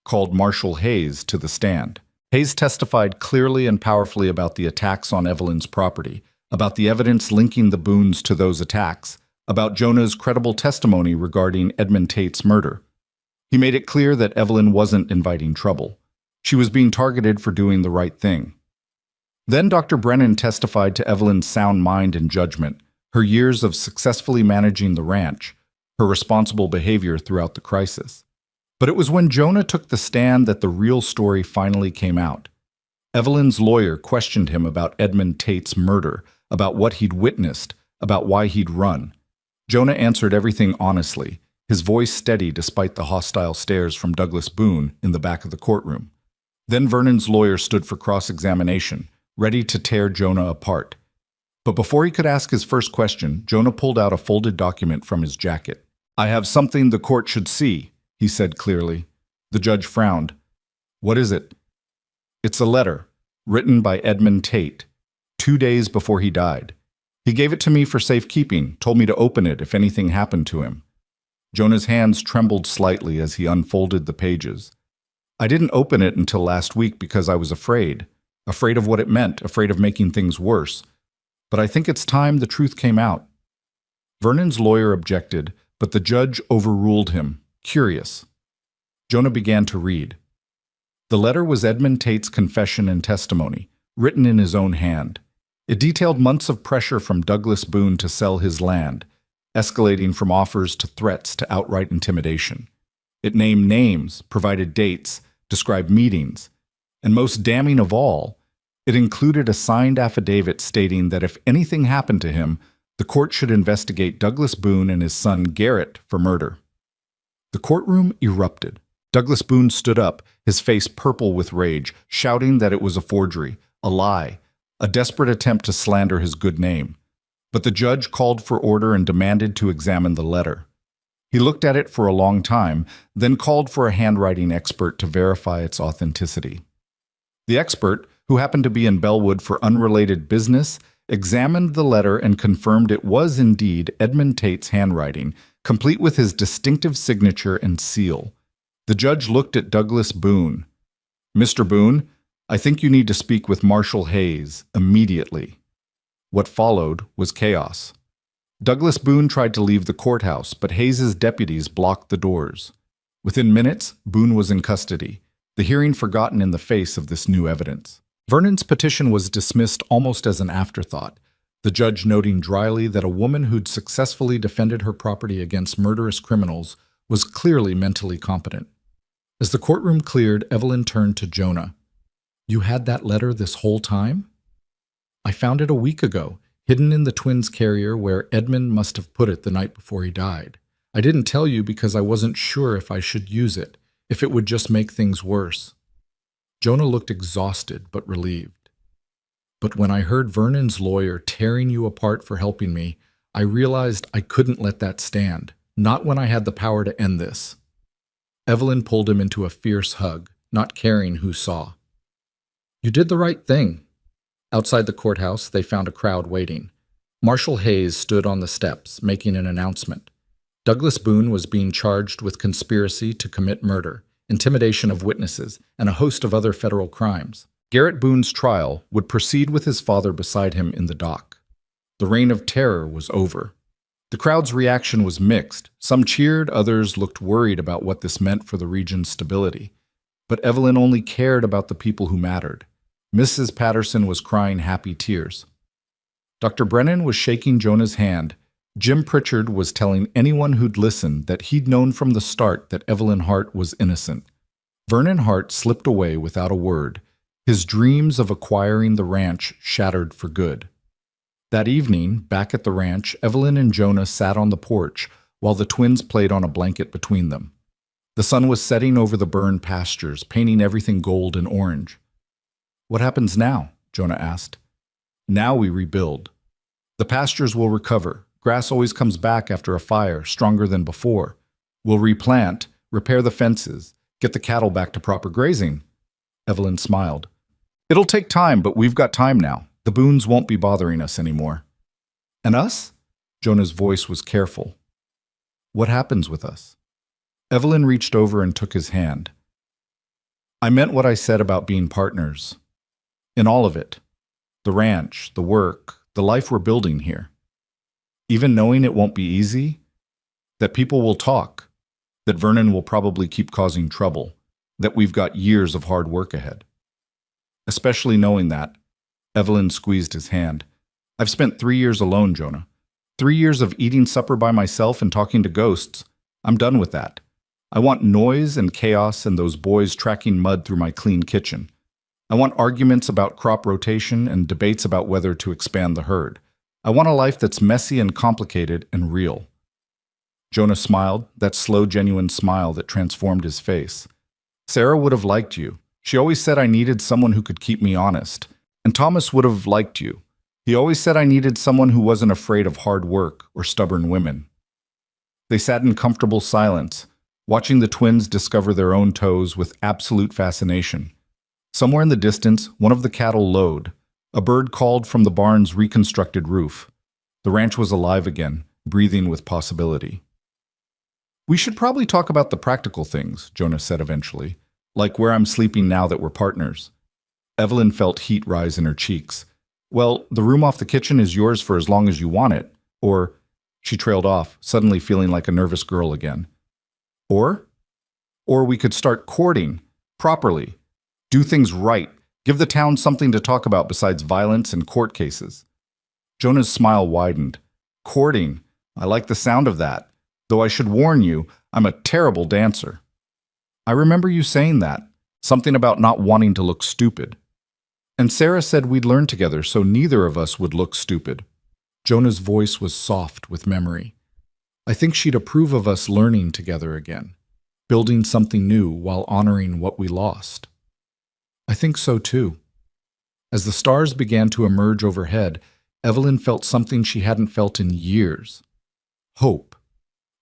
called Marshall Hayes to the stand. Hayes testified clearly and powerfully about the attacks on Evelyn's property, about the evidence linking the Boones to those attacks, about Jonah's credible testimony regarding Edmund Tate's murder. He made it clear that Evelyn wasn't inviting trouble. She was being targeted for doing the right thing. Then Dr. Brennan testified to Evelyn's sound mind and judgment, her years of successfully managing the ranch, her responsible behavior throughout the crisis. But it was when Jonah took the stand that the real story finally came out. Evelyn's lawyer questioned him about Edmund Tate's murder, about what he'd witnessed, about why he'd run. Jonah answered everything honestly, his voice steady despite the hostile stares from Douglas Boone in the back of the courtroom. Then Vernon's lawyer stood for cross-examination, ready to tear Jonah apart. But before he could ask his first question, Jonah pulled out a folded document from his jacket. "I have something the court should see," he said clearly. The judge frowned. "What is it?" "It's a letter, written by Edmund Tate, 2 days before he died. He gave it to me for safekeeping, told me to open it if anything happened to him. Jonah's hands trembled slightly as he unfolded the pages. I didn't open it until last week because I was afraid of what it meant, afraid of making things worse. But I think it's time the truth came out. Vernon's lawyer objected, but the judge overruled him, curious. Jonah began to read. The letter was Edmund Tate's confession and testimony, written in his own hand. It detailed months of pressure from Douglas Boone to sell his land, escalating from offers to threats to outright intimidation. It named names, provided dates, described meetings, and most damning of all, it included a signed affidavit stating that if anything happened to him, the court should investigate Douglas Boone and his son Garrett for murder. The courtroom erupted. Douglas Boone stood up, his face purple with rage, shouting that it was a forgery, a lie, a desperate attempt to slander his good name. But the judge called for order and demanded to examine the letter. He looked at it for a long time, then called for a handwriting expert to verify its authenticity. The expert, who happened to be in Bellwood for unrelated business, examined the letter and confirmed it was indeed Edmund Tate's handwriting, complete with his distinctive signature and seal. The judge looked at Douglas Boone. "Mr. Boone, I think you need to speak with Marshal Hayes immediately." What followed was chaos. Douglas Boone tried to leave the courthouse, but Hayes's deputies blocked the doors. Within minutes, Boone was in custody, the hearing forgotten in the face of this new evidence. Vernon's petition was dismissed almost as an afterthought, the judge noting dryly that a woman who'd successfully defended her property against murderous criminals was clearly mentally competent. As the courtroom cleared, Evelyn turned to Jonah. "You had that letter this whole time?" "I found it a week ago, hidden in the twins' carrier where Edmund must have put it the night before he died. I didn't tell you because I wasn't sure if I should use it, if it would just make things worse." Jonah looked exhausted but relieved. "But when I heard Vernon's lawyer tearing you apart for helping me, I realized I couldn't let that stand, not when I had the power to end this." Evelyn pulled him into a fierce hug, not caring who saw. "You did the right thing." Outside the courthouse, they found a crowd waiting. Marshal Hayes stood on the steps, making an announcement. Douglas Boone was being charged with conspiracy to commit murder, intimidation of witnesses, and a host of other federal crimes. Garrett Boone's trial would proceed with his father beside him in the dock. The reign of terror was over. The crowd's reaction was mixed. Some cheered, others looked worried about what this meant for the region's stability. But Evelyn only cared about the people who mattered. Mrs. Patterson was crying happy tears. Dr. Brennan was shaking Jonah's hand. Jim Pritchard was telling anyone who'd listened that he'd known from the start that Evelyn Hart was innocent. Vernon Hart slipped away without a word, his dreams of acquiring the ranch shattered for good. That evening, back at the ranch, Evelyn and Jonah sat on the porch while the twins played on a blanket between them. The sun was setting over the burned pastures, painting everything gold and orange. "What happens now?" Jonah asked. "Now we rebuild. The pastures will recover. Grass always comes back after a fire, stronger than before. We'll replant, repair the fences, get the cattle back to proper grazing." Evelyn smiled. "It'll take time, but we've got time now. The Boones won't be bothering us anymore." "And us?" Jonah's voice was careful. "What happens with us?" Evelyn reached over and took his hand. "I meant what I said about being partners. In all of it. The ranch, the work, the life we're building here. Even knowing it won't be easy, that people will talk, that Vernon will probably keep causing trouble, that we've got years of hard work ahead. Especially knowing that," Evelyn squeezed his hand, "I've spent 3 years alone, Jonah. 3 years of eating supper by myself and talking to ghosts. I'm done with that. I want noise and chaos and those boys tracking mud through my clean kitchen. I want arguments about crop rotation and debates about whether to expand the herd. I want a life that's messy and complicated and real." Jonah smiled, that slow, genuine smile that transformed his face. "Sarah would have liked you. She always said I needed someone who could keep me honest. And Thomas would have liked you. He always said I needed someone who wasn't afraid of hard work or stubborn women." They sat in comfortable silence, watching the twins discover their own toes with absolute fascination. Somewhere in the distance, one of the cattle lowed. A bird called from the barn's reconstructed roof. The ranch was alive again, breathing with possibility. "We should probably talk about the practical things," Jonah said eventually, "like where I'm sleeping now that we're partners." Evelyn felt heat rise in her cheeks. "Well, the room off the kitchen is yours for as long as you want it." Or, she trailed off, suddenly feeling like a nervous girl again. Or? Or we could start courting, properly. Do things right. Give the town something to talk about besides violence and court cases. Jonah's smile widened. Courting. I like the sound of that. Though I should warn you, I'm a terrible dancer. I remember you saying that. Something about not wanting to look stupid. And Sarah said we'd learn together so neither of us would look stupid. Jonah's voice was soft with memory. I think she'd approve of us learning together again, building something new while honoring what we lost. I think so too. As the stars began to emerge overhead, Evelyn felt something she hadn't felt in years. Hope.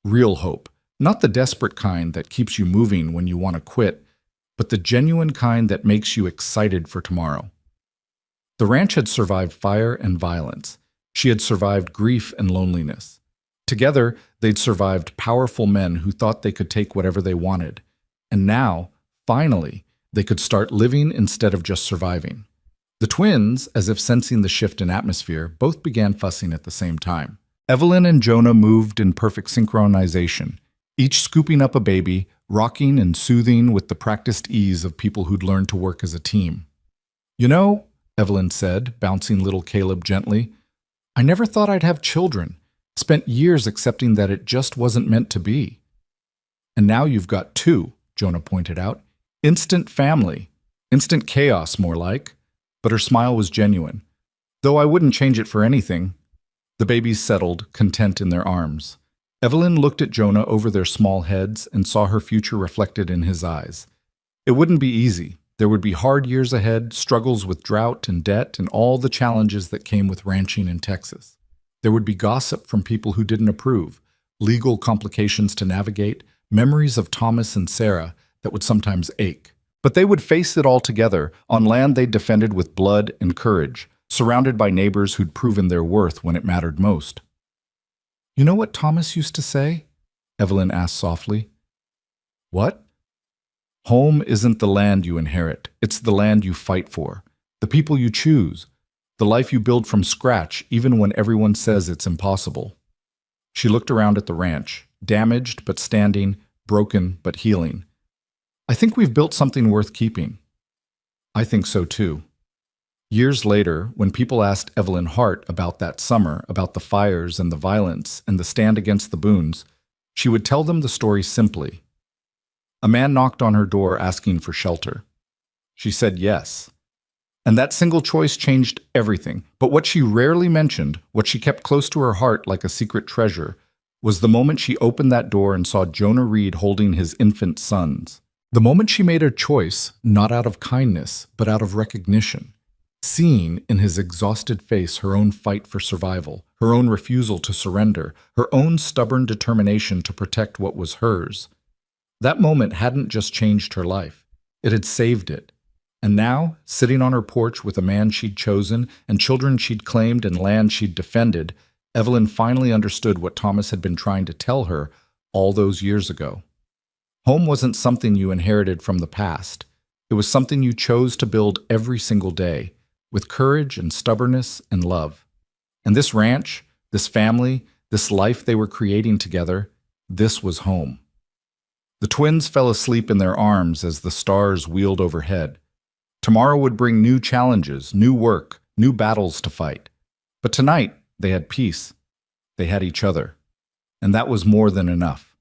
Real hope. Not the desperate kind that keeps you moving when you want to quit, but the genuine kind that makes you excited for tomorrow. The ranch had survived fire and violence. She had survived grief and loneliness. Together, they'd survived powerful men who thought they could take whatever they wanted. And now, finally, they could start living instead of just surviving. The twins, as if sensing the shift in atmosphere, both began fussing at the same time. Evelyn and Jonah moved in perfect synchronization, each scooping up a baby, rocking and soothing with the practiced ease of people who'd learned to work as a team. "You know," Evelyn said, bouncing little Caleb gently, "I never thought I'd have children. Spent years accepting that it just wasn't meant to be." "And now you've got two," Jonah pointed out. "Instant family. Instant chaos, more like." But her smile was genuine. "Though I wouldn't change it for anything." The babies settled, content in their arms. Evelyn looked at Jonah over their small heads and saw her future reflected in his eyes. It wouldn't be easy. There would be hard years ahead, struggles with drought and debt and all the challenges that came with ranching in Texas. There would be gossip from people who didn't approve, legal complications to navigate, memories of Thomas and Sarah that would sometimes ache. But they would face it all together, on land they'd defended with blood and courage, surrounded by neighbors who'd proven their worth when it mattered most. "You know what Thomas used to say?" Evelyn asked softly. "What?" "Home isn't the land you inherit. It's the land you fight for, the people you choose, the life you build from scratch even when everyone says it's impossible." She looked around at the ranch, damaged but standing, broken but healing. "I think we've built something worth keeping." "I think so too." Years later, when people asked Evelyn Hart about that summer, about the fires and the violence and the stand against the Boones, she would tell them the story simply. A man knocked on her door asking for shelter. She said yes. And that single choice changed everything. But what she rarely mentioned, what she kept close to her heart like a secret treasure, was the moment she opened that door and saw Jonah Reed holding his infant sons. The moment she made her choice, not out of kindness, but out of recognition. Seeing in his exhausted face her own fight for survival, her own refusal to surrender, her own stubborn determination to protect what was hers. That moment hadn't just changed her life. It had saved it. And now, sitting on her porch with a man she'd chosen and children she'd claimed and land she'd defended, Evelyn finally understood what Thomas had been trying to tell her all those years ago. Home wasn't something you inherited from the past. It was something you chose to build every single day, with courage and stubbornness and love. And this ranch, this family, this life they were creating together, this was home. The twins fell asleep in their arms as the stars wheeled overhead. Tomorrow would bring new challenges, new work, new battles to fight. But tonight, they had peace. They had each other. And that was more than enough.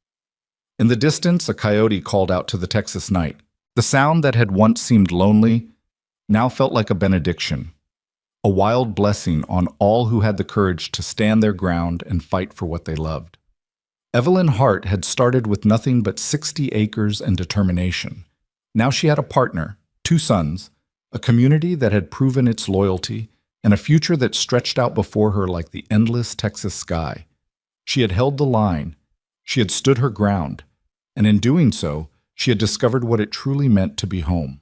In the distance, a coyote called out to the Texas night. The sound that had once seemed lonely now felt like a benediction, a wild blessing on all who had the courage to stand their ground and fight for what they loved. Evelyn Hart had started with nothing but 60 acres and determination. Now she had a partner, 2 sons, a community that had proven its loyalty, and a future that stretched out before her like the endless Texas sky. She had held the line. She had stood her ground. And in doing so, she had discovered what it truly meant to be home.